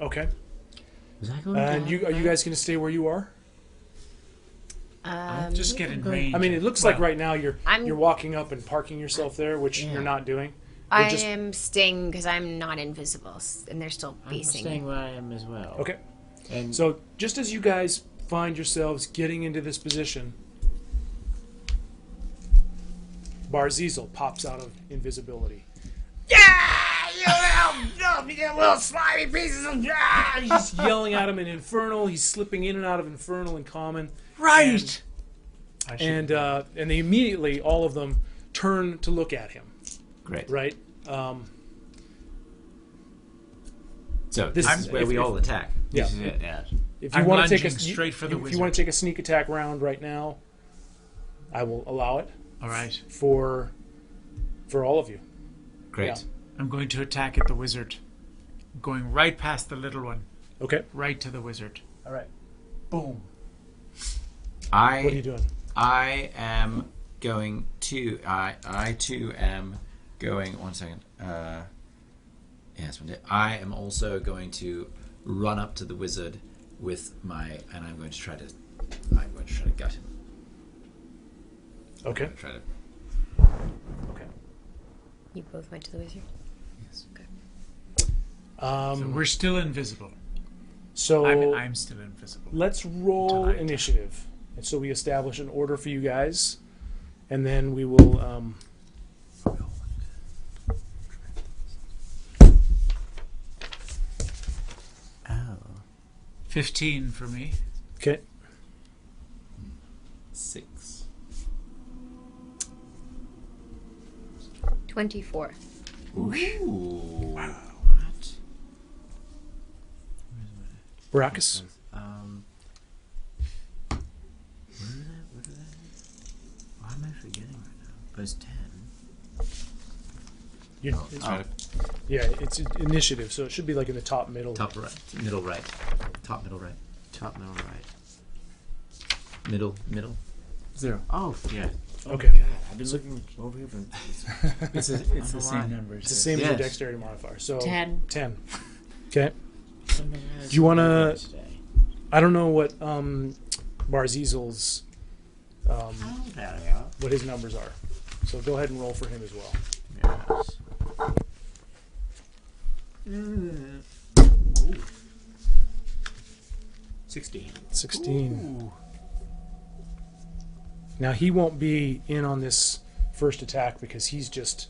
Okay. Was I going And down? are you guys going to stay where you are? Just get in range. I mean, it looks like Well, right now you're walking up and parking yourself there, which you're not doing. I just- am staying because I'm not invisible, and they're still I'm facing staying me. where I am as well. Okay. And So just as you guys find yourselves getting into this position, Barzizel pops out of invisibility. You little slimy pieces of He's yelling at him in Infernal. He's slipping in and out of Infernal and Common. right. And they immediately, all of them, turn to look at him. Great. Right? So This this is- is where if- we if- all attack. Yeah. this is it, yes. If you I'm want to take lunging straight for the if you wizard. want to take a sneak attack round right now, I will allow it All right. for all of you. Great. Yeah. I'm going to attack at the wizard. Going right past the little one. Okay. Right to the wizard. All right. Boom. I What are you doing? I am going to. I too am going. 1 second. Yes, I am also going to run up to the wizard with my, and I'm going to try to. I'm going to try to gut him. Okay. Try to. Okay. You both went to the wizard? Yes. Okay. So we're still invisible. So I'm still invisible. let's roll Tonight. initiative. And so we establish an order for you guys, and then we will. Oh. 15 for me. Okay. 6. 24. Ooh. Wow. What? Baracus. What are they? Why am I forgetting right now? But it's 10. Yeah, it's initiative, so it should be like in the top middle. Top right, middle right, top middle right, Top middle right. middle. 0. Oh, yeah. Okay. God, I've been looking over here for... It's the same numbers. It's the same as your Yes. dexterity modifier. So 10. 10. Okay. Do you want to? I don't know what Barzezel's what his numbers are. So go ahead and roll for him as well. Yes. 16. 16. Ooh. Now he won't be in on this first attack because he's just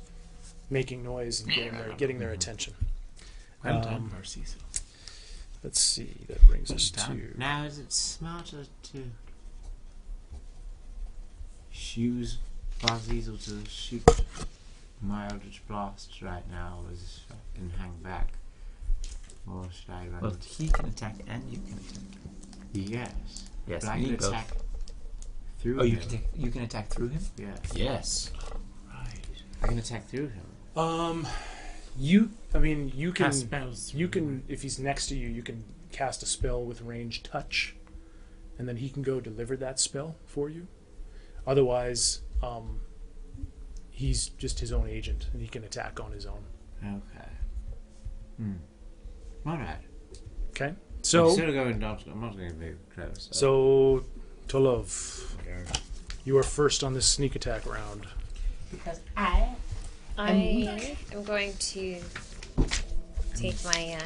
making noise and getting their attention. Well done, Barcezel. Let's see. That brings us Well done. to. Now, is it smarter to use Barzezel to shoot my Eldritch Blast right now as I can hang back? Or should I run? Well, he can attack and you can attack. Yes. Yes, But I you can need both. attack through Oh, him. you can attack through him? Yes. Yes. Right. I can attack through him. You can Cast spells. you can if he's next to you, you can cast a spell with range touch, and then he can go deliver that spell for you. Otherwise, he's just his own agent, and he can attack on his own. Okay. Alright. Okay, so Instead of going down, I'm not going to be close. so Tolov, Okay. you are first on this sneak attack round. Because I am going to take my.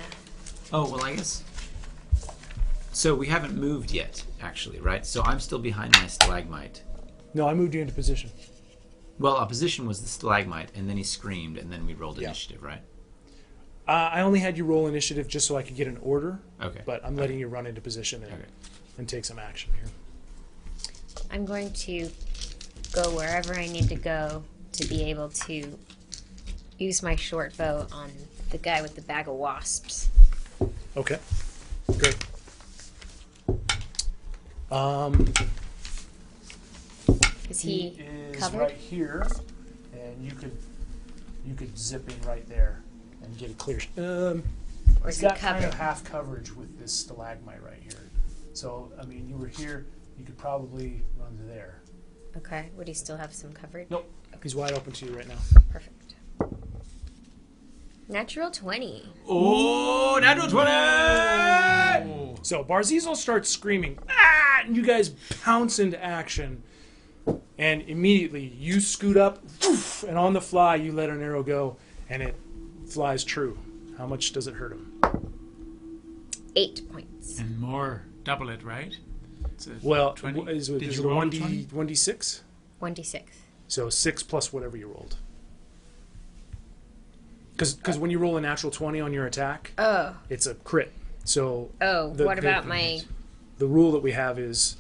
Oh, well, I guess. So we haven't moved yet, actually, right? So I'm still behind my stalagmite. No, I moved you into position. Well, our position was the stalagmite, and then he screamed, and then we rolled Yeah. initiative, right? I only had you roll initiative just so I could get an order, Okay. but I'm letting you run into position and, Okay. and take some action here. I'm going to go wherever I need to go to be able to use my short bow on the guy with the bag of wasps. Okay, great. Is he is covered? right here, and you could zip in right there and get a clear. Or He's is he got kind covered? of half coverage with this stalagmite right here. So I mean, you were here, you could probably run to there. Okay. Would he still have some coverage? Nope, he's wide open to you right now. Perfect. Natural 20. Oh, natural 20! So Barzezel starts screaming, ah! And you guys pounce into action, and immediately you scoot up, woof, and on the fly you let an arrow go, and it flies true. How much does it hurt him? 8 points. And more, double it, right? It's a Well, 20. is it Did a you roll a 1d 20? 1d6? 1d6. So 6 plus whatever you rolled. Because when you roll a natural 20 on your attack, Oh. it's a crit. So Oh, The- what the- about my... the rule that we have is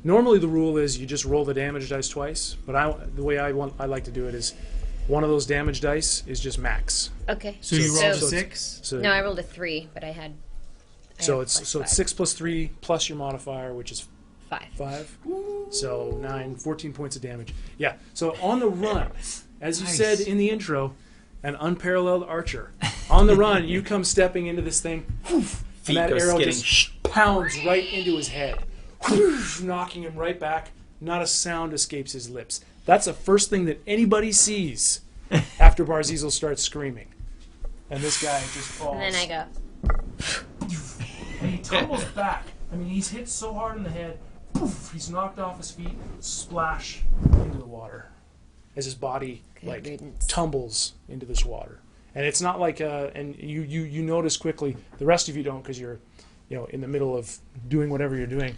normally the rule is you just roll the damage dice twice. But the way I like to do it is one of those damage dice is just max. Okay. So you rolled a so- 6? So No, I rolled a 3, but I had... so had it's plus so it's 6 plus 3 plus your modifier, which is 5. 5. So 9, 14 points of damage. Yeah. So on the run, as you Nice. said in the intro, an unparalleled archer. On the run, you come stepping into this thing, whoof, and that go arrow skidding. just pounds right into his head, whoosh, knocking him right back. Not a sound escapes his lips. That's the first thing that anybody sees after Barzezel starts screaming. And this guy just falls. And then I go... And he tumbles back. I mean, he's hit so hard in the head, poof, he's knocked off his feet, splash into the water. as his body Good like riddance. tumbles into this water. And it's not like and you notice quickly. The rest of you don't because you're in the middle of doing whatever you're doing.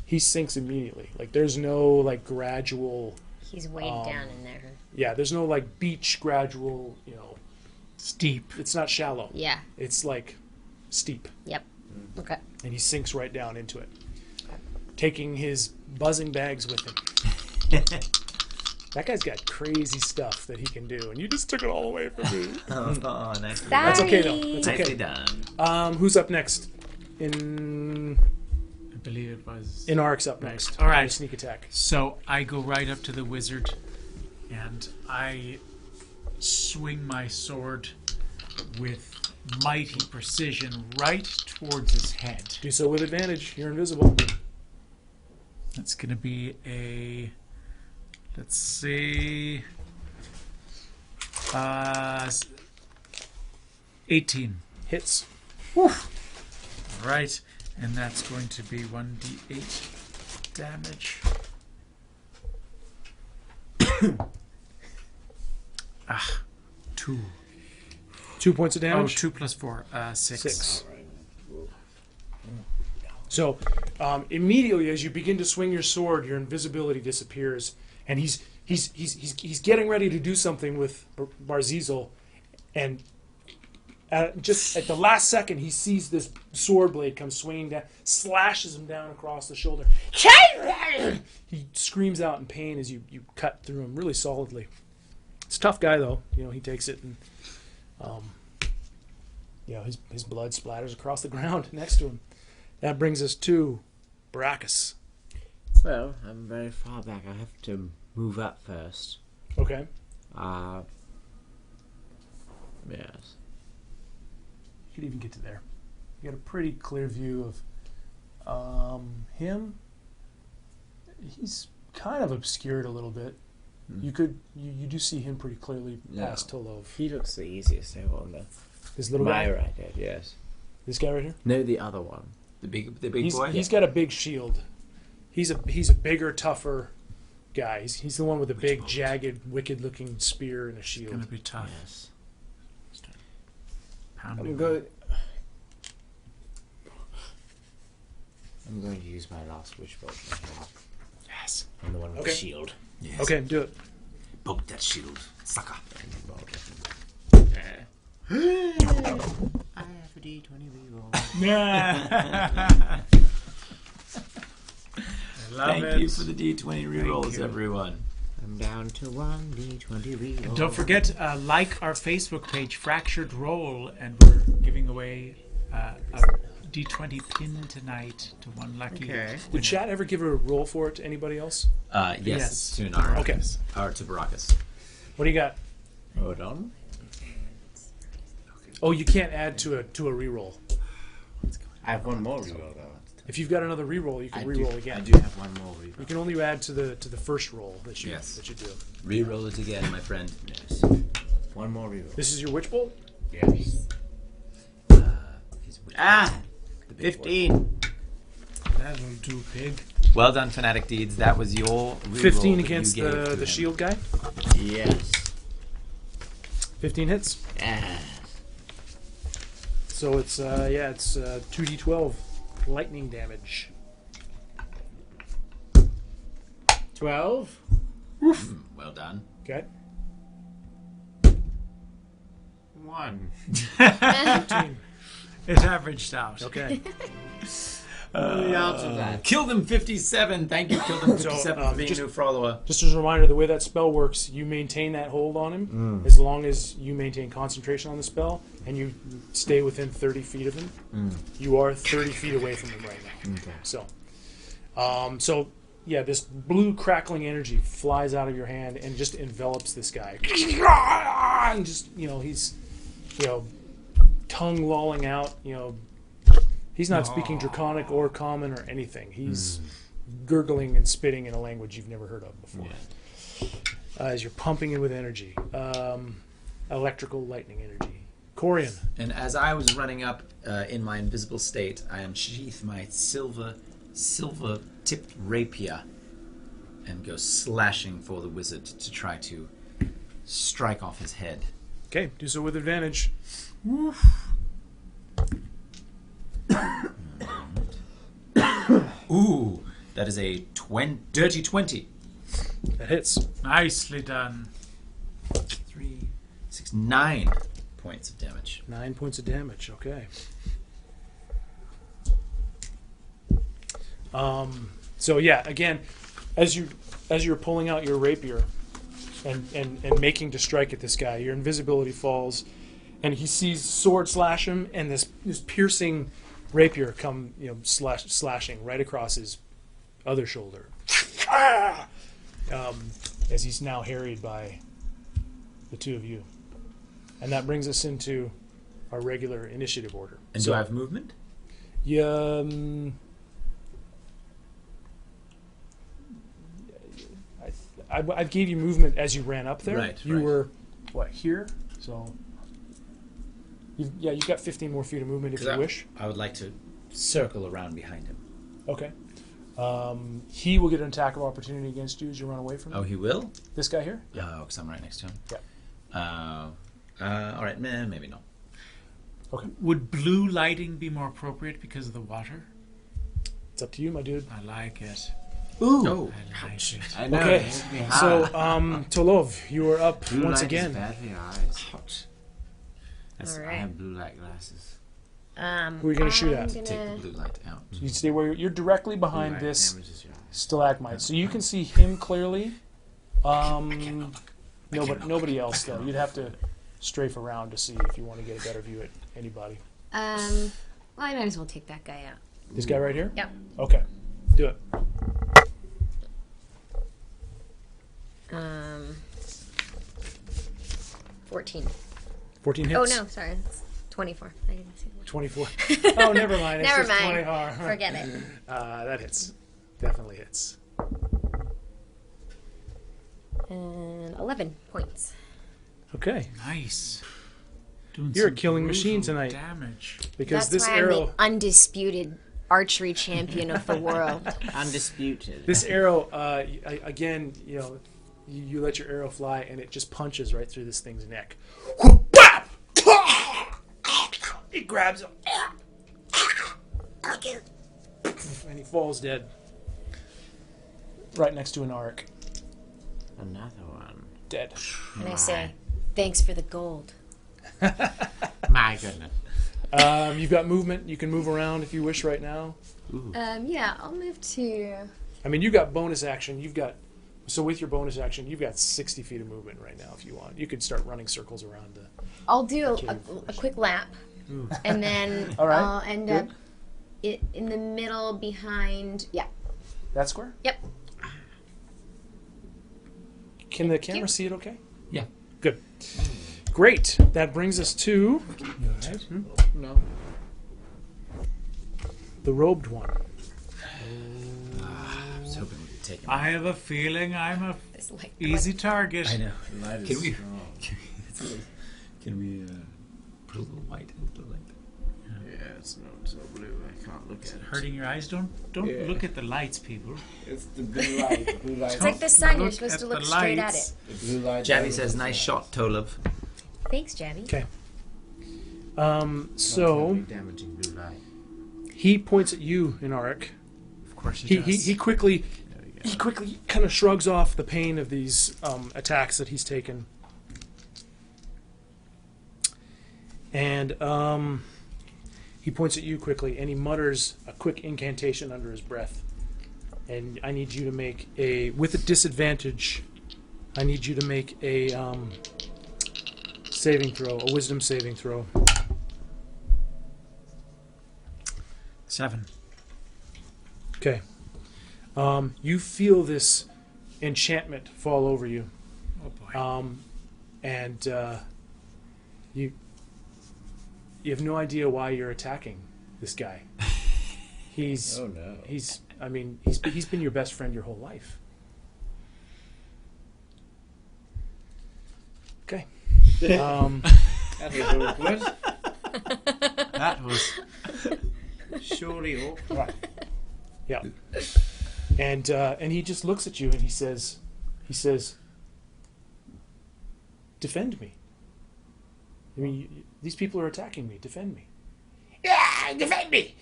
He sinks immediately. Like there's no like gradual. He's weighed down in there. Yeah, there's no like beach gradual. Steep. It's not shallow. Yeah. It's like steep. Yep. Okay. And he sinks right down into it, taking his buzzing bags with him. That guy's got crazy stuff that he can do, and you just took it all away from me. Oh, nice. That's okay though. That's Nicely okay. done. Who's up next? I believe it was. Anarwick's up next. All right. Sneak attack. So I go right up to the wizard, and I swing my sword with mighty precision right towards his head. Do so with advantage. You're invisible. That's going to be a, let's see, 18. Hits. Right, and that's going to be 1d8 damage. 2. 2 points of Oh, damage. 2 plus 4, 6. 6. So immediately as you begin to swing your sword, your invisibility disappears, and he's getting ready to do something with Barzizel, and just at the last second he sees this sword blade come swinging down, slashes him down across the shoulder. He screams out in pain as you cut through him really solidly. It's a tough guy though. He takes it, and his blood splatters across the ground next to him. That brings us to Baracus. Well, I'm very far back. I have to move up first. Okay. Yes. You could even get to there. You got a pretty clear view of him. He's kind of obscured a little bit. You do see him pretty clearly past Tolov. He looks the easiest to hold on the This little my guy. right head, yes. This guy right here. No, the other one. The big He's boy? got a big shield. He's a bigger, tougher guy. He's the one with the big, jagged, wicked-looking spear and a It's shield. going to be tough. Yes. Pounding. I'm going to use my last wish bolt. Yes. I'm the one with Okay. the shield. Yes. Okay, do it. Poke that shield, sucker. I have a D20 reroll. I love Thank it. you for the D20 rerolls, you. everyone. I'm down to 1 D20 reroll. Don't forget, like our Facebook page, Fractured Roll, and we're giving away a D20 pin tonight to one lucky. Okay. Did chat ever give a roll for it to anybody else? Yes, Yes. to Anarwick. Okay. Or to Baracus. What do you got? Hold on. Oh, you can't add to a reroll. I have one more reroll though. If you've got another reroll, you can reroll again. I do have one more reroll. You can only add to the first roll that you Yes. that you do. Reroll it again, my friend. Yes. One more reroll. This is your witch bolt. Yes. Ah! The big 15. That'll do, pig. Well done, Fanatic Deeds. That was your reroll 15 that you against gave to the him. shield guy. boy. Yes. 15 hits. Yes. So it's 2d12 lightning damage. 12. Well done. Okay. 1. 15. It averaged out. Okay. Out of that. Kill them 57. Thank you, Kill them So, 57 for being a new follower. Just as a reminder, the way that spell works, you maintain that hold on him as long as you maintain concentration on the spell and you stay within 30 feet of him. You are 30 feet away from him right now. Okay. So, this blue crackling energy flies out of your hand and just envelops this guy. And just, he's, tongue lolling out, he's not speaking Draconic or Common or anything. He's gurgling and spitting in a language you've never heard of before. As you're pumping in with energy. Electrical lightning energy. Corian. And as I was running up in my invisible state, I unsheath my silver-tipped rapier and go slashing for the wizard to try to strike off his head. Okay, do so with advantage. Ooh, that is a dirty 20. That hits. Nicely done. 3, 6, 9 points of damage. 9 points of damage. Okay. So yeah, again, as you're pulling out your rapier and making to strike at this guy, your invisibility falls, and he sees sword slash him, and this piercing rapier come slashing right across his other shoulder. As he's now harried by the two of you, and that brings us into our regular initiative order. And do I have movement? Yeah. I gave you movement as you ran up there. Right. You were, what, here? So, you've got 15 more feet of movement if you wish. I would like to circle around behind him. Okay. He will get an attack of opportunity against you as you run away from him. Oh, he will? This guy here? Yeah. Oh, because I'm right next to him? Yeah. All right, maybe not. Okay. Would blue lighting be more appropriate because of the water? It's up to you, my dude. I like it. Ooh. Oh, I like it. I know. Okay. It makes me So, hot. Tolov, you are up Blue once light again. is bad for your eyes. Hot. I Alright. have blue light glasses. Who are you going to shoot at? Take the blue light out. You stay where you're directly behind Blue light this damages your eyes. stalagmite, so you can see him clearly. Nobody else though. You'd have to strafe around to see if you want to get a better view at anybody. Well, I might as well take that guy out. This guy right here? Yep. Okay, do it. 14. 14 hits. Oh no, sorry, it's 24. I didn't see the 24. Oh, never mind. It's Never just mind. 20. Forget it. That hits. Definitely hits. And 11 points. Okay, Nice. Doing You're a some killing machine brutal tonight. Damage. because That's this why arrow, I'm the undisputed archery champion of the world. Undisputed. this arrow, again, you let your arrow fly, and it just punches right through this thing's neck. It grabs him, and he falls dead. Right next to Anarwick. Another one. Dead. And I say, thanks for the gold. My goodness. You've got movement. You can move around if you wish right now. Yeah, I'll move to... I mean, you've got bonus action. So with your bonus action, you've got 60 feet of movement right now if you want. You could start running circles around the... I'll do a quick lap. And then All right, I'll end good. up in the middle behind... Yeah. That square? Yep. Can the camera see it okay? Yeah. Good. Great. That brings us to No. the robed one. I was hoping we could take him. I have a feeling I'm a This light. easy target. I know. The light is Can we? strong. Can we put a little white into the light? Yeah, it's not so blue. I can't look at it. Hurting your eyes. Don't Yeah. look at the lights, people. It's the blue light. The blue light. It's like the sun. You're Look supposed at to the look straight at lights. it. The blue light. Jabby says, "Nice shot, Tolov." Thanks, Jabby. Okay. So So damaging blue light. he points at you, Anarwick. Of course he does. He quickly kind of shrugs off the pain of these attacks that he's taken, and he points at you quickly, and he mutters a quick incantation under his breath. And I need you to make with a disadvantage. I need you to make a saving throw, a wisdom saving throw. 7. Okay. You feel this enchantment fall over you. Oh boy. And you have no idea why you're attacking this guy. He's Oh no. he's been your best friend your whole life. Okay. That was awkward. That was Surely awkward. Right. Yeah. And he just looks at you and he says, "Defend me. I mean, these people are attacking me. Defend me." Yeah, defend me!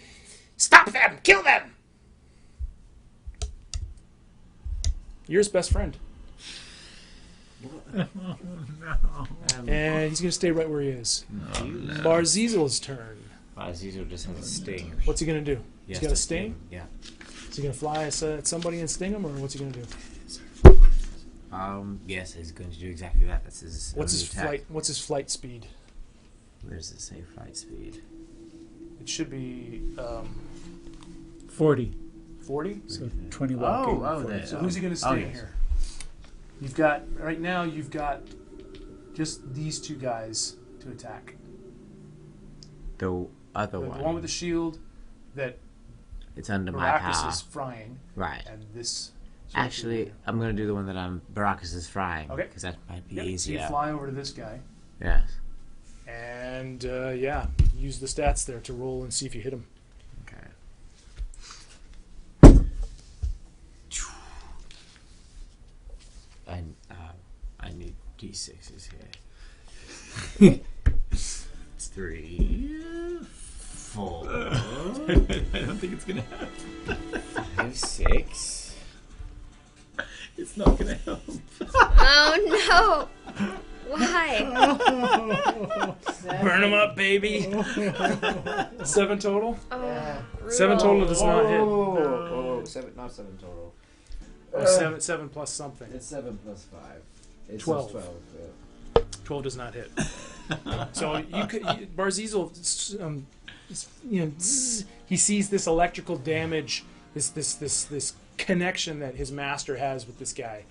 Stop them! Kill them! You're his best friend. No. And he's going to stay right where he is. Barzizel's turn. Azizel just has a sting. What's he going to do? He's got a sting? Yeah. Is he going to fly at somebody and sting him, or what's he going to do? Yes, he's going to do exactly that. That's his. What's his attack. flight? What's his flight speed? Where does it say flight speed? It should be 40. 40. So 20 walking. there. So who's he going to stay here? You've got just these two guys to attack. The other The one. one with the shield that It's under my Baracus power. is frying, Right. and this. Actually, I'm going to do the one that Baracus is frying. Okay. Because that might be Yep. So easier. you fly over to this guy, Yes. and use the stats there to roll and see if you hit him. Okay. I need D6s here. It's 3, 4. I don't think it's going to happen. 5, 6. It's not going to help. Oh no! Why? Burn him up, baby. 7 total. Oh, 7 total does not hit. Oh, 7, not 7 total. Oh, 7 plus something. It's 7 plus 5. It's 12. 12. 12 does not hit. So Barzizel, he sees this electrical damage, this connection that his master has with this guy.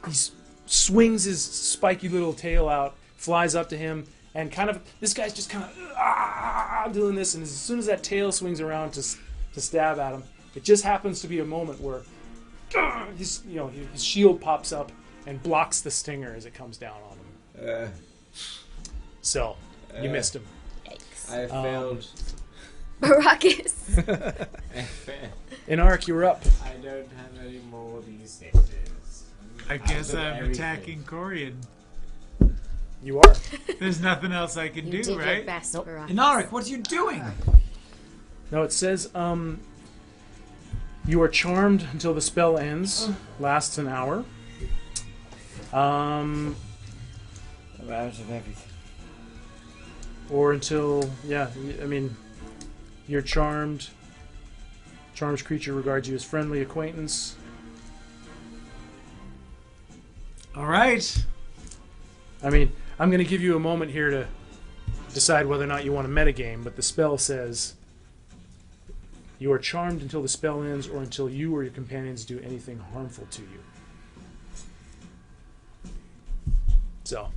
He swings his spiky little tail out, flies up to him, and this guy's just doing this. And as soon as that tail swings around to stab at him, it just happens to be a moment where his shield pops up and blocks the stinger as it comes down on him. So you missed him. yikes. I failed. Baracus. I failed. Anarwick, you're up. I don't have any more D6s. I guess I'm attacking Corian. You are. There's nothing else I can You do, did right? your best, Nope. Baracus. Anarwick, what are you doing? No, it says you are charmed until the spell ends. Lasts an hour. I'm out of everything. Or until you're charmed. Charmed creature regards you as friendly acquaintance. All right. I mean, I'm going to give you a moment here to decide whether or not you want to metagame, but the spell says you are charmed until the spell ends or until you or your companions do anything harmful to you. So,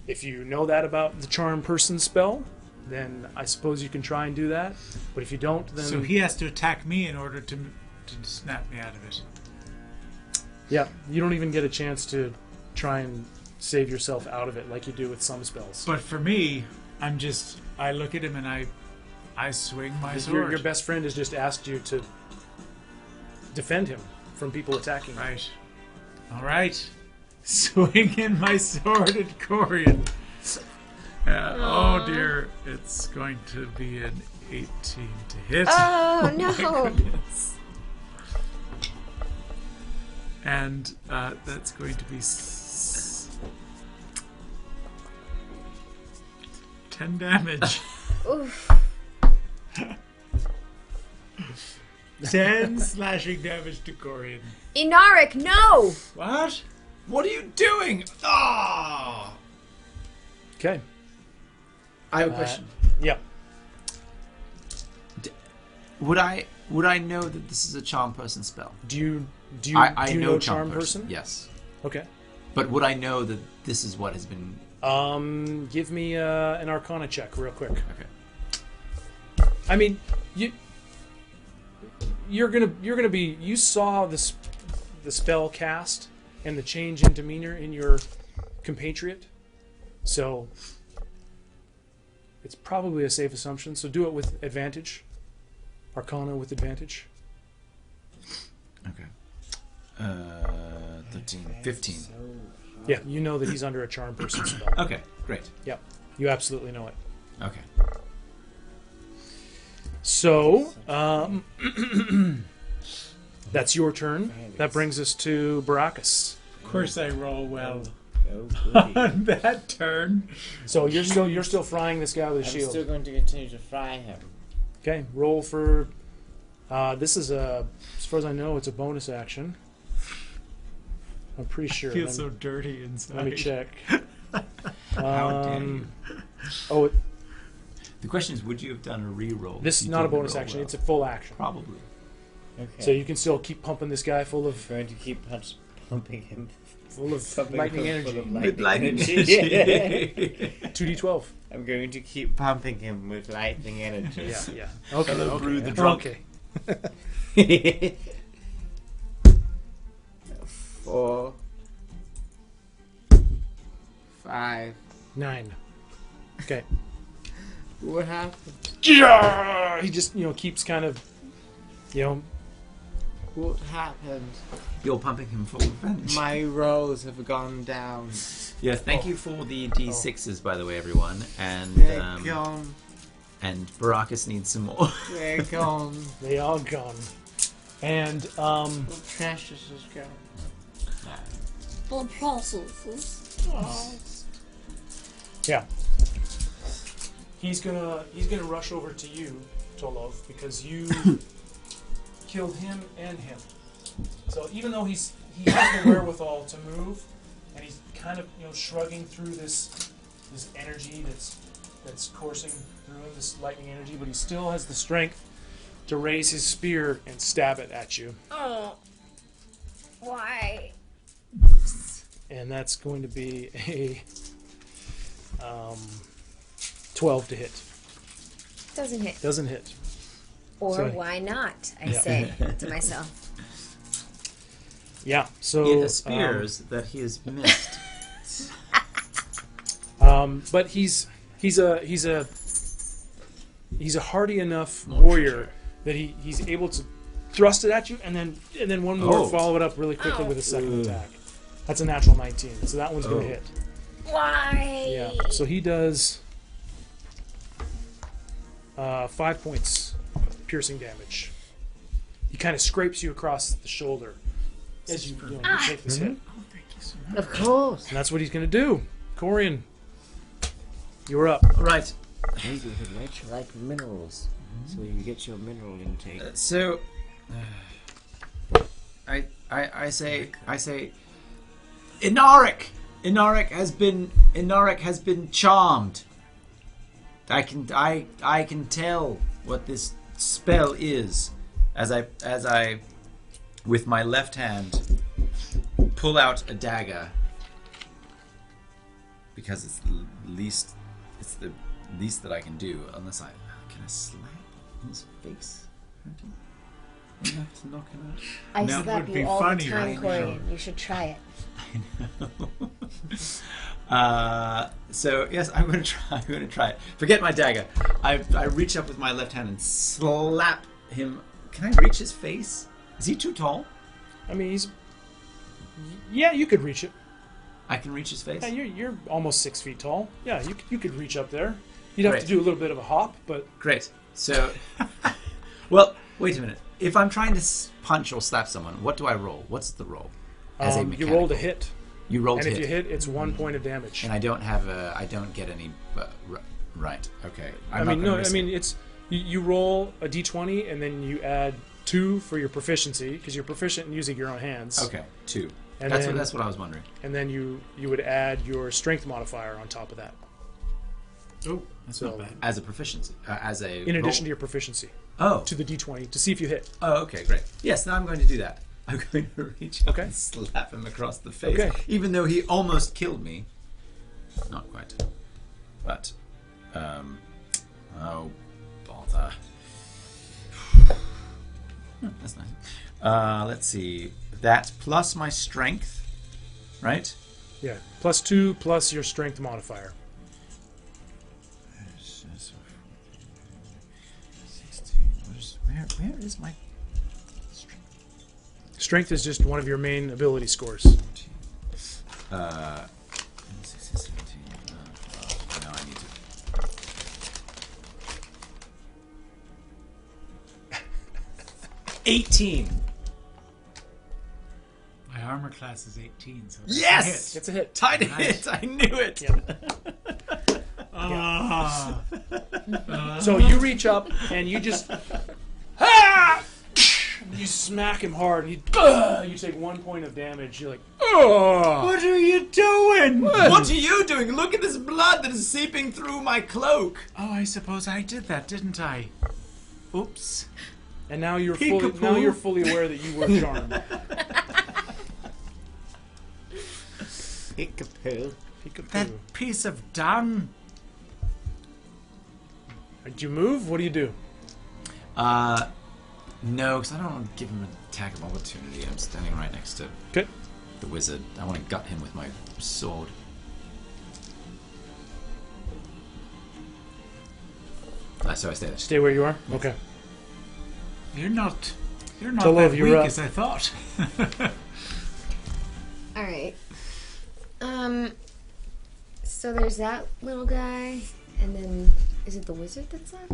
if you know that about the charm person spell, then I suppose you can try and do that. But if you don't, then... So he has to attack me in order to snap me out of it. Yeah, you don't even get a chance to try and save yourself out of it like you do with some spells. But for me, I look at him and I swing my sword. Your best friend has just asked you to defend him from people attacking him. Right. All right. Swinging my sword at Corian. Oh dear, it's going to be an 18 to hit. Oh, no. Goodness. And that's going to be 10 damage. Oof. 10 slashing damage to Corian. Anarwick, no! What? What are you doing? Ah! Okay. I have a question. Yeah. Would I know that this is a charm person spell? Do you I do you know charm person? Yes. Okay. But would I know that this is what has been... Give me an Arcana check real quick. Okay. I mean, you're gonna be. You saw the spell cast and the change in demeanor in your compatriot, so it's probably a safe assumption. So do it with advantage. Arcana with advantage. 13, 15. Yeah, you know that he's under a charm person spell. Okay, great. Yep, you absolutely know it. Okay. So, that's your turn. That brings us to Baracus. Of course, I roll well Oh, goody. on that turn. So you're still frying this guy with a I'm shield. still going to continue to fry him. Okay, roll for. This is as far as I know, it's a bonus action. I'm pretty sure. I feel Let me- so dirty inside. Let me check. How dare you. Oh, The question is, would you have done a re-roll? this if is you not a didn't bonus roll action. well? It's a full action. Probably. Okay. So you can still keep pumping this guy full I'm of going to keep pumping him. Pumping lightning him energy. full of With lightning lightning energy. 2d12. I'm going to keep pumping him with lightning energy. Yeah. Okay. Hello, okay. Brew the drunk. Okay. 4, 5. 9. Okay. What happened? Yeah! He just keeps kind of What happened? You're pumping him full of revenge. My rolls have gone down. Yeah, thank you for the D6s, by the way, everyone. And They're gone. and Baracus needs some more. They're gone. they all gone. And The precious is gone. yeah. He's gonna rush over to you, Tolov, because you killed him and him. So even though he has the wherewithal to move, and he's kind of shrugging through this energy that's coursing through him, this lightning energy, but he still has the strength to raise his spear and stab it at you. Oh. Why? And that's going to be a 12 to hit. Doesn't hit. Doesn't hit. Or Sorry. why not? I Yeah. say to myself. Yeah. So It appears that he has missed. but he's a hardy enough warrior that he's able to thrust it at you, and then one more Oh. follow it up really quickly Ow. with a second attack. That's a natural 19, so that one's going to hit. Why? Yeah. So he does 5 points piercing damage. He kind of scrapes you across the shoulder as you take this hit. Of course. And that's what he's going to do. Corian, you're up. Right. Maybe with electrolyte minerals, so you get your mineral intake. So, I say, Anarwick has been charmed. I can tell what this spell is as I with my left hand pull out a dagger because it's the least that I can do unless can I slap his face? Enough to knock him out. I No, slap would be you all funny, the time, right? Corian. You should try it. So yes, I'm going to try it. Forget my dagger. I reach up with my left hand and slap him. Can I reach his face? Is he too tall? I mean, yeah, you could reach it. I can reach his face. Yeah, you're almost 6 feet tall. Yeah, you could reach up there. You'd have to Great. do a little bit of a hop, but Great. So, well, wait a minute. If I'm trying to punch or slap someone, what do I roll? What's the roll? As a you mechanical. rolled a hit, You rolled and if hit. you hit, it's 1 point of damage. And I don't get any. Right. Okay. I mean, it's you roll a d20 and then you add 2 for your proficiency because you're proficient in using your own hands. Okay. 2. And That's then, what I was wondering. And then you would add your strength modifier on top of that. Oh, that's So- not bad. As a proficiency, as a In addition to roll. your proficiency, Oh. to the d20 to see if you hit. Oh, okay, great. Yes, now I'm going to do that. I'm going to reach up Okay. and slap him across the face. Okay. Even though he almost killed me. Not quite. But, oh, bother. That's nice. Let's see. That plus my strength, right? Yeah, +2 plus your strength modifier. 16. Where is my strength? Strength is just one of your main ability scores. 16, 17. No, I need to. 18. My armor class is 18, so Yes! It's a hit. Tied hit. I knew it. So you reach up and you just you smack him hard. And you take 1 point of damage. You're like, What are you doing? What are you doing? Look at this blood that is seeping through my cloak. Oh, I suppose I did that, didn't I? Oops. and now you're Peekaboo. fully aware that you were charmed. Peekaboo. Peekaboo. That piece of dung. Did you move? What do you do? No, because I don't want to give him an attack of opportunity. I'm standing right next to Okay. the wizard. I want to gut him with my sword. So I stay there. Stay where you are. Okay. You're not Tolov, that you're weak up. as I thought. All right. So there's that little guy, and then is it the wizard that's left?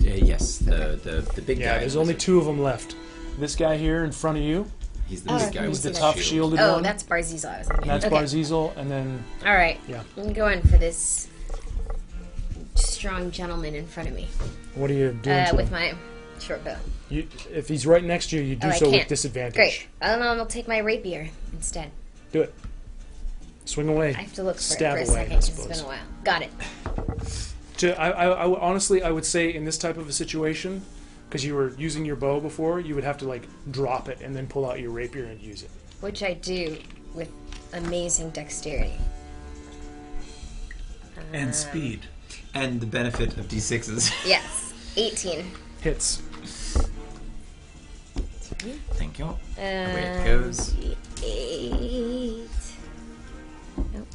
Yes, the big guy. Yeah, there's only two of them left. This guy here in front of you, He's the Oh, big guy he's with the the tough shield. shielded Oh, one. that's Barzizel. I was thinking. That's Okay. Barzizel, and then All right. Yeah. I'm going for this strong gentleman in front of me what are you doing to with him? my short bow. If he's right next to you, you do Oh, I so with can't. disadvantage. Great. I'll take my rapier instead. Do it. Swing away. I have to look for Stab it for a away, second. I 'Cause it's suppose. been a while. Got it. Honestly, I would say in this type of a situation, because you were using your bow before, you would have to like drop it and then pull out your rapier and use it. Which I do with amazing dexterity. And speed. And the benefit of D6s. Yes. 18. Hits. Thank you. Away it goes. 8. Nope.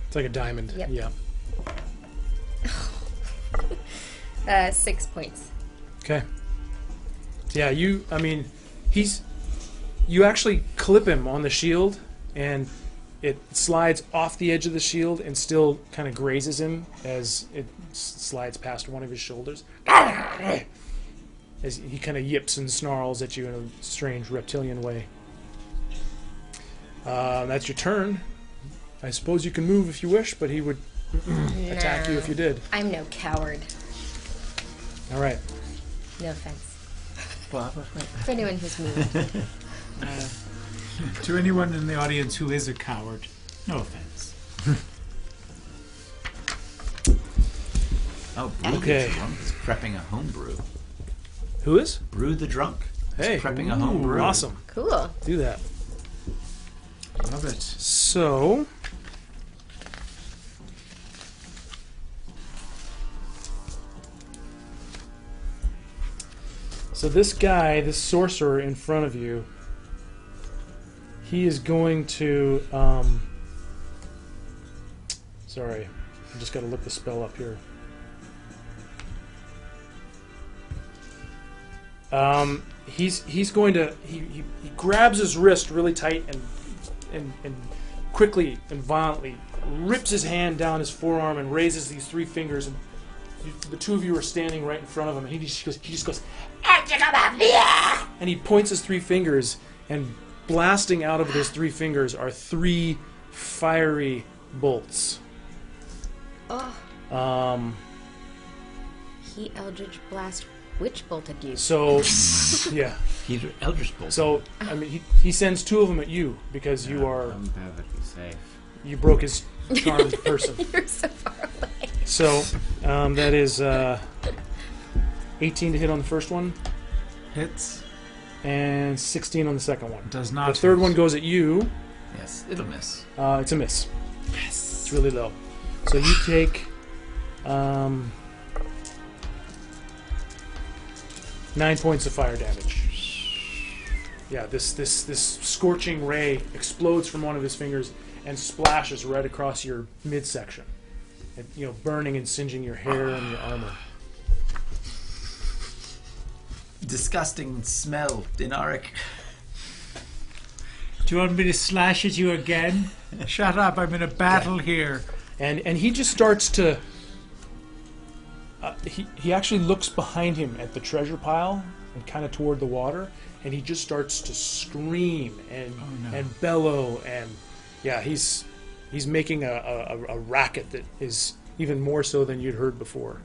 It's like a diamond. Yep. Yeah. 6 points. Okay. Yeah, you actually clip him on the shield, and it slides off the edge of the shield and still kind of grazes him as it slides past one of his shoulders. As he kind of yips and snarls at you in a strange reptilian way. That's your turn. I suppose you can move if you wish, but he would attack you if you did. I'm no coward. All right. No offense. For anyone who's moved. To anyone in the audience who is a coward, no offense. Oh, Brew Okay. the Drunk is prepping a homebrew. Who is? Brew the Drunk. is Hey. prepping a Ooh, homebrew. Awesome. Cool. Do that. Love it. So, this guy, this sorcerer in front of you, he is going to, sorry, I just got to look the spell up here. He's going to, he grabs his wrist really tight and quickly and violently rips his hand down his forearm and raises these three fingers, and the two of you are standing right in front of him, and he just goes and he points his three fingers, and blasting out of those three fingers are three fiery bolts. Oh. He Eldritch Blast which bolt at you? So, yeah. He's Eldritch Bolt. So, I mean, he sends two of them at you because you are I'm perfectly safe. you broke his charmed person. You're so far away. So, that is 18 to hit on the first one, Hits. and 16 on the second one. Does not. The third hit. one goes at you. Yes, it'll miss. It's a miss. Yes. It's really low. So you take 9 points of fire damage. Yeah, this scorching ray explodes from one of his fingers and splashes right across your midsection, and, burning and singeing your hair and your armor. Disgusting smell, Anarwick. Do you want me to slash at you again? Shut up, I'm in a battle here. And he just starts to... he actually looks behind him at the treasure pile and kind of toward the water, and he just starts to scream and bellow, and yeah, he's making a racket that is even more so than you'd heard before.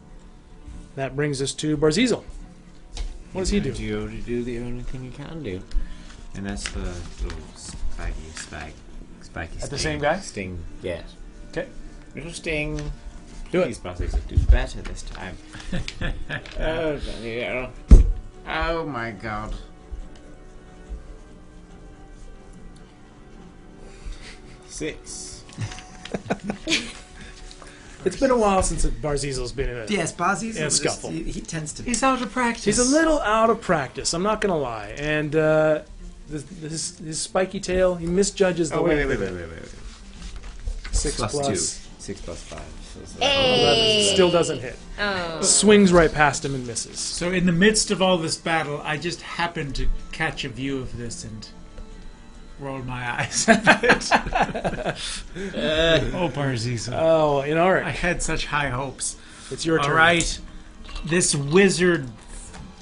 That brings us to Barzizel. What does he do? You already do the only thing you can do, and that's the little spiky At the same guy? sting. Yes. Okay. Little sting. Do it. These buzzards will do better this time. Oh, Daniel. Oh my god. Six. It's been a while since Barzizel's been in a... Yes, Bazi's In a scuffle. He tends to. He's out of practice. He's a little out of practice, I'm not going to lie. And his spiky tail, he misjudges the Oh, way... wait. 6 Plus plus 2. 6 plus 5. So 11. Still doesn't hit. Oh. Swings right past him and misses. So in the midst of all this battle, I just happened to catch a view of this and rolled my eyes a bit. Oh, Barzizel. Oh, in I Auric, had such high hopes. it's your turn. All right. This wizard,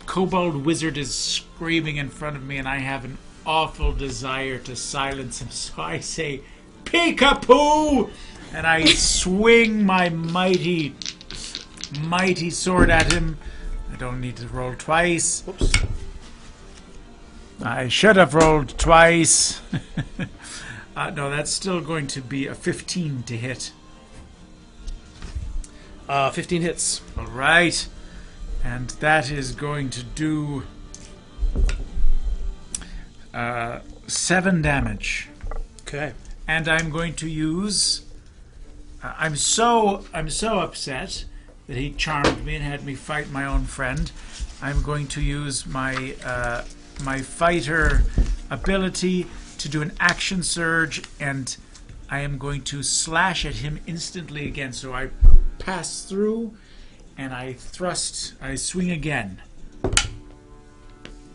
kobold wizard, is screaming in front of me, and I have an awful desire to silence him. So I say, Peekapoo! And I swing my mighty sword at him. I don't need to roll twice. Whoops. I should have rolled twice. No, that's still going to be a 15 to hit. 15 hits. All right. And that is going to do 7 damage. Okay. And I'm going to use... I'm so upset that he charmed me and had me fight my own friend. I'm going to use my my fighter ability to do an action surge, and I am going to slash at him instantly again. So I pass through, and I swing again.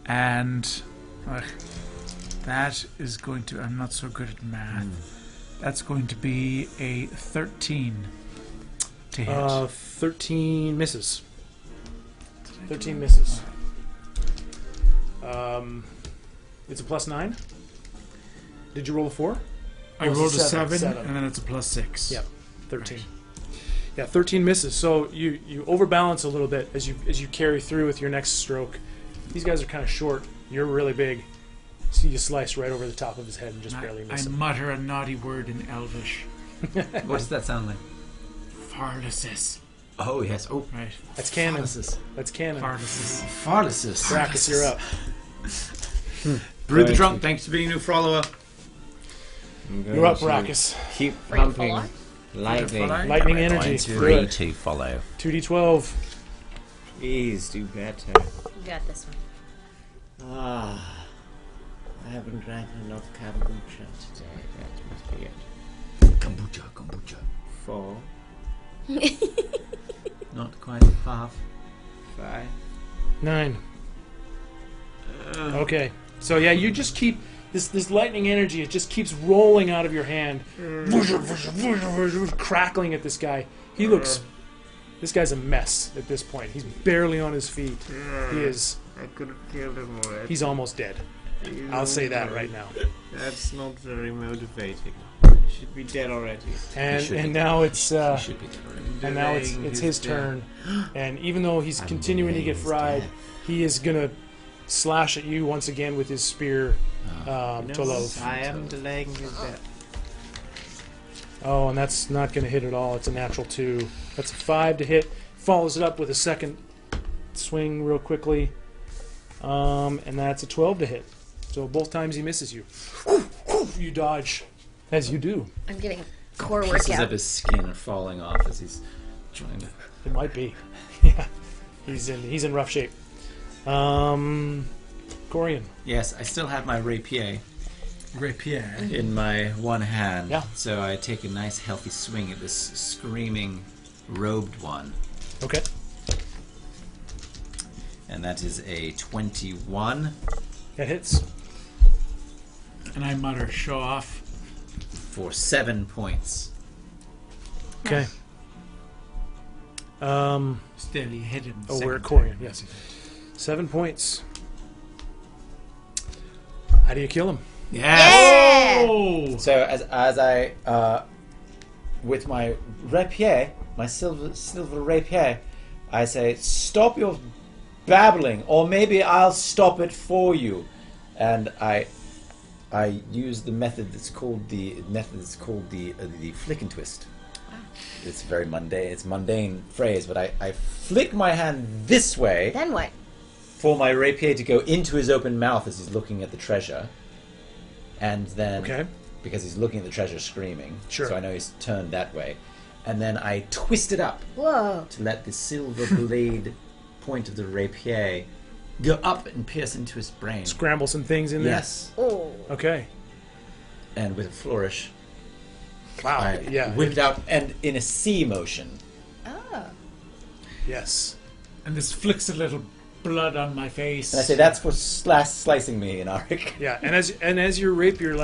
And that is going to... I'm not so good at math. That's going to be a 13 to hit. 13 misses. 13 misses. It's a plus 9. Did you roll a 4? I rolled a 7, Seven. and then it's a plus 6. Yep. 13. Yeah, 13 misses. So you overbalance a little bit as you carry through with your next stroke. These guys are kind of short. You're really big. So you slice right over the top of his head and just barely I miss him. mutter a naughty word in Elvish. What does that sound like? Farlicis. Oh, yes. Oh, Right. That's canon. Farlicis. That's canon. Farlicis. Farlicis. Baracus, you're up. Brew the drunk, thanks for being a new follower. You're up, Baracus. Keep Free to pumping follow? lightning. Lightning energy. Free Good. to follow. 2d12. Please do better. You got this one. Ah, I haven't drank enough kombucha today. That must be it. Kombucha. 4, Not quite half. 5. 9. Okay. So yeah, you just keep this lightning energy. It just keeps rolling out of your hand, crackling at this guy. He looks. This guy's a mess at this point. He's barely on his feet. He is. I could have killed him already. He's almost dead. I'll say that right now. That's not very motivating. He should be dead already. And now it's He should be dead already. and now it's his turn. And even though he's continuing to get fried, he is gonna slash at you once again with his spear. Tolov. I am delaying his death. Oh, and that's not going to hit at all. It's a natural 2. That's a 5 to hit. Follows it up with a second swing real quickly. And that's a 12 to hit. So both times he misses you. You dodge, as you do. I'm getting a core Pieces workout. of his skin are falling off as he's trying to... It might be. Yeah. He's in rough shape. Corian. Yes, I still have my rapier Rapier. in my one hand. Yeah. So I take a nice healthy swing at this screaming robed one. Okay. And that is a 21. That hits. And I mutter, show off. For 7 points. Okay. Still, he hit him. Oh, we're at second Corian. time. Yes. 7 points. How do you kill him? Yes! Oh! So as I with my rapier, my silver rapier, I say, "Stop your babbling, or maybe I'll stop it for you." And I use the method that's called the flick and twist. It's very mundane. It's a mundane phrase, but I flick my hand this way Then what? for my rapier to go into his open mouth as he's looking at the treasure, and then because he's looking at the treasure, screaming. Sure. So I know he's turned that way, and then I twist it up Whoa. to let the silver blade point of the rapier go up and pierce into his brain. Scramble some things in there? Yes. Oh. Okay. And with a flourish, Wow. I whip it out, and in a C motion. Oh. Yes. And this flicks a little blood on my face. And I say, "That's for slicing me, Anarwick." Yeah, and as your rapier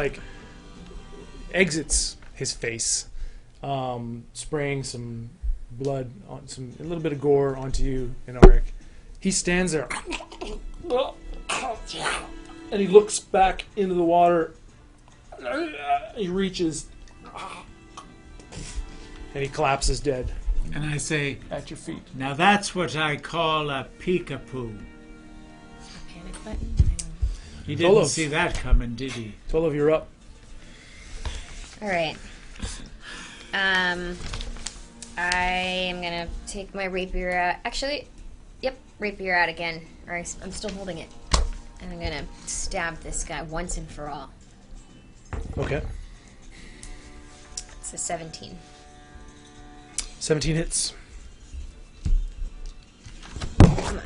exits his face, spraying some blood on a little bit of gore onto you, Anarwick. He stands there, and he looks back into the water. He reaches, and he collapses dead And I say, at your feet. now that's what I call a peekapoo. Panic button? He didn't Olaf. see that coming, did he? Tolov, you're up. Alright. I am gonna take my rapier out. Actually, yep, rapier out again. Alright, I'm still holding it. And I'm gonna stab this guy once and for all. Okay. It's a 17. 17 hits. Come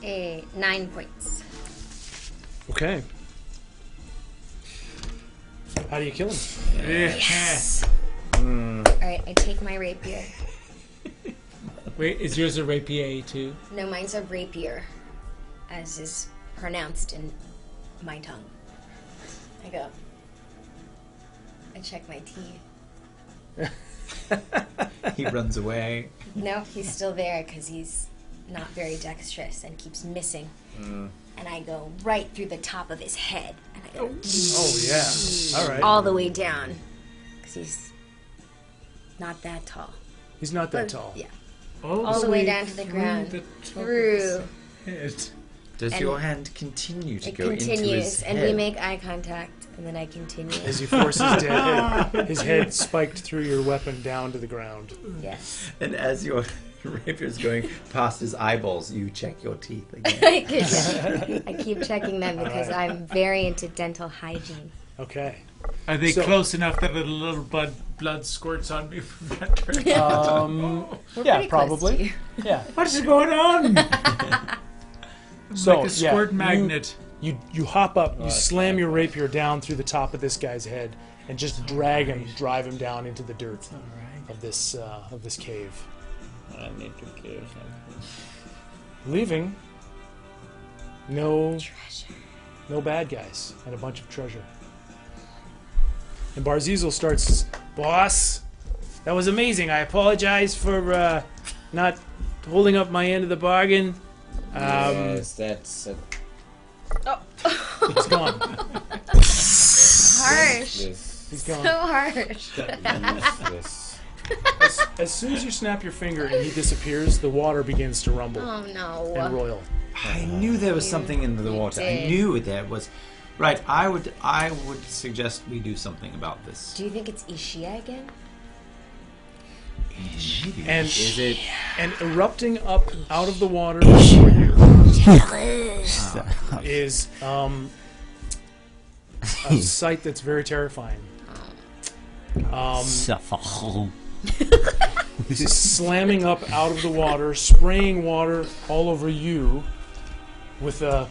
on. 9 points. Okay. How do you kill him? Yes! Alright, I take my rapier. Wait, is yours a rapier too? No, mine's a rapier, as is pronounced in my tongue. I go. I check my teeth. He runs away. No, he's still there because he's not very dexterous and keeps missing. And I go right through the top of his head. And I go Oh, yeah. All right. all the way down. Because he's not that tall. He's not that tall. Yeah. All the way down to the ground. Through. Head. Does And your hand continue to It go into his continues. head? And we make eye contact. And then I continue. As you force his head spiked through your weapon down to the ground. Yes. And as your rapier's going past his eyeballs, you check your teeth again. I keep checking them because I'm very into dental hygiene. Okay. Are they So- close enough that a little blood squirts on me from that direction? We're Yeah, pretty close probably. to you. Yeah. What's going on? So, like a squirt magnet. You hop up, you slam your rapier down through the top of this guy's head, and just drive him down into the dirt of this cave. I need to kill something. Leaving no Treasure. bad guys and a bunch of treasure. And Barzizel starts, "Boss, that was amazing. I apologize for not holding up my end of the bargain. Yes, that's He's gone. Harsh. this. He's So gone. harsh. This. As soon as you snap your finger and he disappears, the water begins to rumble Oh and no. roil. I knew there was something in the water. I did. knew there was. Right, I would suggest we do something about this. Do you think it's Ishia again? And Is it? and erupting up out of the water before you is a sight that's very terrifying. He's slamming up out of the water, spraying water all over you with a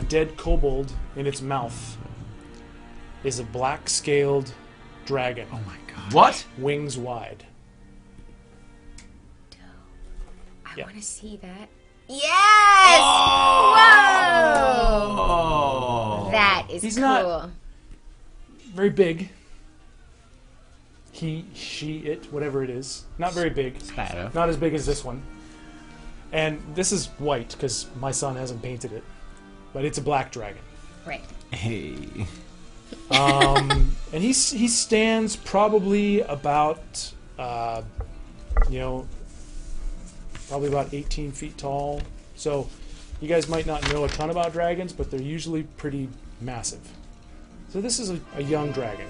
dead kobold in its mouth is a black-scaled dragon, Oh my god. What? wings wide. I Yeah. want to see that. Yes! Whoa! Oh! That is He's cool. not- very big. He, she, it, whatever it is. Not very big. Spider. Not as big as this one. And this is white because my son hasn't painted it. But it's a black dragon. Right. Hey. And he stands probably about, probably about 18 feet tall. So you guys might not know a ton about dragons, but they're usually pretty massive. So this is a young dragon.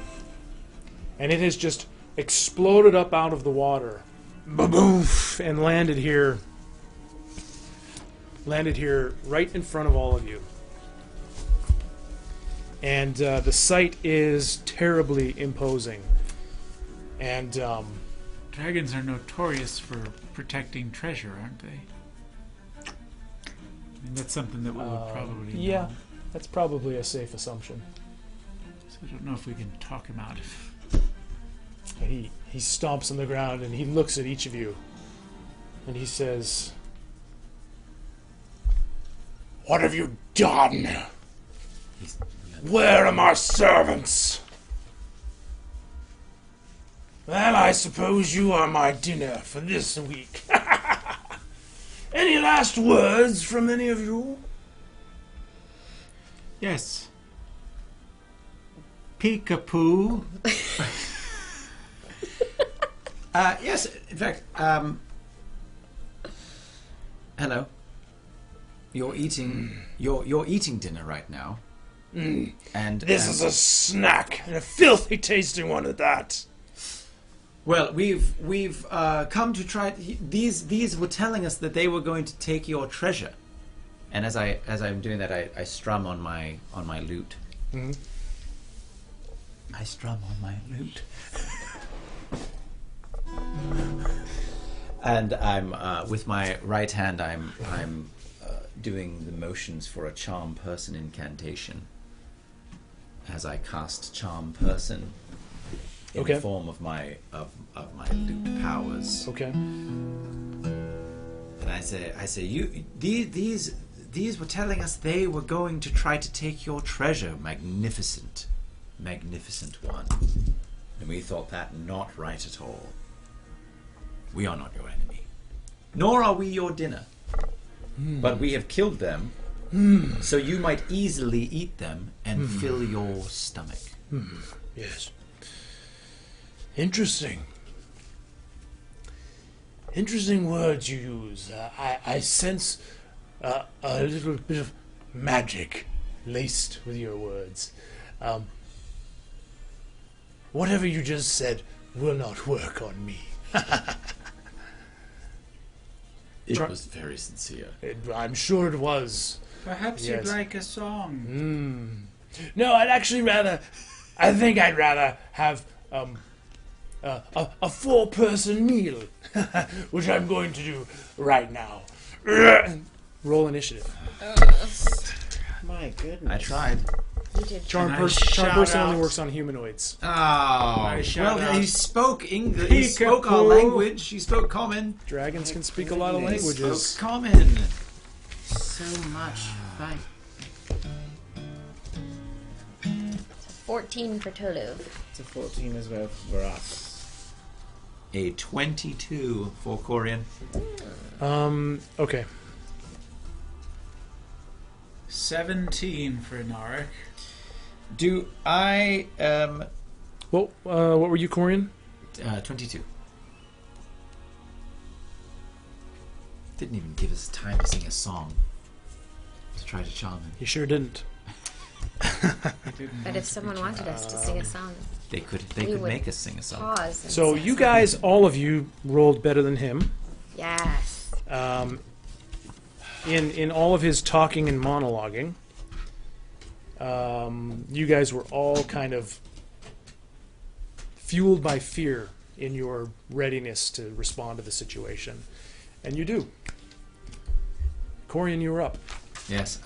And it has just exploded up out of the water. Ba-boof! And landed here right in front of all of you. And the sight is terribly imposing. And Dragons are notorious for protecting treasure, aren't they? I mean, that's something that we would probably yeah, know. that's probably a safe assumption. So I don't know if we can talk him out. He stomps on the ground and he looks at each of you. And he says, "What have you done? Where are my servants? Well, I suppose you are my dinner for this week. Any last words from any of you?" Yes. Peekapoo. Yes, in fact, hello. You're eating you're eating dinner right now. And This is a snack, and a filthy tasting one at that. well, we've come to try. These were telling us that they were going to take your treasure, and as I'm doing that, I strum on my lute. Mhm. I strum on my lute, and I'm with my right hand. I'm doing the motions for a charm person incantation. As I cast charm person in Okay. the form of my lute powers. Okay. And I say, you these were telling us they were going to try to take your treasure, magnificent one. And we thought that not right at all. We are not your enemy, nor are we your dinner. But we have killed them, so you might easily eat them and fill your stomach. Yes. Interesting. Interesting words you use. I sense a little bit of magic laced with your words. Whatever you just said will not work on me. It was very sincere. I'm sure it was. Perhaps Yes. you'd like a song. No, I think I'd rather have a four-person meal, which I'm going to do right now. Roll initiative. My goodness. I tried. You did. Charm Can I person shout only out? works on humanoids. Oh, shout well, out. he spoke English. He spoke our Peekaboo. language. He spoke common. Dragons can speak a lot of He languages. spoke common. So much fun. 14 for Tolu. It's a 14 as well for Baracus. A 22 for Corian. Okay. 17 for Anarwick. Do I Well, what were you, Corian? 22? Didn't even give us time to sing a song to try to charm him. You sure didn't. But if someone wanted us to sing a song, They could We would make us sing a song. pause. And So sing you a song. guys, all of you, rolled better than him. Yes. In all of his talking and monologuing, you guys were all kind of fueled by fear in your readiness to respond to the situation, and you do. Corian, you were up. Yes.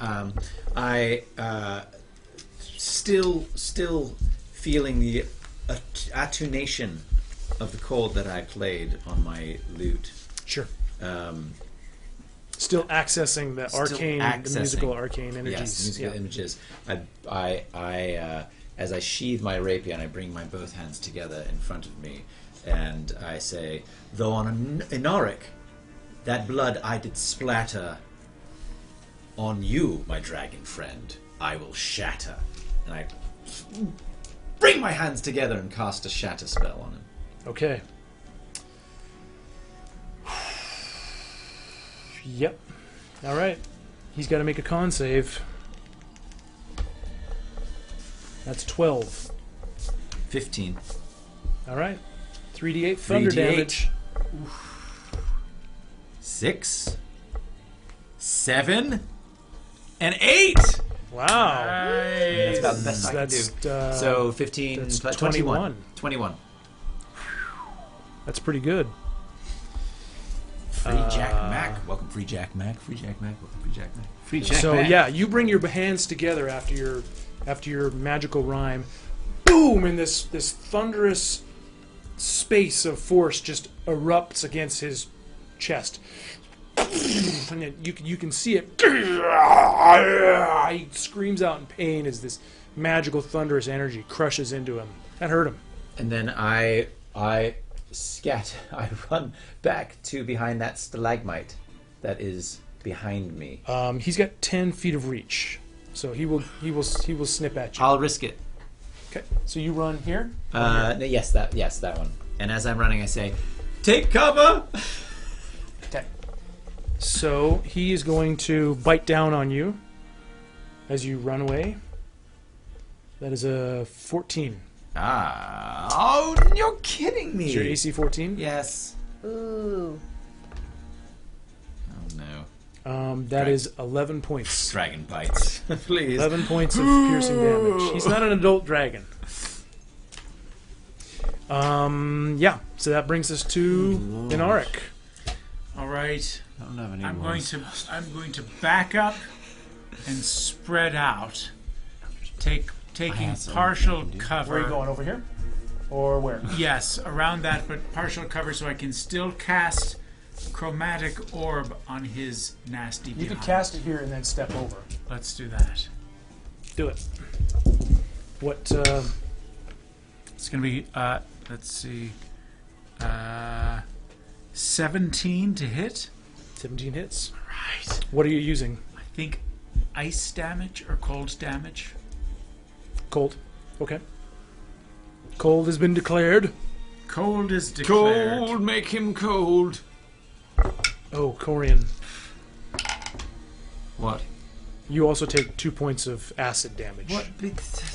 I still feeling the attunation of the chord that I played on my lute. Sure. Still accessing the Still arcane, the accessing. musical arcane energies. Yes, musical Yeah. images. As I sheathe my rapier and I bring my both hands together in front of me, and I say, though on Anarwick, that blood I did splatter on you, my dragon friend, I will shatter. And I bring my hands together and cast a shatter spell on him. Okay. Yep. All right. He's got to make a con save. That's 12. 15. All right. 3d8 thunder 3d8. damage. 6, 7, and 8! Wow. That's about the best I can do. That's, So 15 that's plus 21. 21. That's pretty good. Free Jack Mac. Welcome, Free Jack Mac. Free Jack Mac. Welcome, Free Jack Mac. Free Jack So Mac. yeah, you bring your hands together after your magical rhyme. Boom! And this thunderous space of force just erupts against his chest. And then you can see it. He screams out in pain as this magical thunderous energy crushes into him. That hurt him. And then I scat. I run back to behind that stalagmite that is behind me. He's got 10 feet of reach, so he will snip at you. I'll risk it. Okay, so you run here. Yes, that one. And as I'm running, I say, "Take cover!" Okay. So he is going to bite down on you as you run away. That is a 14. Oh, you're kidding me! Is your AC 14? Yes. Ooh. Oh no. That is 11 points. Dragon bites. Please. 11 points of piercing damage. He's not an adult dragon. Yeah. So that brings us to Anarwick. All right. I don't have any I'm wounds. going to back up and spread out. Taking partial cover. Where are you going? Over here, or where? Yes, around that, but partial cover so I can still cast Chromatic Orb on his nasty You could behind. cast it here and then step over. Let's do that. Do it. What? It's going to be, let's see, 17 to hit. 17 hits. Right. What are you using? I think ice damage or cold damage. Cold. Okay. Cold has been declared. Cold is declared. Cold, make him cold. Oh, Corian. What? You also take 2 points of acid damage What?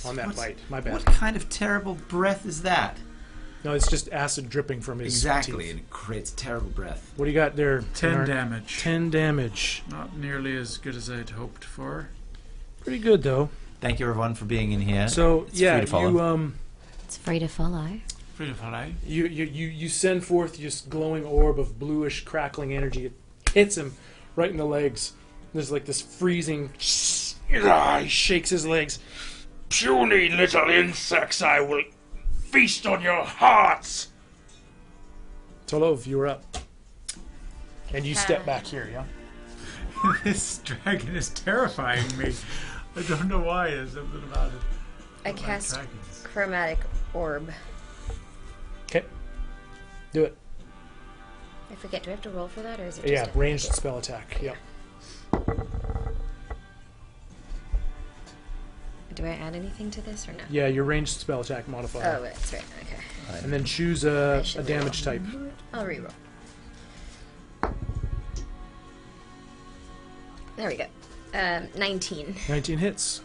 on that bite. My bad. What kind of terrible breath is that? No, it's just acid dripping from his Exactly, teeth. and it creates terrible breath. What do you got there? 10 Bernard? damage. 10 damage. Not nearly as good as I'd hoped for. Pretty good though. Thank you, everyone, for being in here. So It's yeah, free to follow. It's free to follow. Free to follow. You send forth this glowing orb of bluish crackling energy. It hits him right in the legs. There's like this freezing. He shakes his legs. Puny little insects, I will feast on your hearts. Tolov, you were up, and you step back here. Yeah. This dragon is terrifying me. I don't know why. There's something about it. I Like cast dragons. Chromatic Orb. Okay. Do it. I forget, do I have to roll for that, or is it Yeah, just a... ranged spell attack. Yep. Do I add anything to this, or no? Yeah, your ranged spell attack modifier. Oh, that's right, okay. And then choose a damage type. I'll reroll. There we go. 19. 19 hits.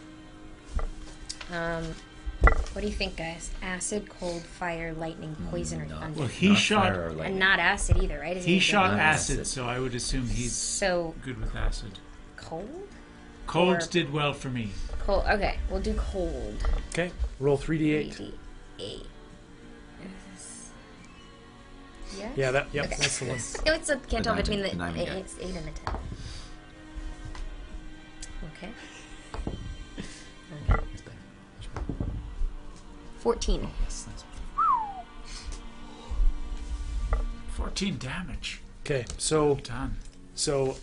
What do you think, guys? Acid, cold, fire, lightning, poison, or thunder? Well, he Not shot. fire or lightning. And not acid either, right? Isn't He it shot good? acid, so I would assume he's So, good with acid. cold? Cold Or- did well for me. Cold. Okay, we'll do cold. Okay. Roll 3d8. 3d8. Yes? Yeah, that. Yep, Okay. that's the one. No, it's a can't tell The between the 9 guy. 8 and the 10. Okay. Okay. 14. 14 damage. Okay, so Done. So,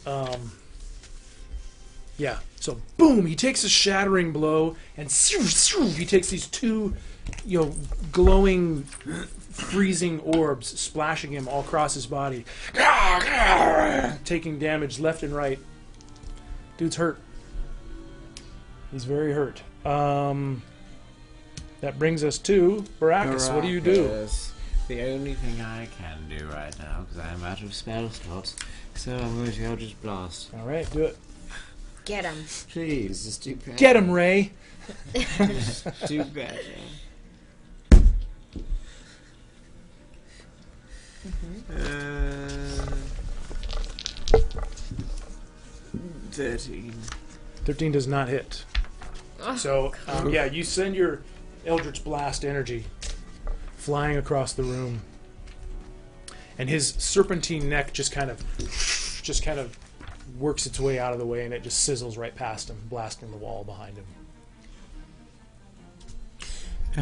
yeah. So, boom! He takes a shattering blow, and he takes these two, glowing, freezing orbs, splashing him all across his body, taking damage left and right. Dude's hurt. He's very hurt. That brings us to Baracus. What do you do? The only thing I can do right now, because I'm out of spell slots, so I'm going to go just blast. All right, do it. Get him. Please, just do better. Get him, Ray. Just do better. 13. 13 does not hit. So, yeah, you send your Eldritch Blast energy flying across the room, and his serpentine neck just kind of works its way out of the way, and it just sizzles right past him, blasting the wall behind him.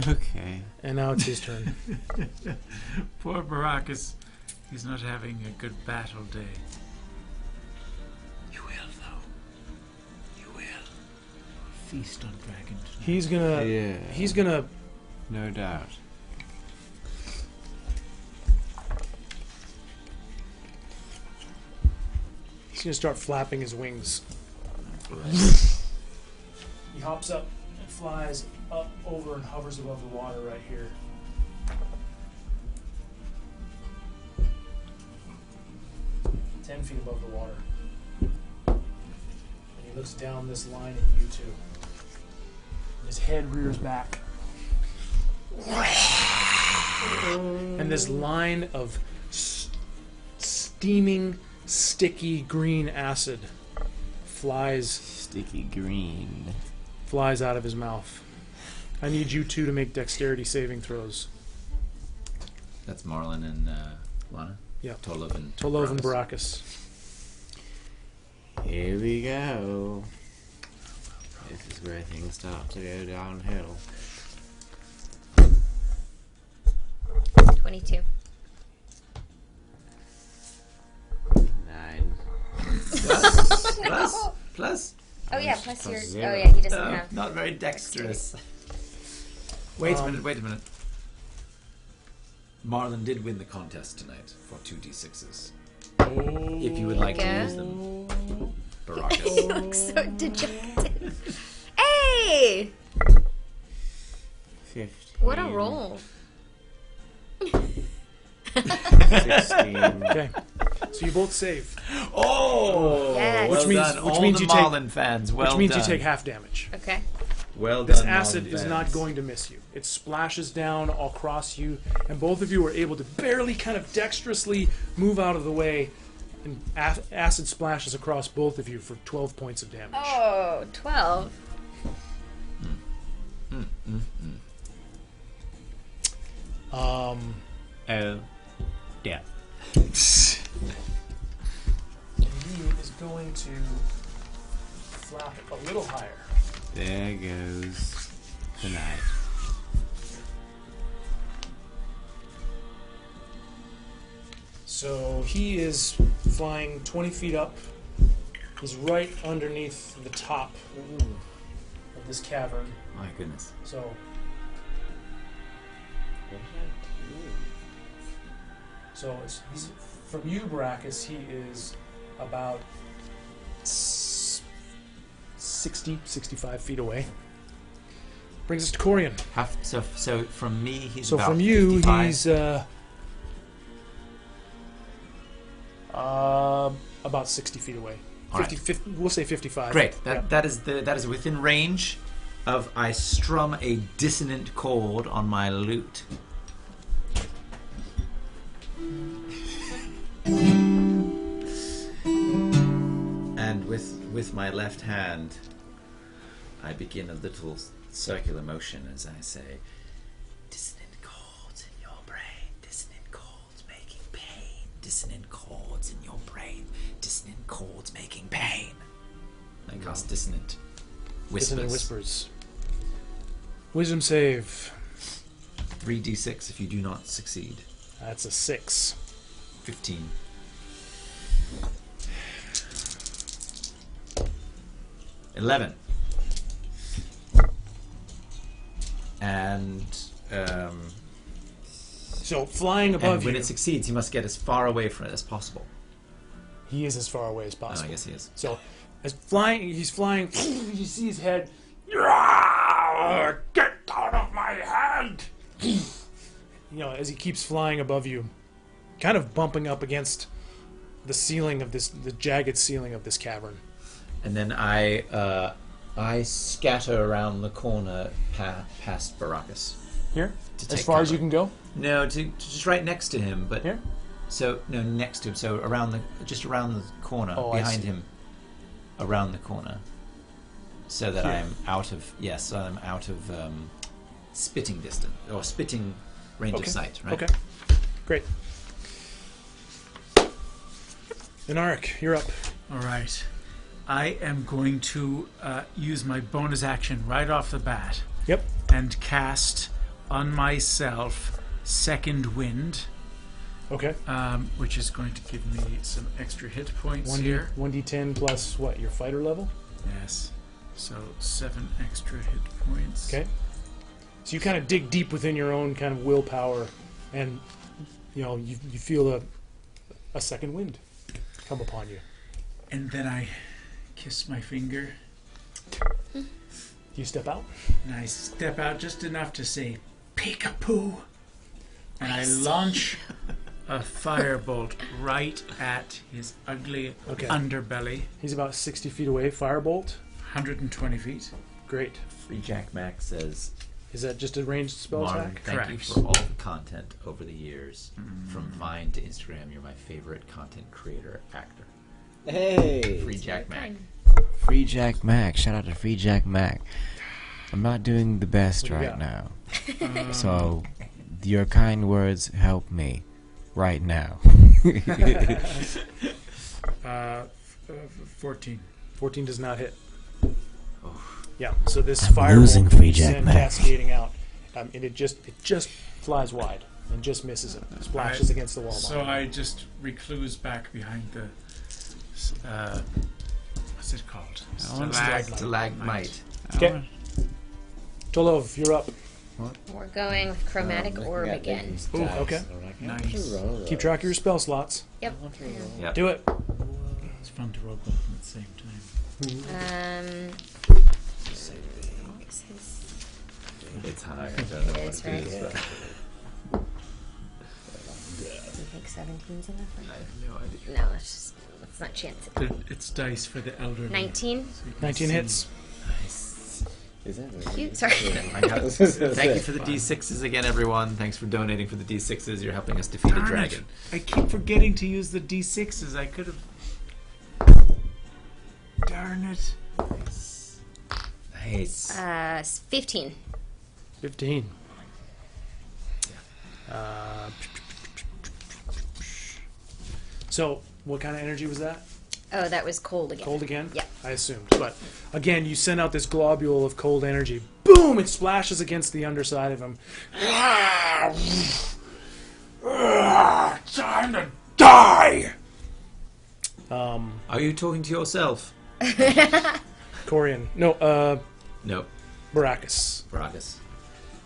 Okay. And now it's his turn. Poor Baracus. He's not having a good battle day. You will, though. You will. Feast on dragons. He's gonna. No doubt. He's gonna start flapping his wings. He hops up and flies up over and hovers above the water right here. Feet above the water. And he looks down this line at you two. And his head rears back. And this line of steaming, sticky green acid flies out of his mouth. I need you two to make dexterity saving throws. That's Marlon and Lana? Yeah. Tolov and Baracus. Here we go. This is where things start to go downhill. 22. 9. Plus. Oh yeah, plus your. zero. Oh yeah, he doesn't have. Not very dexterous. Wait a minute. Marlon did win the contest tonight for 2d6s. If you would like to use them. Baracus. You look so dejected. Hey! 15. What a roll. 16. Okay. So you both save. Oh! Yes. Which means All you the take Marlon fans, well which means done. you take half damage. Okay. Well This done, acid Marlon is fans. not going to miss you. It splashes down all across you, and both of you are able to barely kind of dexterously move out of the way, and acid splashes across both of you for 12 points of damage. Oh, 12. Oh, death. And he is going to flap a little higher. There goes the night. So he is flying 20 feet up. He's right underneath the top of this cavern. My goodness. So he's from you, Baracus. He is about 60, 65 feet away. Brings us to Corian. So from me, he's So about from you, 55. he's about 60 feet away. All 50, right. 50, we'll say 55. Great. Yeah. That is within range of I strum a dissonant chord on my lute. And with my left hand, I begin a little circular motion as I say, dissonant chords in your brain, dissonant chords making pain, dissonant chords in your brain, dissonant chords making pain. I cast dissonant whispers. Dissonant whispers. Wisdom save. 3d6 if you do not succeed. That's a 6. 15. 11. And So flying above when you, it succeeds, he must get as far away from it as possible. he is as far away as Oh, possible. I guess he is. So, he's flying. You see his head. Get out of my head! As he keeps flying above you, kind of bumping up against the ceiling of the jagged ceiling of this cavern. And then I scatter around the corner past Baracus. Here, To as take far as cover. you can go. No, to just right next to him, but Here. so no next to him. So around the corner Oh, I behind see. him, around the corner, so that Here. I'm out of spitting distance or spitting range of sight. Right. Okay. Great. Anarwick, you're up. All right. I am going to use my bonus action right off the bat Yep. and cast on myself Second Wind, Okay. which is going to give me some extra hit points here. 1d10 plus what? Your fighter level? Yes. So 7 extra hit points. Okay. So you kind of dig deep within your own kind of willpower, and you feel a second wind come upon you. And then I kiss my finger. You step out. And I step out just enough to say, peek-a-poo. And I launch a firebolt right at his ugly Okay. underbelly. He's about 60 feet away. Firebolt. 120 feet. Great. Free Jack Mac says, Is that just a ranged spell Marlon, attack? thank you Correct. for all the content over the years. From Vine to Instagram, you're my favorite content creator actor. Hey! Free Jack Mac. Free Jack Mac. Shout out to Free Jack Mac. I'm not doing the best What do you right got? now. So, your kind words help me right now. 14. 14 does not hit. Oh. Yeah. So this I'm firebolt losing Free Jack sends Mac. cascading out, and it just flies wide and just misses him. Splashes Right. against the wall. So I just recluse back behind the... what's it called? Stalagmite. Okay. Tolov, you're up. We're going with Chromatic Orb again. Ooh, okay. Nice. Keep track of your spell slots. Yep. Yep. Do it. It's fun to roll both at the same time. What was his? It's high. I don't know what It is, it is, right? but Do you think 17's enough? I have no idea. No, let's not chance it. It's dice for the elderly. 19? So you can 19 see. hits. Is that right? Cute. Sorry. I got it. Thank you for the D6s again, everyone. Thanks for donating for the D6s. You're helping us defeat a Darn it. dragon. I keep forgetting to use the D6s. I could have... Darn it. Nice. 15. 15. So, what kind of energy was that? Oh, that was cold again. Cold again? Yeah. I assumed. But again, you send out this globule of cold energy. Boom! It splashes against the underside of him. Time to die! Are you talking to yourself? Corian. No, No. Baracus. Baracus.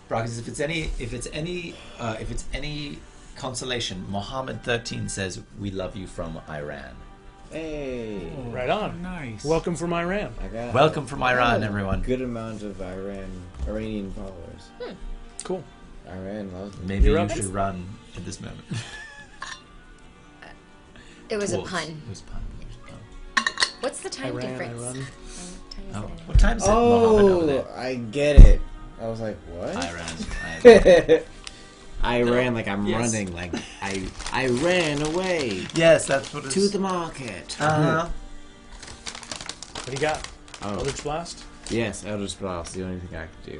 Baracus, if it's any consolation, Mohammed 13 says, "We love you from Iran." Hey! Right on. Nice. Welcome from Iran. I got Welcome from Iran, a everyone. Good amount of Iranian followers. Cool. Iran loves me. Maybe You're you up. should run at this moment. It was a Wolves. pun. It was a pun. It was a pun. What's the time Iran, difference? Iran. Oh, what time is it, Mohammed, over Oh, there? I get it. I was like, what? Iran. I ran like I'm Yes. running, like I ran away Yes, that's what it's... to the market. Uh-huh. What do you got? Oh, Eldritch Blast? yes, Eldritch Blast. The only thing I can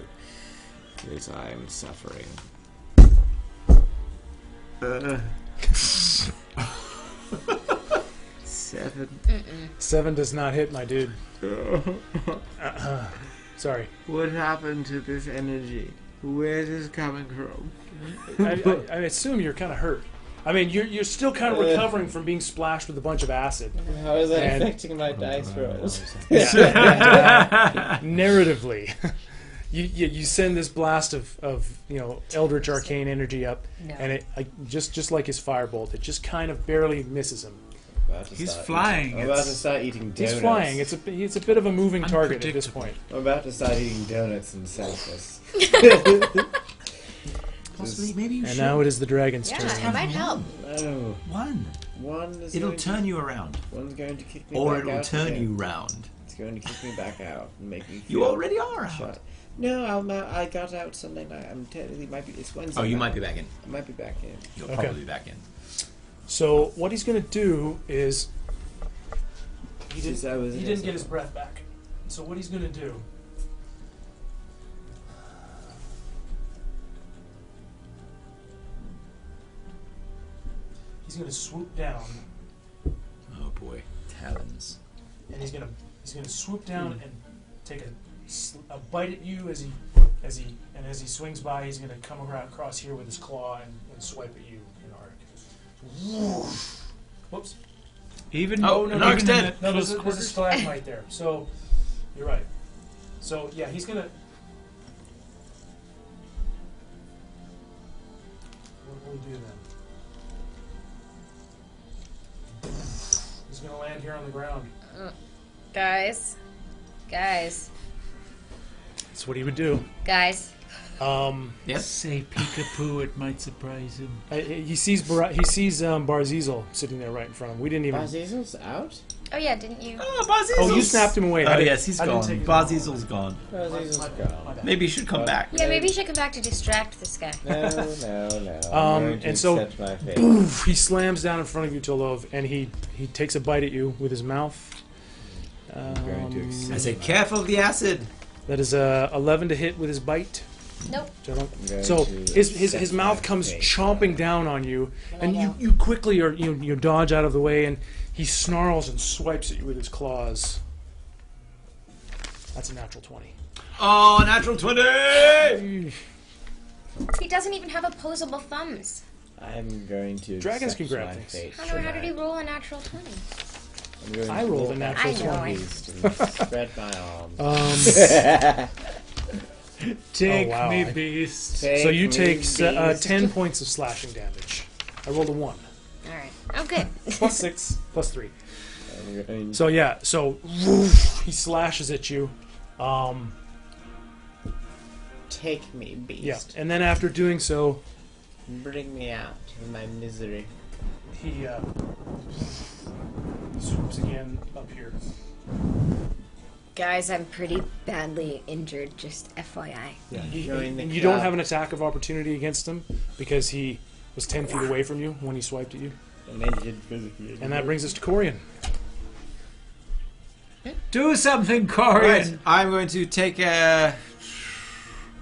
do is I'm suffering. Seven. 7 does not hit, my dude. Sorry. What happened to this energy? Where is this coming from? I assume you're kind of hurt. I mean, you're still kind of recovering from being splashed with a bunch of acid. How is that And- affecting my dice rolls? Narratively, you send this blast of eldritch arcane energy up, and it just like his firebolt, it just kind of barely misses him. He's flying. I'm about to start eating donuts. He's flying. It's a bit of a moving target at this point. I'm about to start eating donuts and sadness. Possibly, maybe you And should. now it is the dragon's Yeah, turn. it might help. No. One. One is It'll going turn you around. One's going to kick me Or back it'll out turn again. you round. It's going to kick me back out and make me feel You already are out. shot. No, I got out Sunday night. I'm technically it's Wednesday. Oh, you night. might be back in. I might be back in. You'll Okay. probably be back in. So what he's going to do is he Since I was in didn't it. get his breath back. So what he's going to do? He's going to swoop down, Oh boy, talons. and he's going to swoop down and take a bite at you as he swings by. He's going to come across here with his claw and swipe at you, Anarwick. Whoops. Even Oh, even Nark's in dead. the- No, those there's a quarters- stalagmite there. So, you're right. So, yeah, he's gonna. What will he do then? He's gonna land here on the ground. Guys. That's what he would do. Yes. Say peekaboo, it might surprise him. He sees Barzizel sitting there right in front of him. We didn't even. Bazizel's out? Oh yeah, didn't you? Oh, Bazizel's. Oh, you snapped him away. Oh I didn't- yes, he's I didn't gone. take his- Bazizel's gone. Bazizel's My bad. gone. Maybe he should come back. Yeah, maybe you should come back to distract this guy. No. I'm going to and so- accept my fate. Poof, he slams down in front of you, Tolov, and he takes a bite at you with his mouth. going to accept I say, careful of the acid. That is a 11 to hit with his bite. Nope. So to his accept mouth my comes fate. chomping down on you, and you quickly you dodge out of the way, and he snarls and swipes at you with his claws. That's a natural 20. Oh, natural 20! He doesn't even have opposable thumbs. I'm going to Dragons accept can grab my things. fate How did he roll a natural 20? I'm going I to rolled a walk natural I know 20. east and spread my arms. Take Oh, wow. me, beast. So you take Beast. 10 points of slashing damage. I rolled a 1. Alright. Oh, good. Plus 6, plus 3. I'm going So yeah, woof, he slashes at you. take me, beast. Yeah, and then after doing so, Bring me out of my misery. he swoops again up here. Guys, I'm pretty badly injured, just FYI. Yeah, Join the and you don't club. have an attack of opportunity against him because he was 10 feet away from you when he swiped at you. I'm injured physically. And that brings us to Corian. Do something, Corian. Right, I'm going to take a.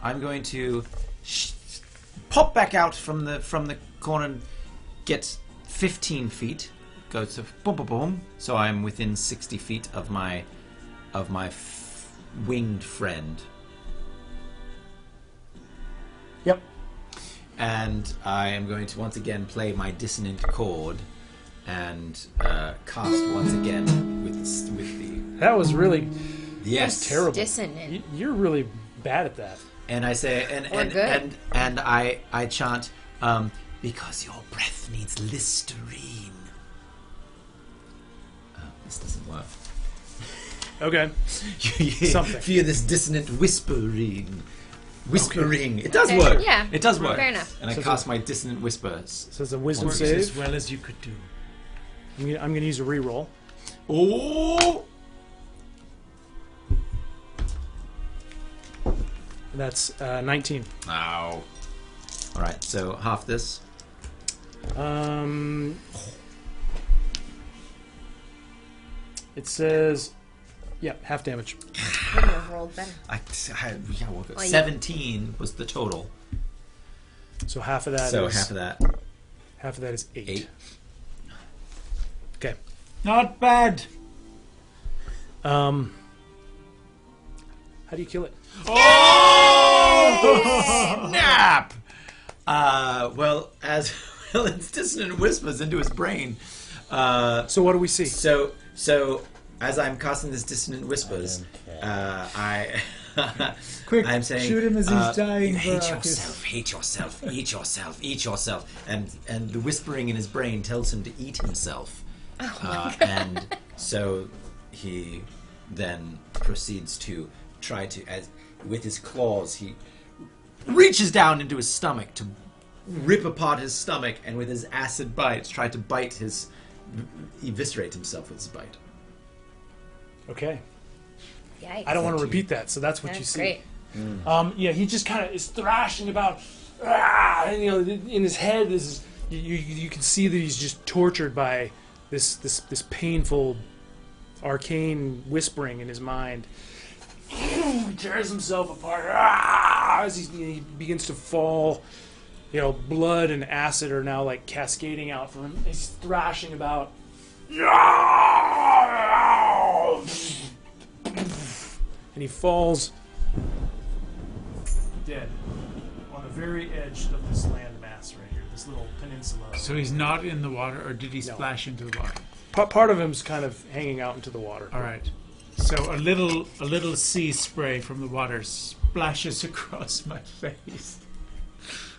I'm going to pop back out from the corner and get 15 feet. Go to boom, boom, boom. So I'm within 60 feet of my winged friend. Yep. And I am going to once again play my dissonant chord and cast once again with the That was really yes terrible. Dissonant. You're really bad at that. And I say, We're good. and I chant, because your breath needs Listerine. Oh, this doesn't work. Okay. You Something. Fear this dissonant whispering. It does Okay, work. yeah, It does work. fair enough. And I So cast my dissonant whispers. So it's a wisdom Works as save. well as you could do. I'm going to use a reroll. Oh! That's 19. Ow. Alright, so half this. It says, yeah, half damage. Couldn't have rolled better. Yeah, well, Well, you- 17 was the total. So half of that So is half of that. half of that is 8. 8. Okay. Not bad. How do you kill it? Oh! Snap! Well, as until it's dissonant whispers into his brain. So what do we see? So as I'm casting this dissonant whispers, Quick, I'm saying, shoot him as he's dying. hate Baracus. yourself, hate yourself, eat yourself, eat yourself, and the whispering in his brain tells him to eat himself, and so he then proceeds to try to, as with his claws, he reaches down into his stomach to rip apart his stomach, and with his acid bites, try to eviscerate himself with his bite. Okay. Yikes. I don't want to repeat that, so that's what you That's see. great. Yeah, he just kind of is thrashing about, and in his head, you can see that he's just tortured by this painful, arcane whispering in his mind. He tears himself apart as he begins to fall. Blood and acid are now like cascading out from him. He's thrashing about. And he falls dead on the very edge of this landmass right here, this little peninsula. So he's not in the water, or did he splash into the water? Part of him's kind of hanging out into the water. All right. So a little sea spray from the water splashes across my face.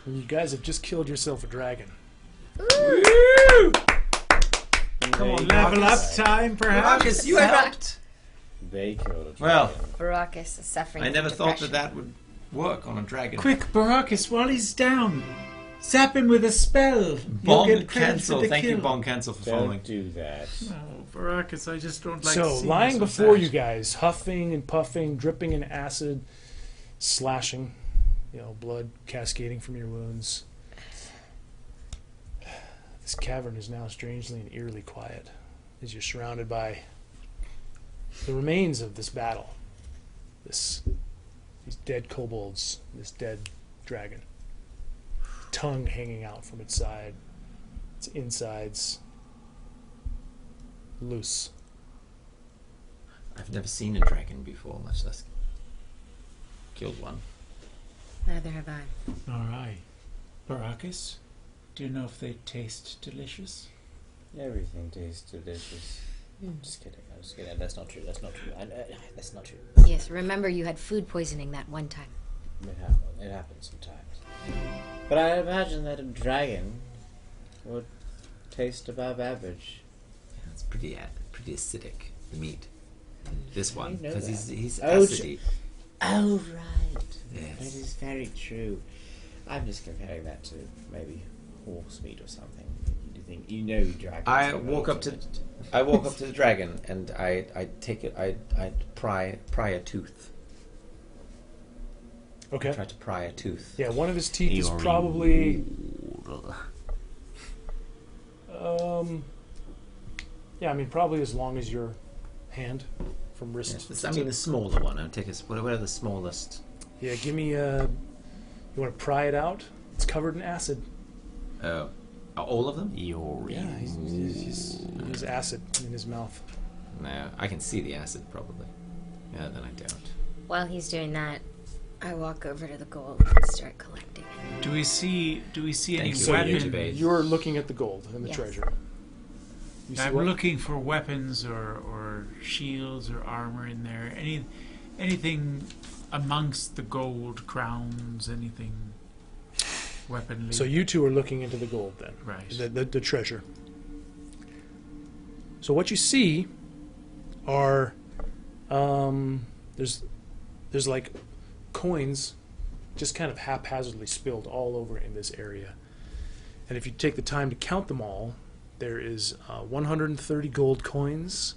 And you guys have just killed yourself a dragon. Woo! Come on, level up time, perhaps. Baracus, you helped. They killed a dragon. Well, Baracus is suffering I never from thought depression. that would work on a dragon. Quick, Baracus, while he's down, zap him with a spell. You'll Bomb get credit cancel. for the Thank you, kill. Bomb cancel, for following. Don't do that. No, Baracus, I just don't like So, seeing lying so before sad. you guys, huffing and puffing, dripping in acid, slashing, blood cascading from your wounds. This cavern is now strangely and eerily quiet as you're surrounded by the remains of this battle. These dead kobolds, this dead dragon. Tongue hanging out from its side, its insides loose. I've never seen a dragon before, much less killed one. Neither have I. All right. Baracus, do you know if they taste delicious? Everything tastes delicious. I'm just kidding. That's not true. That's not true. That's not true. Yes, remember you had food poisoning that one time. It happens sometimes. But I imagine that a dragon would taste above average. Yeah, it's pretty acidic, the meat. This one, know because that. he's Oh, acidy. Oh, right. Yes. That is very true. I'm just comparing that to maybe horse meat or something. You know dragons. I are walk up to relative. the dragon and I take it. I pry a tooth. Okay. Try to pry a tooth. Yeah, one of his teeth is probably. Yeah, I mean, probably as long as your hand from wrist. Yes, I mean the smaller one. I'll take whatever the smallest. Yeah, give me you want to pry it out? It's covered in acid. Oh, all of them? Yeah, he's acid in his mouth. No, I can see the acid probably. Yeah, then I don't. While he's doing that, I walk over to the gold and start collecting it. Do we see any Thank you. weapon? Base. You're looking at the gold and the Yes. treasure. You see I'm what? looking for weapons or shields or armor in there. Anything amongst the gold crowns, anything weaponly. So you two are looking into the gold then. Right. The treasure. So what you see are there's like coins just kind of haphazardly spilled all over in this area. And if you take the time to count them all, there is 130 gold coins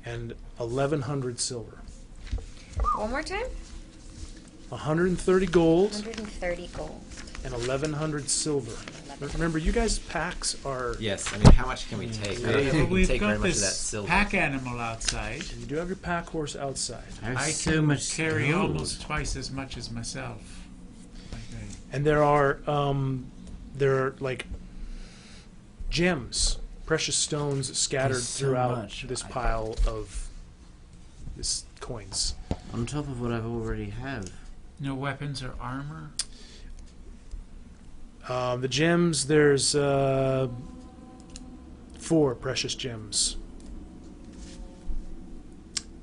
and 1,100 silver. One more time? 130 gold 130 gold. and 1,100 silver. Remember, you guys' packs are... Yes, I mean, how much can we take? I don't Yeah, think we but can we've take very got much of that this silver. pack animal outside. You do have your pack horse outside. I so can much carry gold. almost twice as much as myself. Okay. And there are like gems, precious stones scattered There's so throughout much. this pile of this coins. On top of what I've already have. No weapons or armor? The gems, there's 4 precious gems.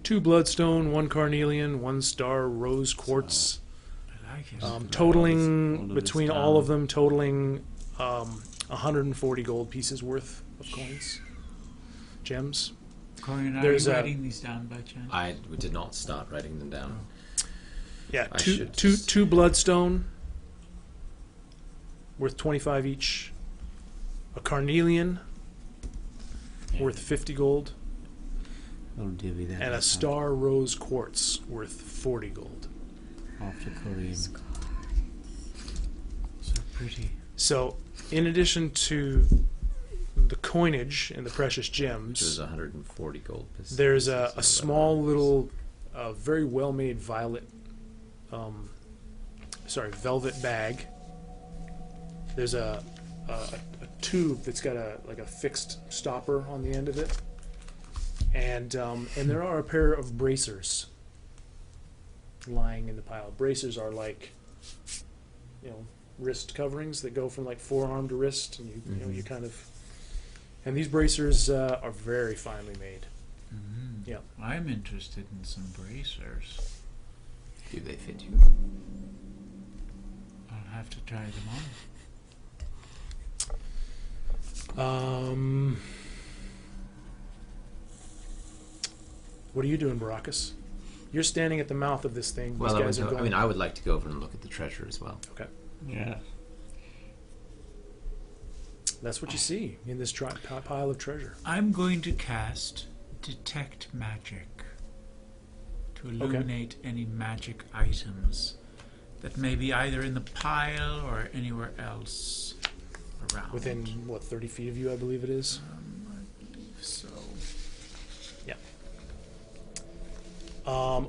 2 bloodstone, 1 carnelian, 1 star rose quartz. I like it. Totaling, All of between this all down. of them, totaling 140 gold pieces worth of coins. Gems. Corian, are there's you a- writing these down by chance? I did not start writing them down. Yeah, I two, should two, just- 2 bloodstone, worth 25 each. A carnelian, worth 50 gold. I'll divvy that And a up star rose quartz, worth 40 gold. after Korean. So pretty. So, in addition to the coinage and the precious Which was gems, 140 gold pieces. there's a small little, very well-made velvet bag. There's a tube that's got a fixed stopper on the end of it, and there are a pair of bracers lying in the pile. Bracers are like, wrist coverings that go from like forearm to wrist, and you kind of. And these bracers are very finely made. Mm. Yeah. I'm interested in some bracers. Do they fit you? I'll have to try them on. What are you doing, Baracus? You're standing at the mouth of this thing. Well, These guys are going. I would like to go over and look at the treasure as well. Okay, Yeah. that's what you see in this pile of treasure. I'm going to cast Detect Magic to illuminate any magic items that may be either in the pile or anywhere else around. Within 30 feet of you, I believe it is. I believe so.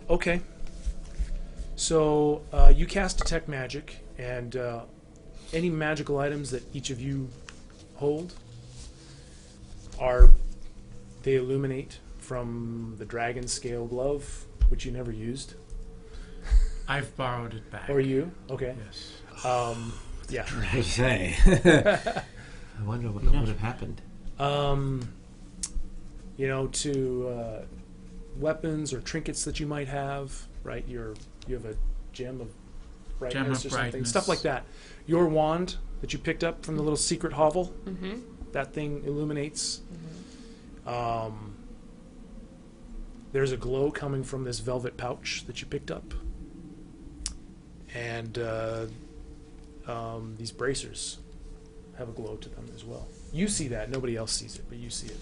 Okay. So you cast Detect Magic, and any magical items that each of you hold they illuminate from the dragon scale glove, which you never used. I've borrowed it back. Or you? Okay. Yes. Yeah. I say. I wonder what would have happened. To weapons or trinkets that you might have, right? You have a gem of brightness or something, brightness. stuff like that. Your wand that you picked up from the little secret hovel, Mm-hmm. that thing illuminates. There's a glow coming from this velvet pouch that you picked up, and these bracers have a glow to them as well. You see that; nobody else sees it, but you see it.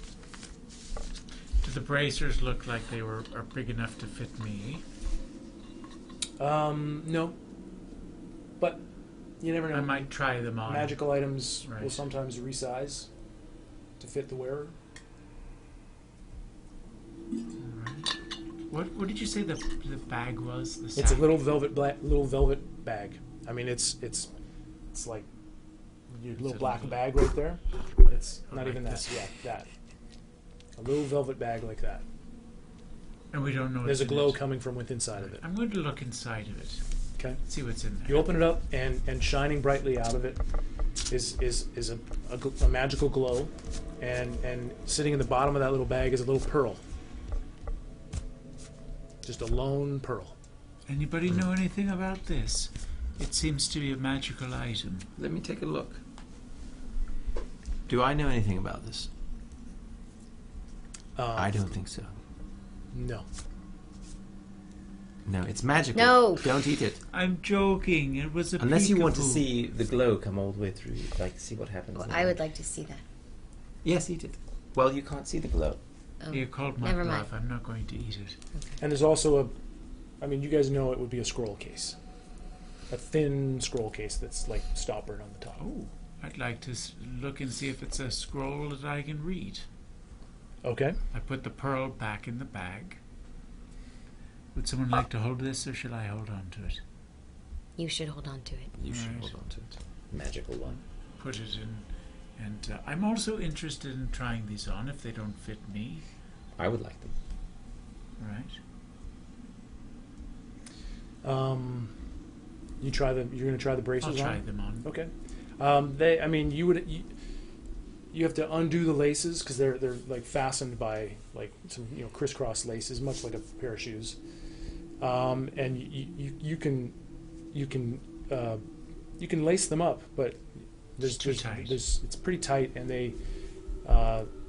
Do the bracers look like they are big enough to fit me? No, but you never know. I might try them on. Magical items will Right. sometimes resize to fit the wearer. Alright. What did you say the bag was? The It's a sack? little velvet bag. I mean, it's like your little it black little- bag right there. It's not like even that. this? Yeah, that. A little velvet bag like that. And we don't know. There's a what's in glow it. coming from within inside of it. I'm going to look inside of it. Okay. See what's in there. You open it up, and shining brightly out of it is a magical glow, and sitting in the bottom of that little bag is a little pearl. Just a lone pearl. Anybody know anything about this? It seems to be a magical item. Let me take a look. Do I know anything about this? I don't think so. No. No, it's magical. No. Don't eat it. I'm joking. It was a Unless you want to peekaboo. see the glow come all the way through, like see what happens. Well, in I it. would like to see that. Yes, eat it. Well, you can't see the glow. Oh, You called my Never bluff. mind. I'm not going to eat it. And there's also you guys know it would be a scroll case. A thin scroll case that's like stoppered on the top. Oh, I'd like to look and see if it's a scroll that I can read. Okay. I put the pearl back in the bag. Would someone like to hold this, or should I hold on to it? You should hold on to it. You should Right. hold on to it. Magical one. Put it in. And I'm also interested in trying these on if they don't fit me. I would like them. Right. You're going to try the bracers I'll try on? them on. Okay. I mean, you have to undo the laces because they're like fastened by like some crisscross laces, much like a pair of shoes. And you can lace them up, but it's pretty tight, and they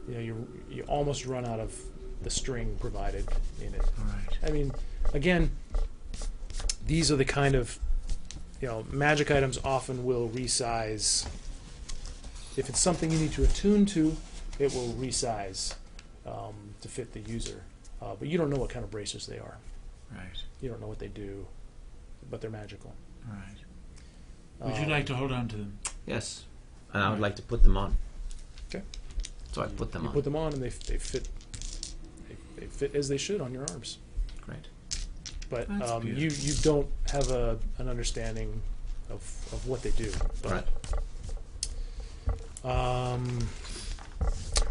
you almost run out of the string provided in it. All right. I mean, again, these are the kind of magic items often will resize. If it's something you need to attune to, it will resize to fit the user. But you don't know what kind of bracers they are. Right. You don't know what they do, but they're magical. All right. Would you like to hold on to them? Yes. And I would like to put them on. Okay. So I put them You on. put them on, and they fit. They fit as they should on your arms. Great. But That's you don't have an understanding of what they do. But, Right.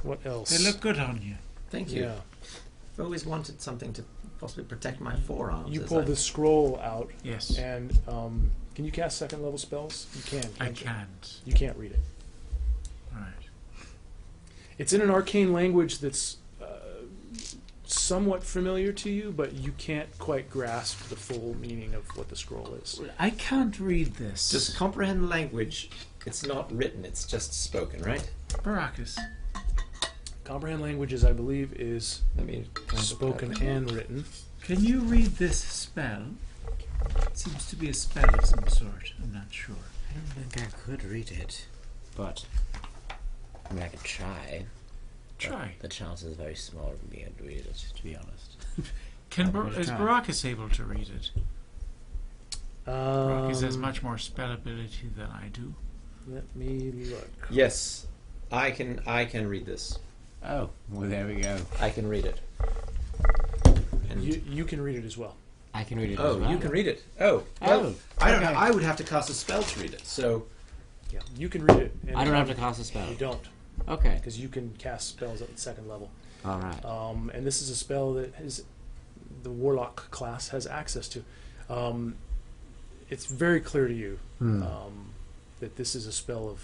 what else? They look good on you. Thank you. Yeah. I've always wanted something to possibly protect my forearms. You as pull I- the scroll out, Yes. and can you cast second level spells? You can. I can't you? can't. You can't read it. All right. It's in an arcane language that's somewhat familiar to you, but you can't quite grasp the full meaning of what the scroll is. I can't read this. Just comprehend language. It's not written, it's just spoken, right? Baracus. Comprehend languages, I believe, is I mean, spoken and written. Can you read this spell? It seems to be a spell of some sort. I'm not sure. I don't think I could read it, but I mean, I could try. Try. The chance is very small of me to read it, to be honest. Is Baracus able to read it? Baracus has much more spell ability than I do. Let me look. yes, I can read this. Oh, well, there we go. I can read it. And You can read it as well. I can read it as oh, well. you can read it. Oh, well, I don't know. I would have to cast a spell to read it. So Yeah, you can read it. And I don't have to cast a spell. You don't, Okay. because you can cast spells at the second level. All right. And this is a spell that the Warlock class has access to. It's very clear to you that this is a spell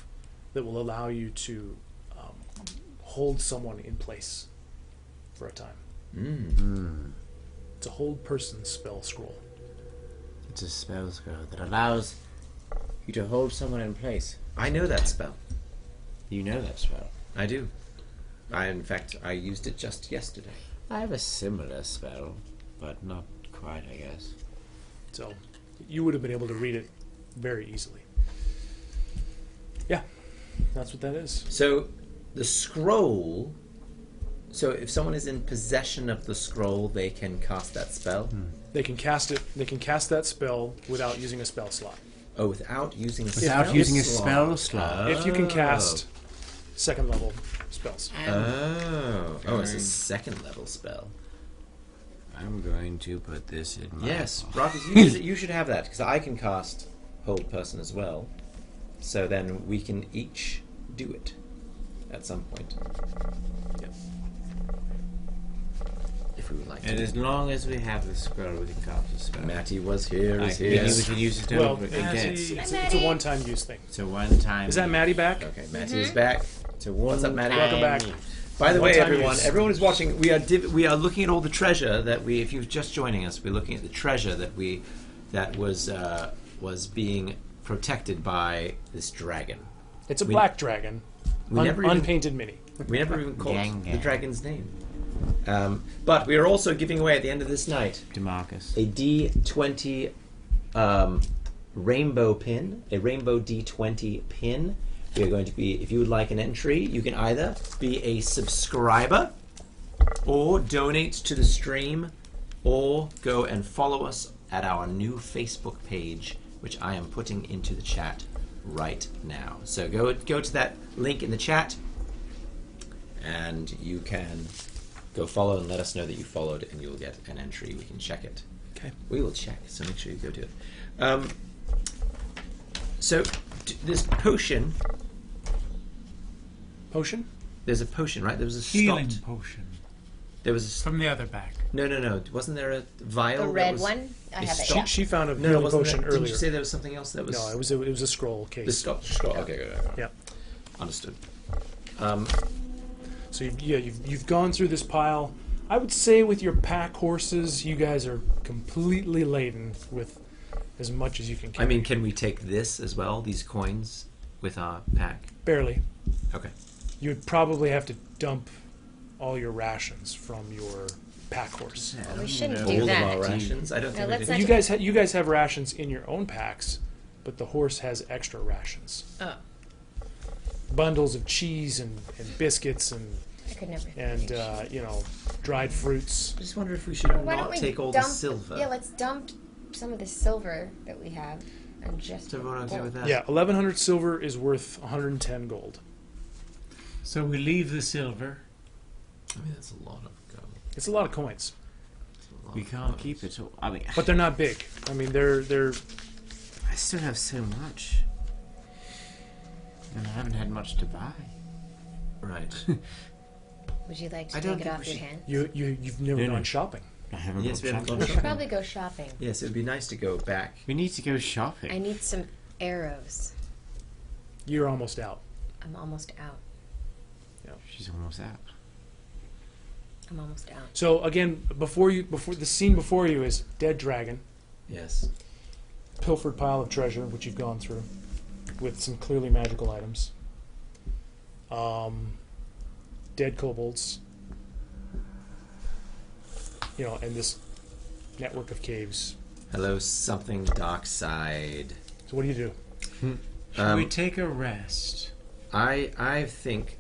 that will allow you to hold someone in place for a time. It's a hold person spell scroll. It's a spell scroll that allows you to hold someone in place. I know that spell. You know that spell. I do. In fact, I used it just yesterday. I have a similar spell, but not quite, I guess. So you would have been able to read it very easily. Yeah, that's what that is. So the scroll. So if someone is in possession of the scroll, they can cast that spell. They can cast it. They can cast that spell without using a spell slot. Oh, without using a Without spell using a slot. spell slot. If you can cast second level spells. Oh, it's a second level spell. I'm going to put this in my... Yes, Baracus, you should have that, because I can cast Hold Person as well. So then we can each do it at some point. Yep. If we would like And to. as long as we have the scroll, we can cast a spell. Matty was here, is We here. can use it Well, over again. it's a one-time use thing. It's a one-time... Is that Maddie back? Okay, Matty is back. It's a What's up, Matty? Welcome back. By the way, One-time everyone use. is watching. We are looking at all the treasure that we. If you're just joining us, we're looking at the treasure that was being protected by this dragon. It's a We- black dragon, We never even unpainted mini. we never even called Gang, the gang. dragon's name. But we are also giving away at the end of this night DeMarcus. a D20 rainbow pin, a rainbow D20 pin. We are going to be, if you would like an entry, you can either be a subscriber or donate to the stream or go and follow us at our new Facebook page, which I am putting into the chat right now. So go to that link in the chat and you can go follow and let us know that you followed and you'll get an entry. We can check it. Okay. We will check, so make sure you go do it. So this potion. Potion? There's a potion, right? There was a Healing stopped. potion. There was From the other bag. no. Wasn't there a vial? The that red was- one? I have it. She, Yeah. she found a No, healing wasn't potion there, earlier. Didn't you say there was something else that was? No, it was a scroll case. the scroll. Okay, good. Yep. Understood. So you've gone through this pile. I would say with your pack horses, you guys are completely laden with as much as you can carry. I mean, can we take this as well? These coins with our pack? barely. Okay. You would probably have to dump all your rations from your pack horse. We shouldn't All do of that. our rations? I don't No, think let's we not do. You guys have rations in your own packs, but the horse has extra rations. Oh, Bundles of cheese and biscuits I could never. and dried fruits. I just wonder if we should Why don't not we take all dump the silver. Yeah, let's dump some of the silver that we have and just. Is everyone okay gold. with that? Yeah, 1,100 silver is worth 110 gold. So we leave the silver. I mean, that's a lot of gold. It's a lot of coins, That's a lot We of can't coins. keep it all. I mean, but they're not big. I mean, they're I still have so much. And I haven't had much to buy. Right. Would you like to I don't take it think off we your should- hand? you've never No, no. gone shopping. I haven't Yes, got we haven't shopping. gone We should shopping. probably go shopping. Yes, it would be nice to go back. We need to go shopping. I need some arrows. You're almost out. I'm almost out. She's almost out. I'm almost out. So again, before the scene before you is dead dragon, Yes. pilfered pile of treasure, which you've gone through, with some clearly magical items. Dead kobolds. And this network of caves. Hello, something dark side. So what do you do? Should we take a rest? I think,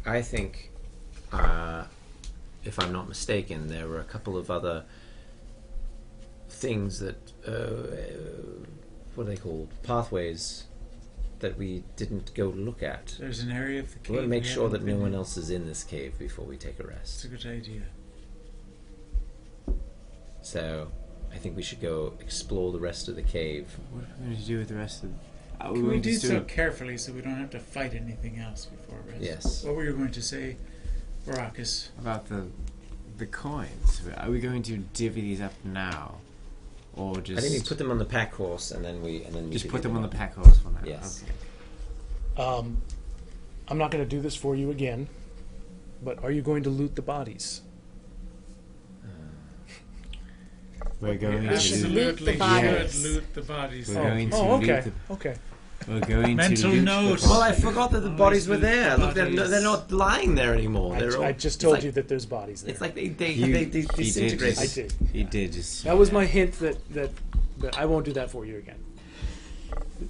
if I'm not mistaken, there were a couple of other things that, what are they called? Pathways that we didn't go look at. There's an area of the cave. We want to make we sure that haven't no been one in. else is in this cave before we take a It's rest. a good idea. So, I think we should go explore the rest of the cave. What are we going to do with the rest of? Can we do so carefully so we don't have to fight anything else before rest? Yes. What were you going to say, Baracus? About the coins? Are we going to divvy these up now, or just? I think we put them on the pack horse and then we just divvy put them on the up. pack horse for now. Yes. Okay. I'm not going to do this for you again, but are you going to loot the bodies? We're going We should to. loot the Absolutely bodies. should loot the bodies. We're going to okay. loot Okay. We're going Mental to loot note. the Well, I bodies. forgot that the Always bodies were loot there. the Look, they're bodies. not lying there anymore. They're all, I just it's told like- you that there's bodies there. It's like they You- they he did disintegrated. I did. He did just. That was my hint that I won't do that for you again.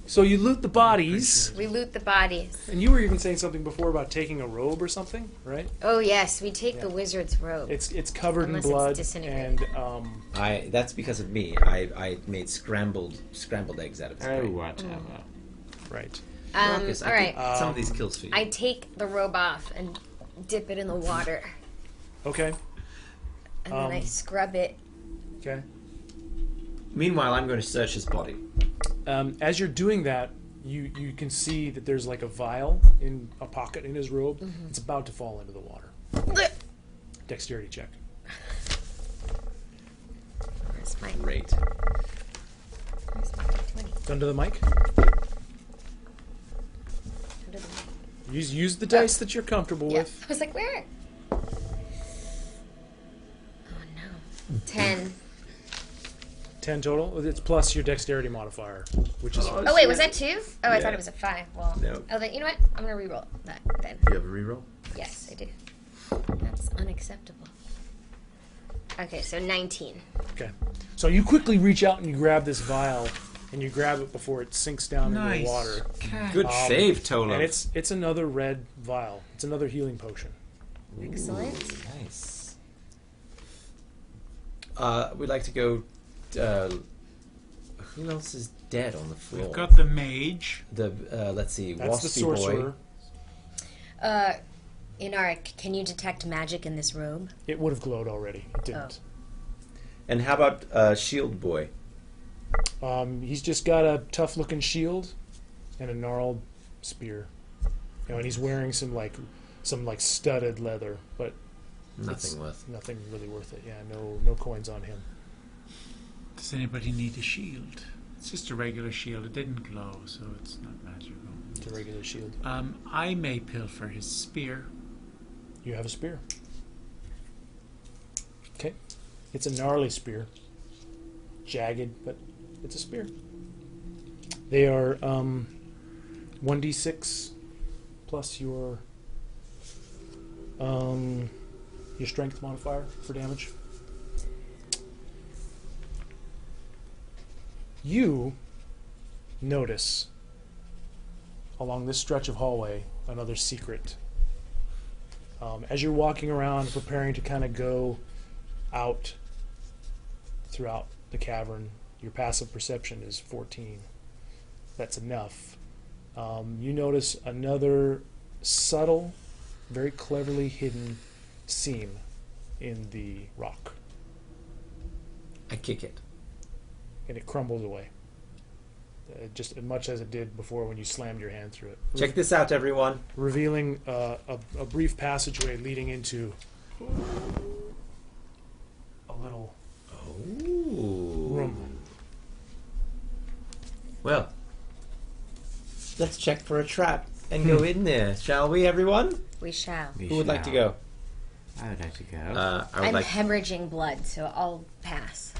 So you loot the bodies, We loot the bodies. and you were even saying something before about taking a robe or something, right? Oh yes, we take the Yeah. wizard's robe. It's covered Unless in it's blood, disintegrated. I that's because of me. I made scrambled eggs out of this. Oh, brain. whatever. right. Marcus, All I right. think some of these kills for you. I take the robe off and dip it in the water, Okay. and then I scrub it. Okay. Meanwhile, I'm going to search his body. As you're doing that, you can see that there's like a vial in a pocket in his robe. Mm-hmm. It's about to fall into the water. Dexterity check. Where's my Great. Where's my 20? Under the mic. Under the mic. Use the dice that you're comfortable Yeah. with. I was like, where? Oh no. 10. 10 total. It's plus your dexterity modifier, which is Oh wait, was that 2? Oh, I Yeah. thought it was a 5. Well, No. oh, then you know what? I'm gonna reroll that then. You have a reroll? Yes, I do. That's unacceptable. Okay, so 19. okay. So you quickly reach out and you grab this vial, and you grab it before it sinks down into Nice. the water. Good save, Tola. And it's another red vial. It's another healing potion. Excellent. Nice. We'd like to go. Who else is dead on the floor? We've got the mage. the let's see, That's the Waspy sorcerer. boy. Inaric, can you detect magic in this robe? It would have glowed already. It didn't. And how about Shield boy? He's just got a tough-looking shield and a gnarled spear. And he's wearing some studded leather, but Nothing worth. Nothing really worth it. Yeah, no coins on him. Does anybody need a shield? It's just a regular shield. It didn't glow, so it's not magical. It's a regular shield. I may pilfer his spear. You have a spear. Okay. It's a gnarly spear. Jagged, but it's a spear. They are 1d6 plus your strength modifier for damage. You notice along this stretch of hallway another secret. As you're walking around preparing to kind of go out throughout the cavern, your passive perception is 14. That's enough. You notice another subtle, very cleverly hidden seam in the rock, I kick it. and it crumbles away. Just as much as it did before when you slammed your hand through it. Check this out, everyone. Revealing a brief passageway leading into a little room. Well, let's check for a trap and go in there, shall we, everyone? We shall. Who would like to go? I would like to go. I would I'm like. hemorrhaging blood, so I'll pass.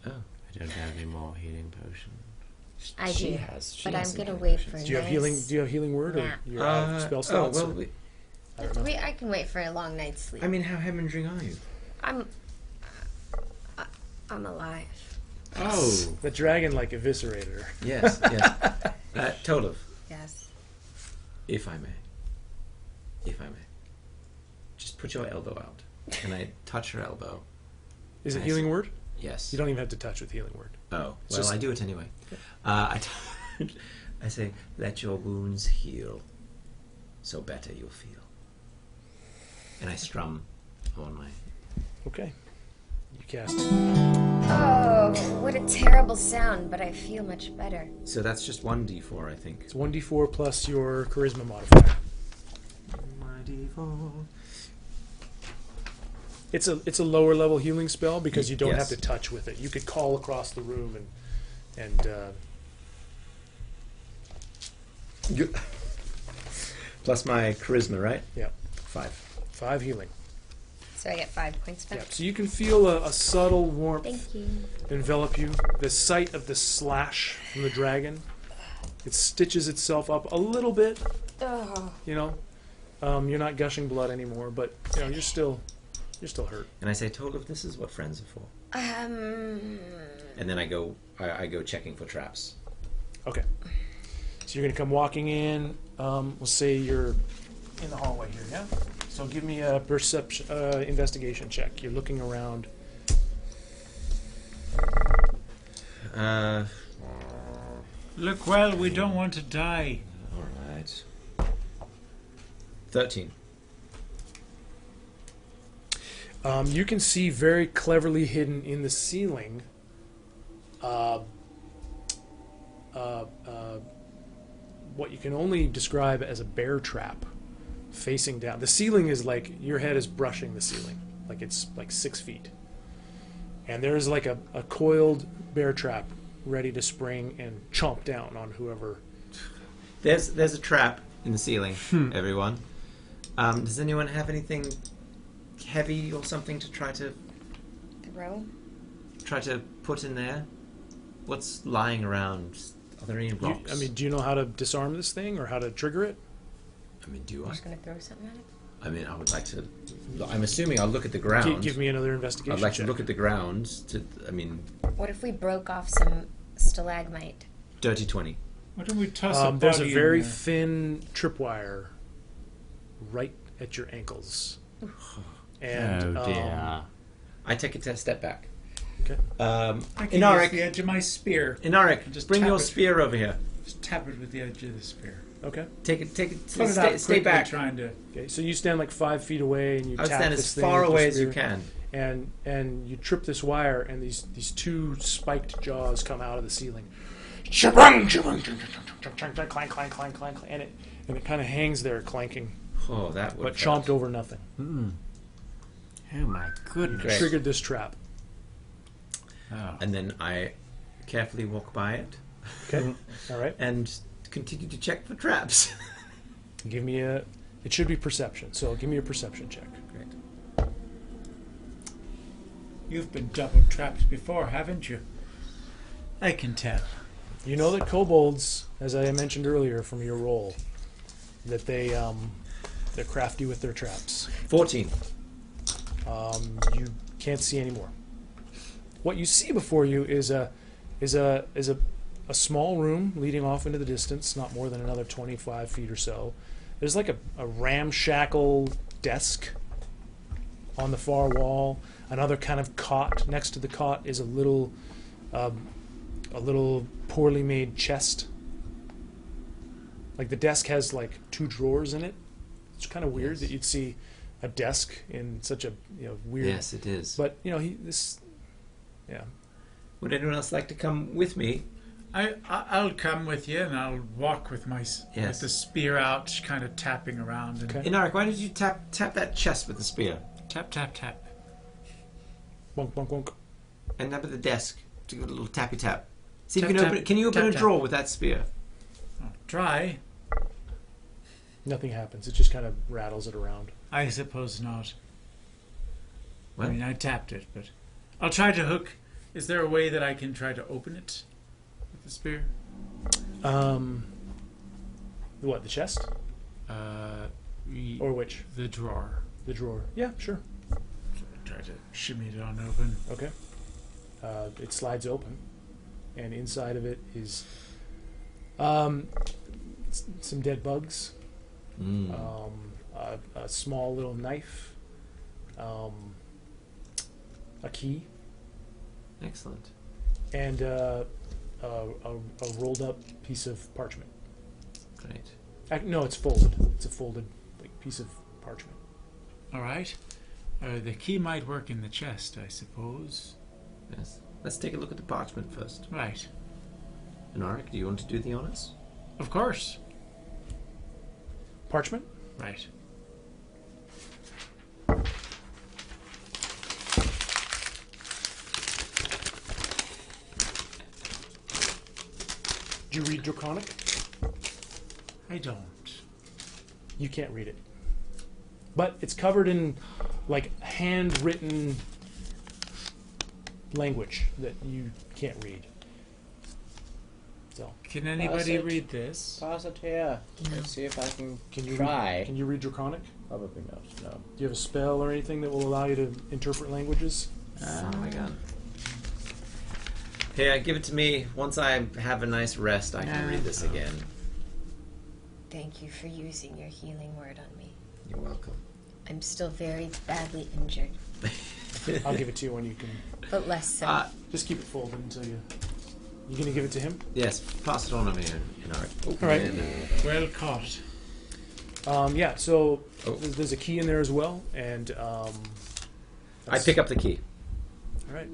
Oh, I don't have any more healing potions. I she do, has. She but has I'm some gonna healing wait potions. for Do you have healing? Do you have healing word or nap. your spell slots? Oh, well, I don't know. I can wait for a long night's sleep. I mean, how hemorrhaging are you? I'm alive. Oh, The dragon eviscerated her. yes, yes. Tolov, Yes. if I may, just put your elbow out. And I touch her elbow. Is it Nice. healing word? Yes. You don't even have to touch with healing word. Oh, well, just- I do it anyway. I say, let your wounds heal, so better you'll feel. And I strum on my... Okay. You cast it. Oh, what a terrible sound, but I feel much better. So that's just 1d4, I think. It's 1d4 plus your charisma modifier. My d4. It's a lower level healing spell because you don't Yes. have to touch with it. You could call across the room and Plus my charisma, right? yeah, 5. 5 healing. So I get 5 points back. Yeah. So you can feel a subtle warmth Thank you. envelop you. The sight of the slash from the dragon, it stitches itself up a little bit. Oh. You're not gushing blood anymore, but you're still hurt. And I say, Tolov, this is what friends are for. And then I go checking for traps. Okay. So you're gonna come walking in. We'll say you're in the hallway here, yeah? So give me a perception, investigation check. You're looking around. Look well, we don't want to die. Alright. 13. You can see very cleverly hidden in the ceiling what you can only describe as a bear trap facing down. The ceiling is like your head is brushing the ceiling, like it's like 6 feet. And there's like a coiled bear trap ready to spring and chomp down on whoever. There's a trap in the ceiling, everyone. Does anyone have anything heavy or something to try to put in there? What's lying around? Are there any rocks? Do you know how to disarm this thing or how to trigger it? Do I'm I? just gonna throw something at it. I would like to. I'm assuming I'll look at the ground. Give me another investigation I'd like check. to look at the ground. What if we broke off some stalagmite? Dirty 20. Why don't we toss a There's a body in very there? thin tripwire right at your ankles. And, I take a step back. Okay. I can use Inaric, the edge of my spear. Just bring tap your it. spear over here. Just tap it with the edge of the spear. Okay. Take it. Put it Stay, out stay quickly, back. Trying to. Okay. So you stand like 5 feet away, and you I would tap stand this as thing far with your away as you spear, can. and you trip this wire, and these two spiked jaws come out of the ceiling. Clank, clank, clank, clank, and it kind of hangs there clanking Oh, that would. but chomped over nothing. Oh my goodness. Great. Triggered this trap. Oh. And then I carefully walk by it Okay. All right. and continue to check for traps. Give me a. It should be perception. So give me a perception check. Great. You've been double trapped before, haven't you? I can tell. You know that kobolds, as I mentioned earlier from your roll, that they're crafty with their traps. 14. You can't see anymore. What you see before you is a small room leading off into the distance, not more than another 25 feet or so. There's like a ramshackle desk on the far wall. Another kind of cot. Next to the cot is a little poorly made chest. Like the desk has like 2 drawers in it. It's kind of weird that you'd see a desk in such a weird. Yes, it is. But yeah. Would anyone else like to come with me? I'll come with you, and I'll walk with with the spear out, kind of tapping around. And Okay. Anarwick, why don't you tap that chest with the spear? Tap, tap, tap. Bonk, bonk, bonk. And up at the desk, do a little tappy tap. See if Tap, you can tap, open. Can you open tap, a tap. drawer with that spear? I'll try. Nothing happens. It just kind of rattles it around. I suppose not. What? I mean, I tapped it, but I'll try to hook. Is there a way that I can try to open it with the spear? What, the chest? Or which? The drawer. The drawer. Yeah, sure. Try to shimmy it on open. Okay. It slides open, and inside of it is some dead bugs, a small little knife, a key, Excellent. and a rolled up piece of parchment. Great. No, it's folded. It's a folded piece of parchment. All right. The key might work in the chest, I suppose. Yes. Let's take a look at the parchment first. Right. Anarwick, do you want to do the honors? Of course. Parchment? Right. Do you read Draconic? I don't. You can't read it. But it's covered in handwritten language that you can't read. So Can anybody it. read this? Pass it here. Let's see if I can you try. Can you read Draconic? Probably not. No. Do you have a spell or anything that will allow you to interpret languages? Oh my god. Here, give it to me. Once I have a nice rest, I can read this again. Thank you for using your healing word on me. You're welcome. I'm still very badly injured, I'll give it to you when you can. but less so. Just keep it folded until you. You gonna give it to him? Yes, pass it on over here, Anarwick. All right. And, Well caught. Yeah. So Oh. there's a key in there as well, and I pick up the key. All right.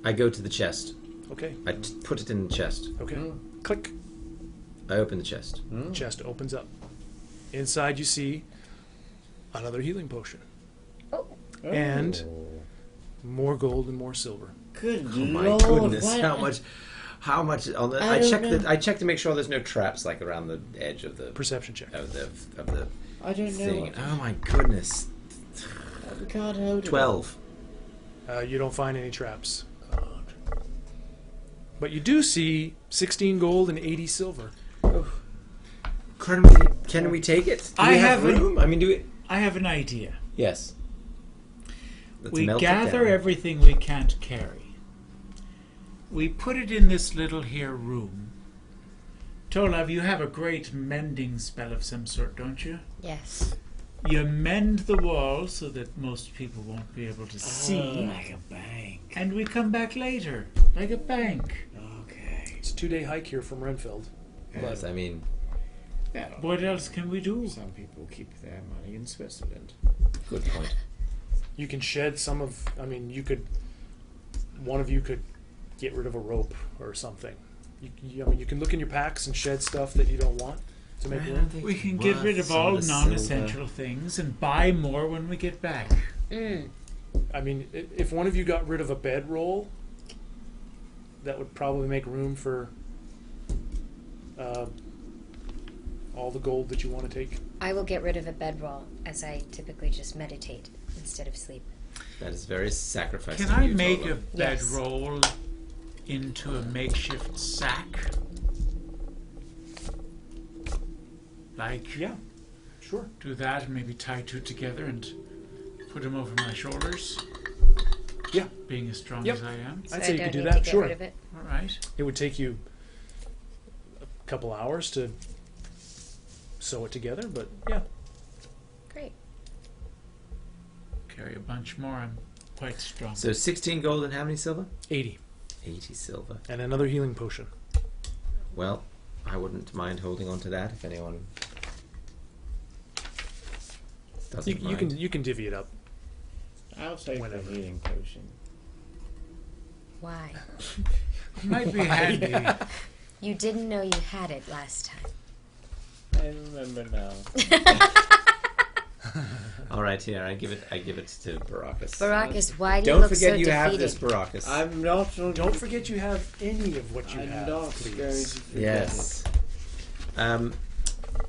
I go to the chest. Okay. I put it in the chest. Okay. Click. I open the chest. Chest opens up. Inside you see another healing potion. And more gold and more silver. Good Oh my lord! goodness! why- How much on the? I I don't check know. I check to make sure there's no traps around the edge of the Perception check. of the I don't know. thing. Oh my goodness! We can't hold it. 12. You don't find any traps. But you do see 16 gold and 80 silver. Can we take it? Do I we have haven't- room? I mean, do we? I have an idea. Yes. Let's We melt it gather down. everything we can't carry. We put it in this little here room. Tolav, you have a great mending spell of some sort, don't you? Yes. You mend the wall so that most people won't be able to see. Like a bank. And we come back later, like a bank. Okay. It's a 2-day hike here from Renfield. Yes, I mean, What else can we do? Some people keep their money in Switzerland. good point. You can shed some of. I mean, one of you could get rid of a rope or something. I mean, you can look in your packs and shed stuff that you don't want. to make room. We can get rid of all non-essential things and buy more when we get back. I mean, if one of you got rid of a bedroll, that would probably make room for all the gold that you want to take. I will get rid of a bedroll, as I typically just meditate instead of sleep. That is very sacrificing. Can I of you, make a Tolo. Yes. bedroll into a makeshift sack? Like, Yeah, sure. do that and maybe tie two together and put them over my shoulders? Yeah. Being as strong Yep. as I am. So I'd I say you don't could do need that, to get sure. rid of it. All right. It would take you a couple hours to sew it together, but yeah. Great. Carry a bunch more. I'm quite strong. So 16 gold and how many silver? 80. 80 silver. And another healing potion. Well, I wouldn't mind holding on to that if anyone doesn't mind. You can divvy it up. I'll take Whenever. the healing potion. Why? Might be handy. You didn't know you had it last time. I remember now. All right, here I give it to Baracus. Baracus, why do you Don't look forget so you defeated? have this, Baracus. I'm not. Don't forget you have any of what you I'm have, not please. going to forget Yes.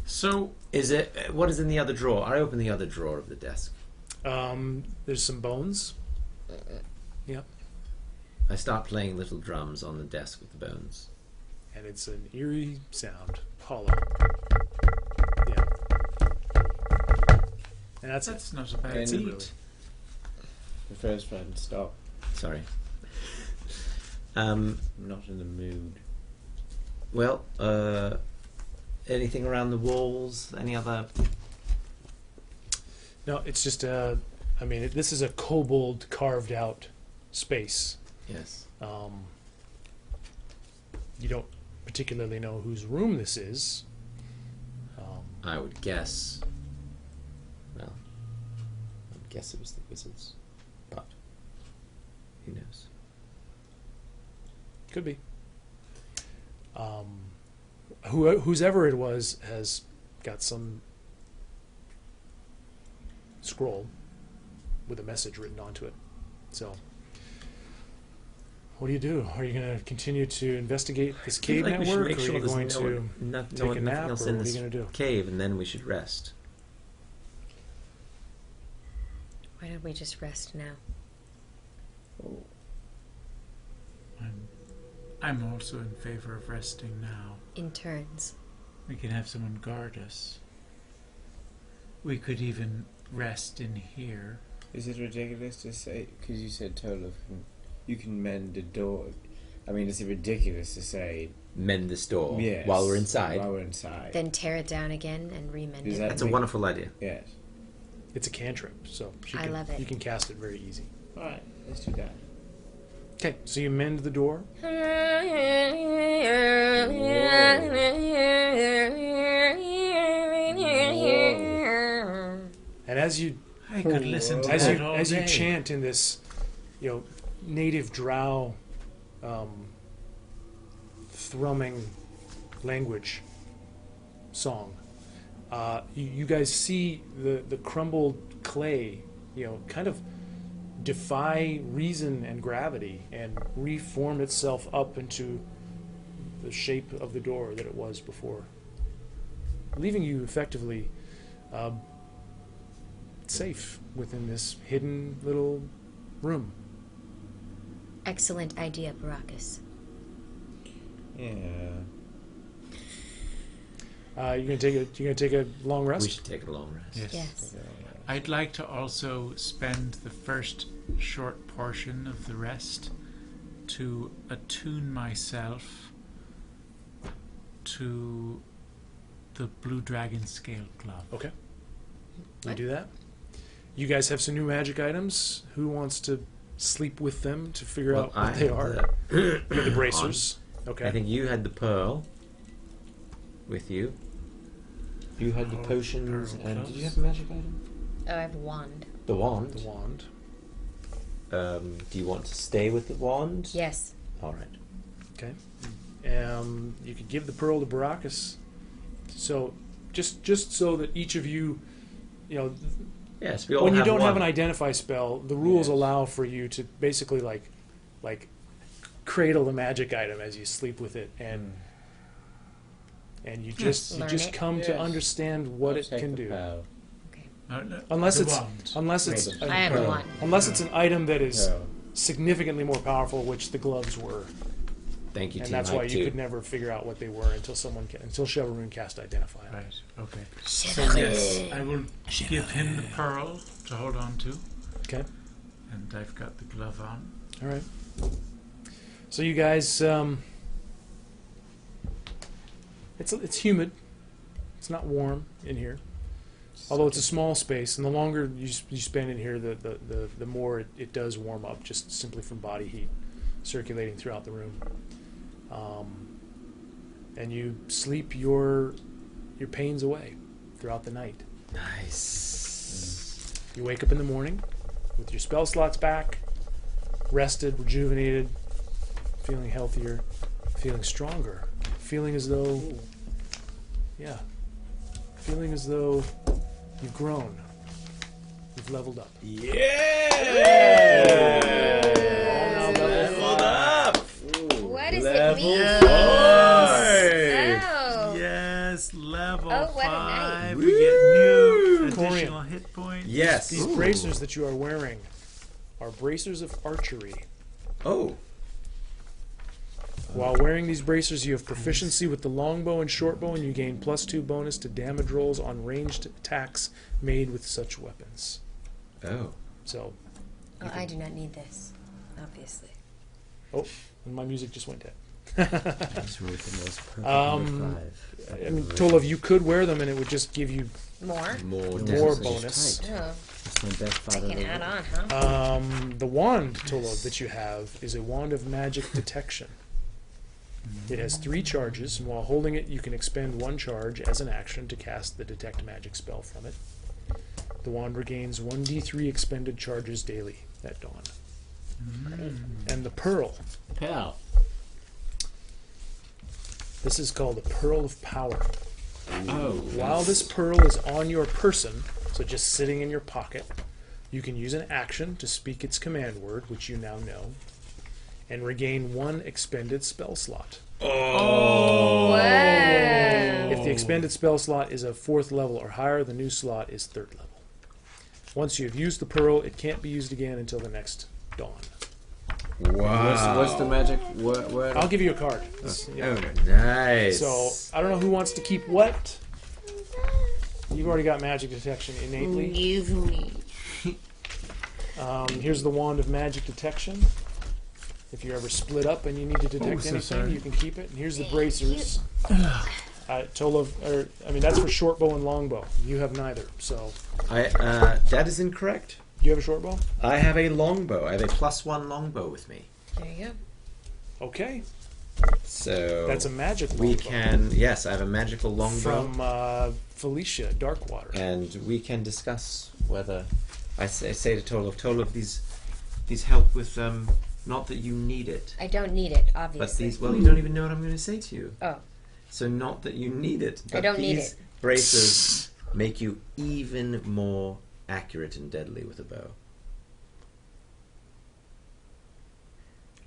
So, Is it what is in the other drawer? I open the other drawer of the desk. There's some bones. Yep. I start playing little drums on the desk with the bones. And it's an eerie sound. Hollow. Yeah. And that's it. that's not a bad And thing. Really. The first friend, stop. Sorry. I'm not in the mood. Well, anything around the walls? Any other? No, it's just I mean, this is a kobold carved out space. Yes. You don't particularly know whose room this is. I would guess. Well, I would guess it was the wizards, but who knows? Could be. Whoever it was has got some scroll with a message written onto it. So, what do you do? Are you going to continue to investigate this I feel cave like we should network, make or are sure you there's going no to one- no- take no a one- nap, nothing else or in what are you this going to do? cave, and then we should rest. Why don't we just rest now? I'm also in favor of resting now. In turns. We can have someone guard us. We could even rest in here. Is it ridiculous to say? Because you said Tolo, you can mend a door. I mean, is it ridiculous to say? Mend this door Yes, while we're inside. While we're inside. Then tear it down again and remend Is it. that- That's a wonderful idea. Yes. It's a cantrip, so I love it. you can cast it very easy. All right. Let's do that. Okay, so you mend the door. And as you I could listen to as that you all as you day. chant in this, native drow, thrumming language song, you guys see the crumbled clay, kind of defy reason and gravity and reform itself up into the shape of the door that it was before, leaving you effectively safe within this hidden little room. Excellent idea, Baracus. Yeah. You're gonna take a long rest. We should take a long rest. Yes. I'd like to also spend the first short portion of the rest to attune myself to the Blue Dragon Scale Glove. Okay. You What? do that. You guys have some new magic items. Who wants to sleep with them to figure out what they are? You have the bracers. Okay. I think you had the pearl with you. You had the Oh, potions, pearl and did you gloves. have a magic item? Oh, I have a wand. The wand. the wand. Do you want to stay with the wand? Yes. All right. Okay. You could give the pearl to Baracus. So just so that each of you, you know, Yes, we all when you have don't have one. an identify spell, the rules allow for you to basically like cradle the magic item as you sleep with it, and you just Learn it. come to Yes. understand what I'll it take can the do. pearl. Unless The it's wand. unless it's I have the Pearl. one. unless it's an item that is Pearl. significantly more powerful, which the gloves were, Thank you, and Team that's why Hype you 2. could never figure out what they were until Chevroon cast identify. Right. Okay. So yes, I will give him the pearl to hold on to, Okay. and I've got the glove on. All right. So you guys, it's humid. It's not warm in here, although it's a small space. And the longer you spend in here, the more it does warm up, just simply from body heat circulating throughout the room. And you sleep your pains away throughout the night. Nice. You wake up in the morning with your spell slots back, rested, rejuvenated, feeling healthier, feeling stronger, feeling as though, feeling as though you've grown, you've leveled up. Yeah! Leveled up! What does Level it mean? 5! Oh. Yes, level Oh, what a 5. night. We get new Corian. additional hit points. Yes. These bracers that you are wearing are bracers of archery. Oh. While wearing these bracers, you have proficiency with the longbow and shortbow, and you gain +2 bonus to damage rolls on ranged attacks made with such weapons. Oh. So, Well, I do not need this, obviously. oh, and my music just went dead. That's really the most perfect Um, number 5. I mean, Tolov, you could wear them, and it would just give you More? More more damage. bonus. tight. Oh, That's my best 5 I can ever. add on, huh? The wand, Tolov, that you have is a wand of magic detection. It has 3 charges, and while holding it, you can expend 1 charge as an action to cast the detect magic spell from it. The wand regains 1d3 expended charges daily at dawn. And the pearl. Pearl. This is called the Pearl of Power. Oh. While this pearl is on your person, so just sitting in your pocket, you can use an action to speak its command word, which you now know, and regain 1 expended spell slot. Whoa. If the expended spell slot is a 4th level or higher, the new slot is 3rd level. Once you have used the pearl, it can't be used again until the next dawn. Wow. What's the magic word? I'll give you a card. Yeah. Oh, nice. So, I don't know who wants to keep what. You've already got magic detection innately. Give me. Here's the wand of magic detection. If you're ever split up and you need to detect so anything, sorry. you can keep it. And here's the bracers. That's for short bow and long bow. You have neither. So, that is incorrect. you have a short bow? I have a longbow. I have a +1 longbow with me. There you go. Okay. So That's a magic we longbow. can. Yes, I have a magical longbow, From Felicia, Darkwater. and we can discuss whether I say to Tolov, these help with not that you need it, I don't need it, but obviously. these. Well, you don't even know what I'm going to say to you. Oh, So not that you need it. But I don't need these it. Bracers make you even more accurate and deadly with a bow.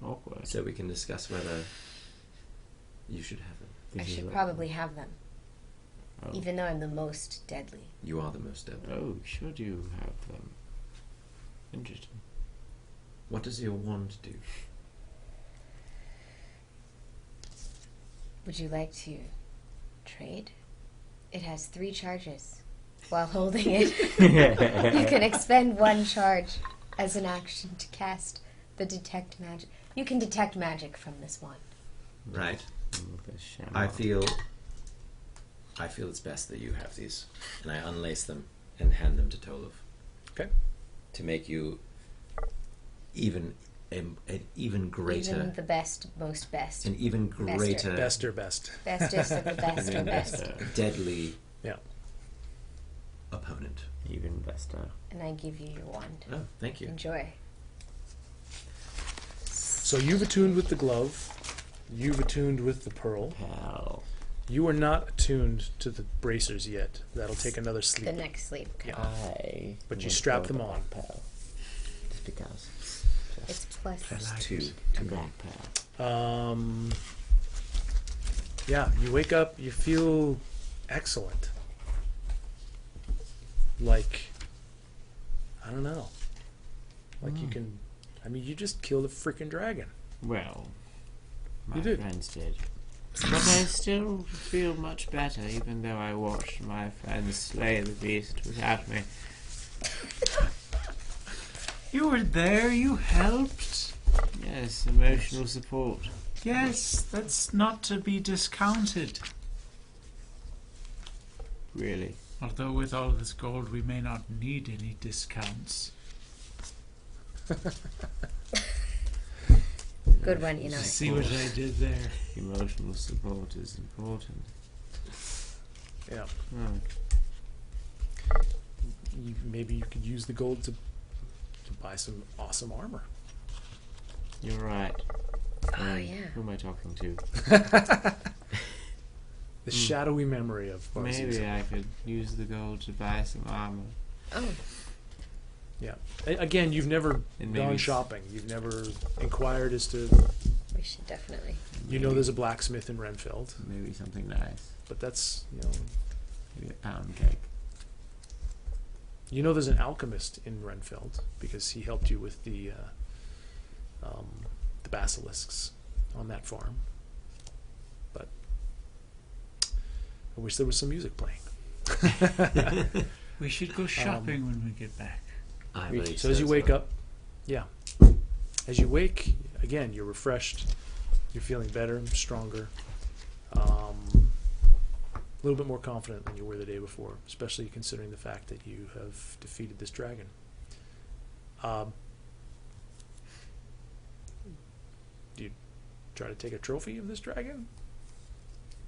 Awkward. So we can discuss whether you should have them. I This is should what- probably have them, Oh. even though I'm the most deadly. You are the most deadly. Oh, should you have them? Interesting. What does your wand do? Would you like to trade? It has 3 charges. While holding it, you can expend 1 charge as an action to cast the detect magic. You can detect magic from this wand. Right. I feel it's best that you have these, and I unlace them and hand them to Tolov. Okay. To make you an even greater, Even the best, most best. an even greater, Best or best. Bestest of the best or best. deadly Yeah. opponent. Even better. And I give you your wand. Oh, thank you. Enjoy. So you've attuned with the glove. You've attuned with the pearl. Pearl. You are not attuned to the bracers yet. That'll take another sleep. The next sleep. Okay. Yeah. But you will strap go them to on. black pearl. Just because. It's plus. Plus 2 to black pearl. Yeah, you wake up, you feel excellent. Like, I don't know. Like you can, I mean, you just killed a freaking dragon. Well, my You did. friends did. But I still feel much better, even though I watched my friends slay the beast without me. You were there, you helped. Yes, emotional support. Yes, that's not to be discounted. Really. Although with all this gold we may not need any discounts. Good one, you know. See what I did there? Emotional support is important. Yeah. Hmm. Maybe you could use the gold to buy some awesome armor. You're right. Oh, yeah. Who am I talking to? The shadowy memory of Baracus. Maybe I could use the gold to buy some armor. Oh, Yeah. Again, you've never And maybe gone s- shopping. You've never inquired as to. we should definitely. You know, there's a blacksmith in Renfield, Maybe something nice. but that's you know. Maybe a pound cake. You know, there's an alchemist in Renfield because he helped you with the basilisks on that farm. But I wish there was some music playing. We should go shopping when we get back. I believe So as you wake so. up, yeah. As you wake, again, you're refreshed. You're feeling better, stronger. A little bit more confident than you were the day before, especially considering the fact that you have defeated this dragon. Do you try to take a trophy of this dragon?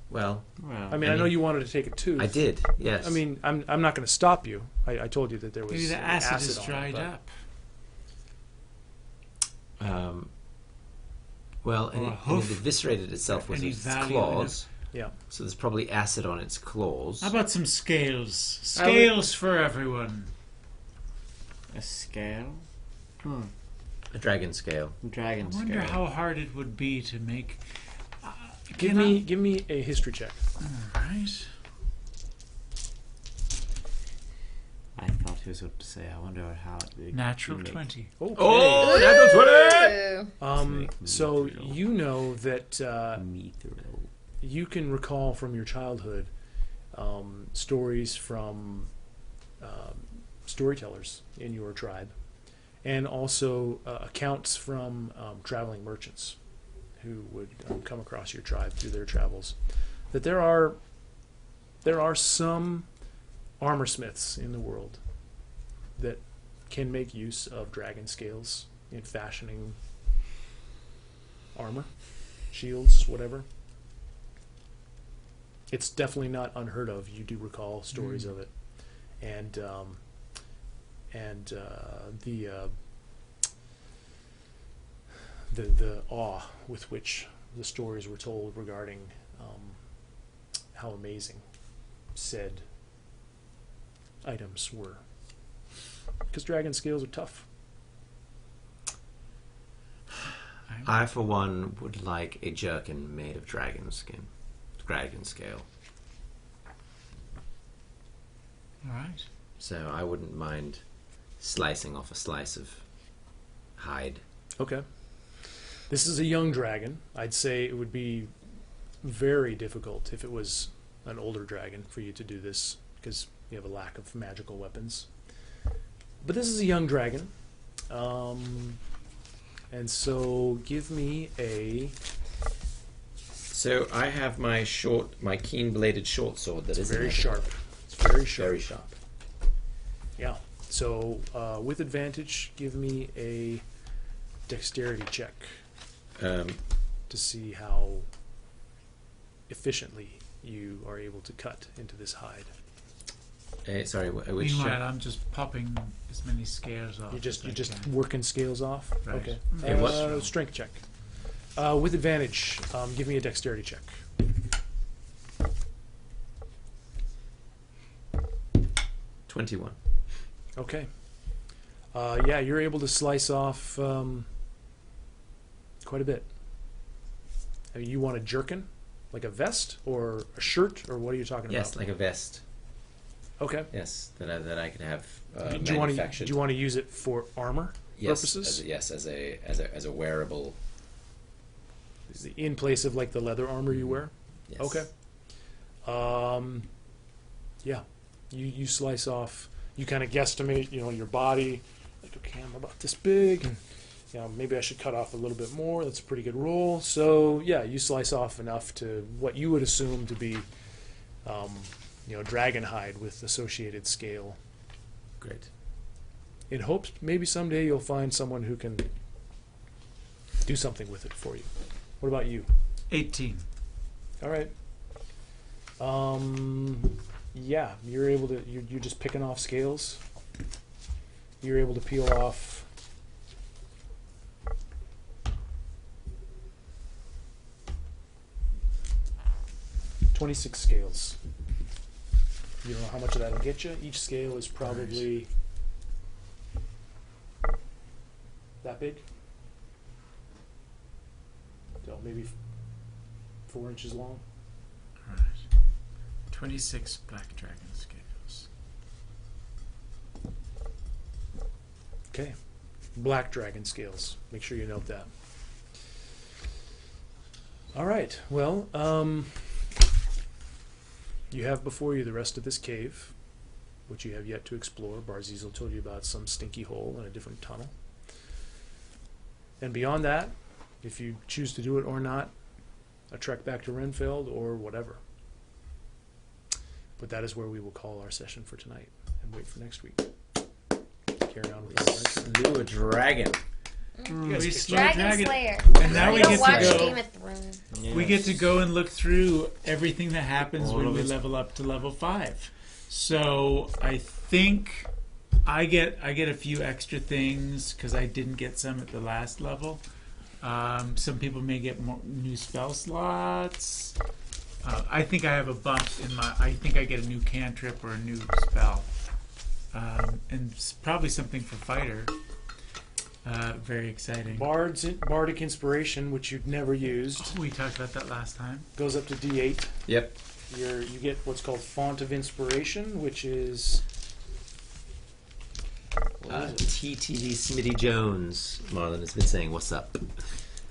Well, Well, I mean, I know you wanted to take a tooth. I did, yes. I mean, I'm not going to stop you. I told you that there was Maybe the acid is on it, dried but- up. Well, and Or a it hoof. eviscerated itself with Any its value in claws, Yeah. so there's probably acid on its claws. How about some scales? Scales for everyone. a scale? A dragon scale. Dragon I wonder scale. how hard it would be to make. Give me a history check. Alright. I thought he was about to say, I wonder how it would Natural make 20. Okay. Oh, natural 20! Snake So mithril. you know that Mithril. you can recall from your childhood stories from storytellers in your tribe, and also accounts from traveling merchants who would come across your tribe through their travels. That there are some armor smiths in the world that can make use of dragon scales in fashioning armor, shields, whatever. It's definitely not unheard of. You do recall stories of it, and the awe with which the stories were told regarding how amazing said items were. Because dragon scales are tough. I, for one, would like a jerkin made of dragon skin. Dragon scale. Alright. So I wouldn't mind slicing off a slice of hide. Okay. This is a young dragon. I'd say it would be very difficult if it was an older dragon for you to do this because you have a lack of magical weapons. But this is a young dragon. And so give me a... So I have my keen-bladed short sword that is very sharp. It's very sharp. Very sharp. Yeah. So with advantage, give me a dexterity check to see how efficiently you are able to cut into this hide. Sorry, which Meanwhile, check? I'm just popping as many scales off. You're just as I can. working scales off. Right. Okay. And what- Strength check. With advantage, give me a dexterity check. 21. Okay. Yeah, you're able to slice off quite a bit. I mean, you want a jerkin? Like a vest or a shirt, or what are you talking Yes, about? like a vest. Okay. Yes, that I could have Do you want manufactured. to use it for armor purposes? As a wearable. Is it in place of like the leather armor you wear? Yes. Okay. Yeah. You slice off. You kind of guesstimate, your body. Like, okay, I'm about this big, and maybe I should cut off a little bit more. That's a pretty good roll. So yeah, you slice off enough to what you would assume to be, dragon hide with associated scale. Great. In hopes maybe someday you'll find someone who can do something with it for you. What about you? 18. All right. Yeah, you're able to. You're just picking off scales. You're able to peel off 26 scales. You don't know how much of that'll get you. Each scale is probably that big. So maybe 4 inches long. All right. 26 black dragon scales. Okay. Black dragon scales. Make sure you note that. All right. Well, you have before you the rest of this cave, which you have yet to explore. Barzizel told you about some stinky hole in a different tunnel. And beyond that, if you choose to do it or not, a trek back to Renfeld or whatever. But that is where we will call our session for tonight and wait for next week. Carry on with our adventure. Slew a dragon. We slew a Dragon dragon. Slayer. And now we don't get watch to go. Game of Thrones. We get to go and look through everything that happens All when of we it. level up to level 5. So I think I get a few extra things because I didn't get some at the last level. Some people may get more new spell slots. I think I have a bump in my. I think I get a new cantrip or a new spell, and probably something for fighter. Very exciting. Bardic Inspiration, which you'd never used, Oh, we talked about that last time. goes up to D8. Yep. You get what's called Font of Inspiration, which is TTD Smitty Jones. Marlon has been saying, "What's up?"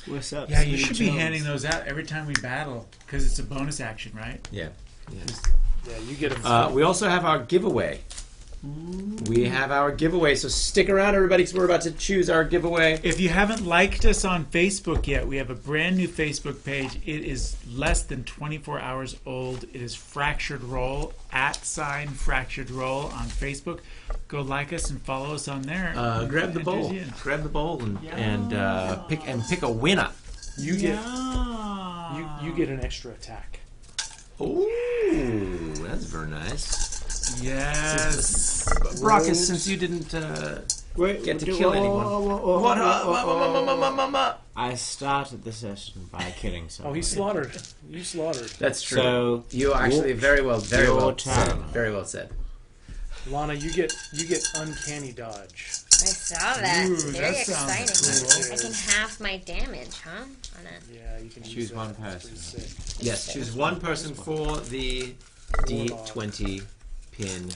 What's up? Yeah, you Smitty should be Jones? handing those out every time we battle because it's a bonus action, right? Yeah. yeah, you get them. We also have our giveaway. We have our giveaway, so stick around, everybody, because we're about to choose our giveaway. If you haven't liked us on Facebook yet, we have a brand new Facebook page. It is less than 24 hours old. It is Fractured Roll, @Fractured Roll on Facebook. Go like us and follow us on there. Grab the bowl. Grab the bowl and pick a winner. You get Yeah. you get an extra attack. Ooh, that's very nice. Yes. Baracus, since you didn't get to kill anyone. I started the session by killing someone. Oh, he slaughtered. You slaughtered. That's true. So, You actually very well said. turn. Very well said. Lana, you get uncanny dodge. I saw that. Ooh, Very that sounds exciting. cool. I can half my damage, huh? On a Yeah, you can Choose use that. one That's person. pretty sick. Yes, choose one person for the D20 pin.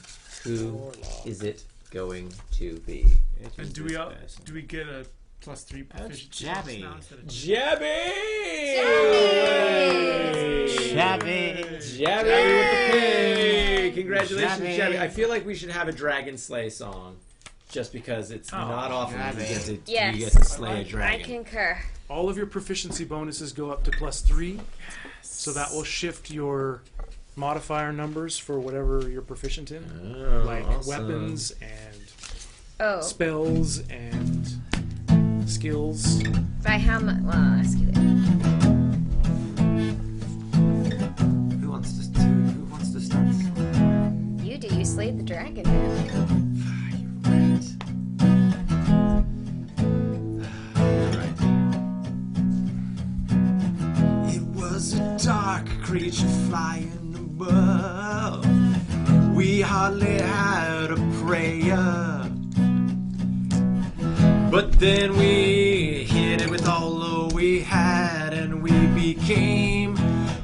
Who Warlock. is it going to be? It And is do this we person. get a +3 proficiency Jabby. now instead of Jabby with the pin! Congratulations, Jabby. Jabby. I feel like we should have a Dragon Slay song. Just because it's not often you Jabby. get to slay a I dragon. concur. All of your proficiency bonuses go up to +3, so that will shift your modifier numbers for whatever you're proficient in, Oh, like awesome. weapons and Oh, spells and skills. by how much? Well, I'll ask you later. Who wants to start this one? You do. You slayed the dragon, man. It was a dark creature flying above. We hardly had a prayer. But then we hit it with all we had, and we became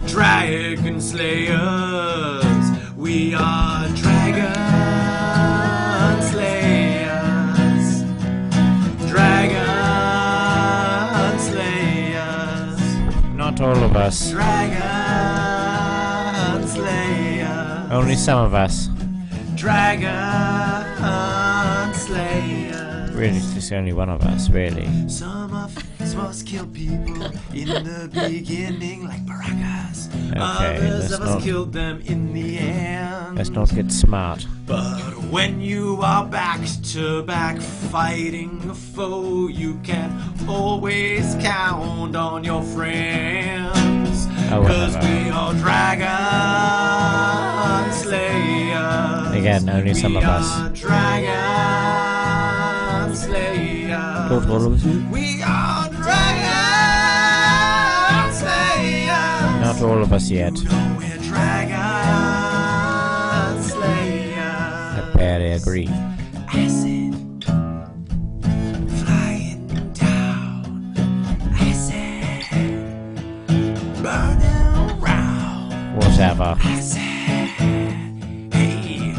dragon slayers. We are dragon slayers. Dragon slayers. Not all of us. Dragon slayers. Only some of us. Dragon slayers. Really, it's just only one of us, really. Some of us kill people in the beginning, like Baracus. Others of us killed them in the end. Let's not get smart. But when you are back to back fighting a foe, you can always count on your friends. Cause we are dragon slayers. Again, only some of us. Dragon slayers. Not all of us. We are dragon slayers. Not all of us yet. We're dragon slayers. I barely agree. Acid flying down. Acid burning around. Whatever. Acid, hey,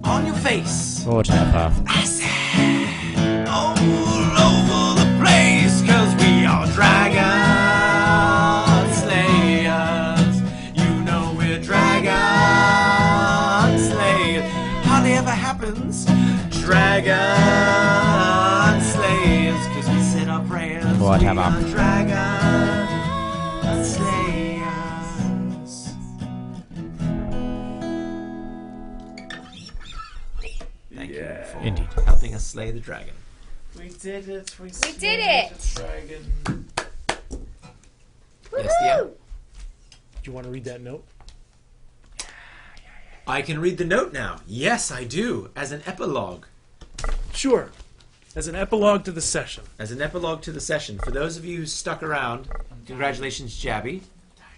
on your face. Whatever. Acid all over the place, 'cause we are dragon slayers. You know we're dragon slayers. Hardly ever happens. Dragon slayers, 'cause we said our prayers. Whatever. We are dragon slayers. Thank you for Indeed. helping us slay the dragon. We did it. We did it. Dragon. Yes, DM. Do you want to read that note? I can read the note now. Yes, I do. As an epilogue. Sure. As an epilogue to the session. As an epilogue to the session. For those of you who stuck around, congratulations, Jabby,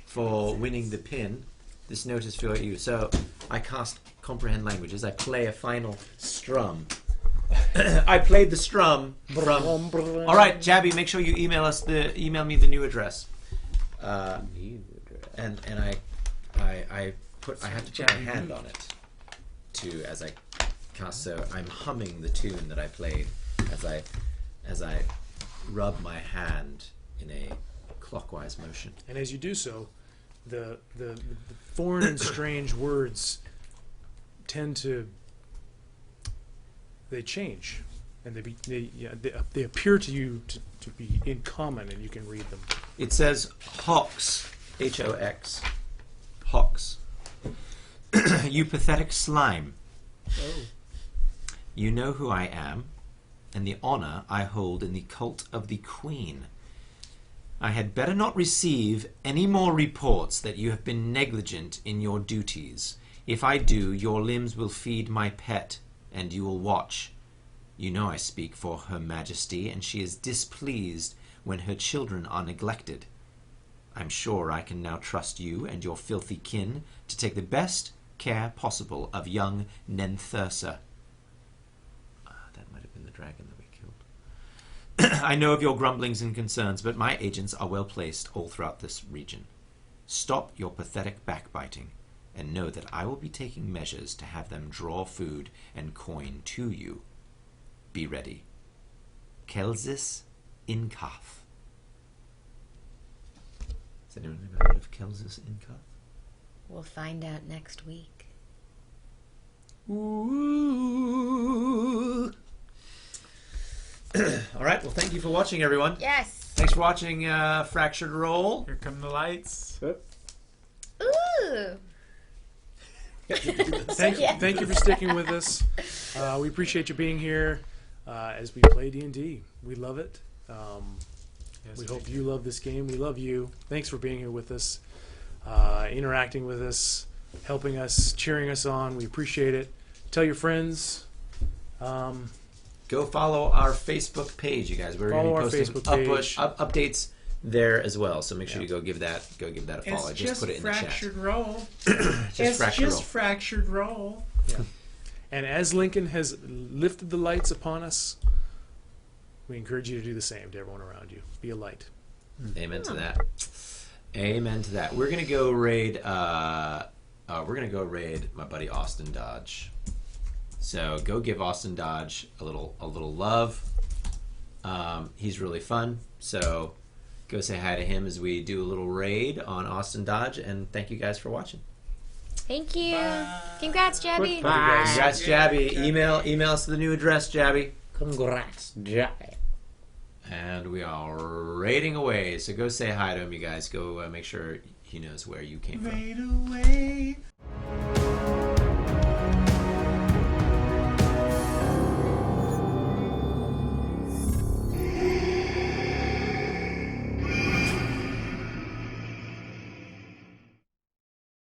for winning the pin. This note is for you. So, I cast Comprehend Languages. I play a final strum. I played the strum from... All right, Jabby, make sure you email me the new address. And I have to put my hand on it as I cast. So I'm humming the tune that I played as I rub my hand in a clockwise motion. And as you do so, the foreign and strange words tend to change, and they appear to you to be in common, and you can read them. It says Hox, H-O-X, Hox. You pathetic slime. Oh. You know who I am, and the honor I hold in the cult of the Queen. I had better not receive any more reports that you have been negligent in your duties. If I do, your limbs will feed my pet, and you will watch. You know I speak for Her Majesty, and she is displeased when her children are neglected. I'm sure I can now trust you and your filthy kin to take the best care possible of young Nenthursa. That might have been the dragon that we killed. I know of your grumblings and concerns, but my agents are well placed all throughout this region. Stop your pathetic backbiting, and know that I will be taking measures to have them draw food and coin to you. Be ready. Kelsis Inkath. Has anyone ever heard of Kelsis Inkath? We'll find out next week. Ooh. All right. Well, thank you for watching, everyone. Yes. Thanks for watching Fractured Roll. Here come the lights. Ooh. Thank you for sticking with us. We appreciate you being here as we play D&D. We love it. We hope you love this game. We love you. Thanks for being here with us, interacting with us, helping us, cheering us on. We appreciate it. Tell your friends. Go follow our Facebook page, you guys. We're going to be posting updates there as well. So make sure you go give that a follow. Just put it in the chat. Fractured Roll. Just Fractured Roll. Fractured Roll. Yeah. And as Lincoln has lifted the lights upon us, we encourage you to do the same to everyone around you. Be a light. Amen to that. Amen to that. We're gonna go raid. We're gonna go raid my buddy Austin Dodge. So go give Austin Dodge a little love. He's really fun. So go say hi to him as we do a little raid on Austin Dodge. And thank you guys for watching. Thank you. Congrats, Jabby. Bye. Congrats, Jabby. Email us to the new address, Jabby. Congrats, Jabby. And we are raiding away. So go say hi to him, you guys. Go make sure he knows where you came from. Raid away.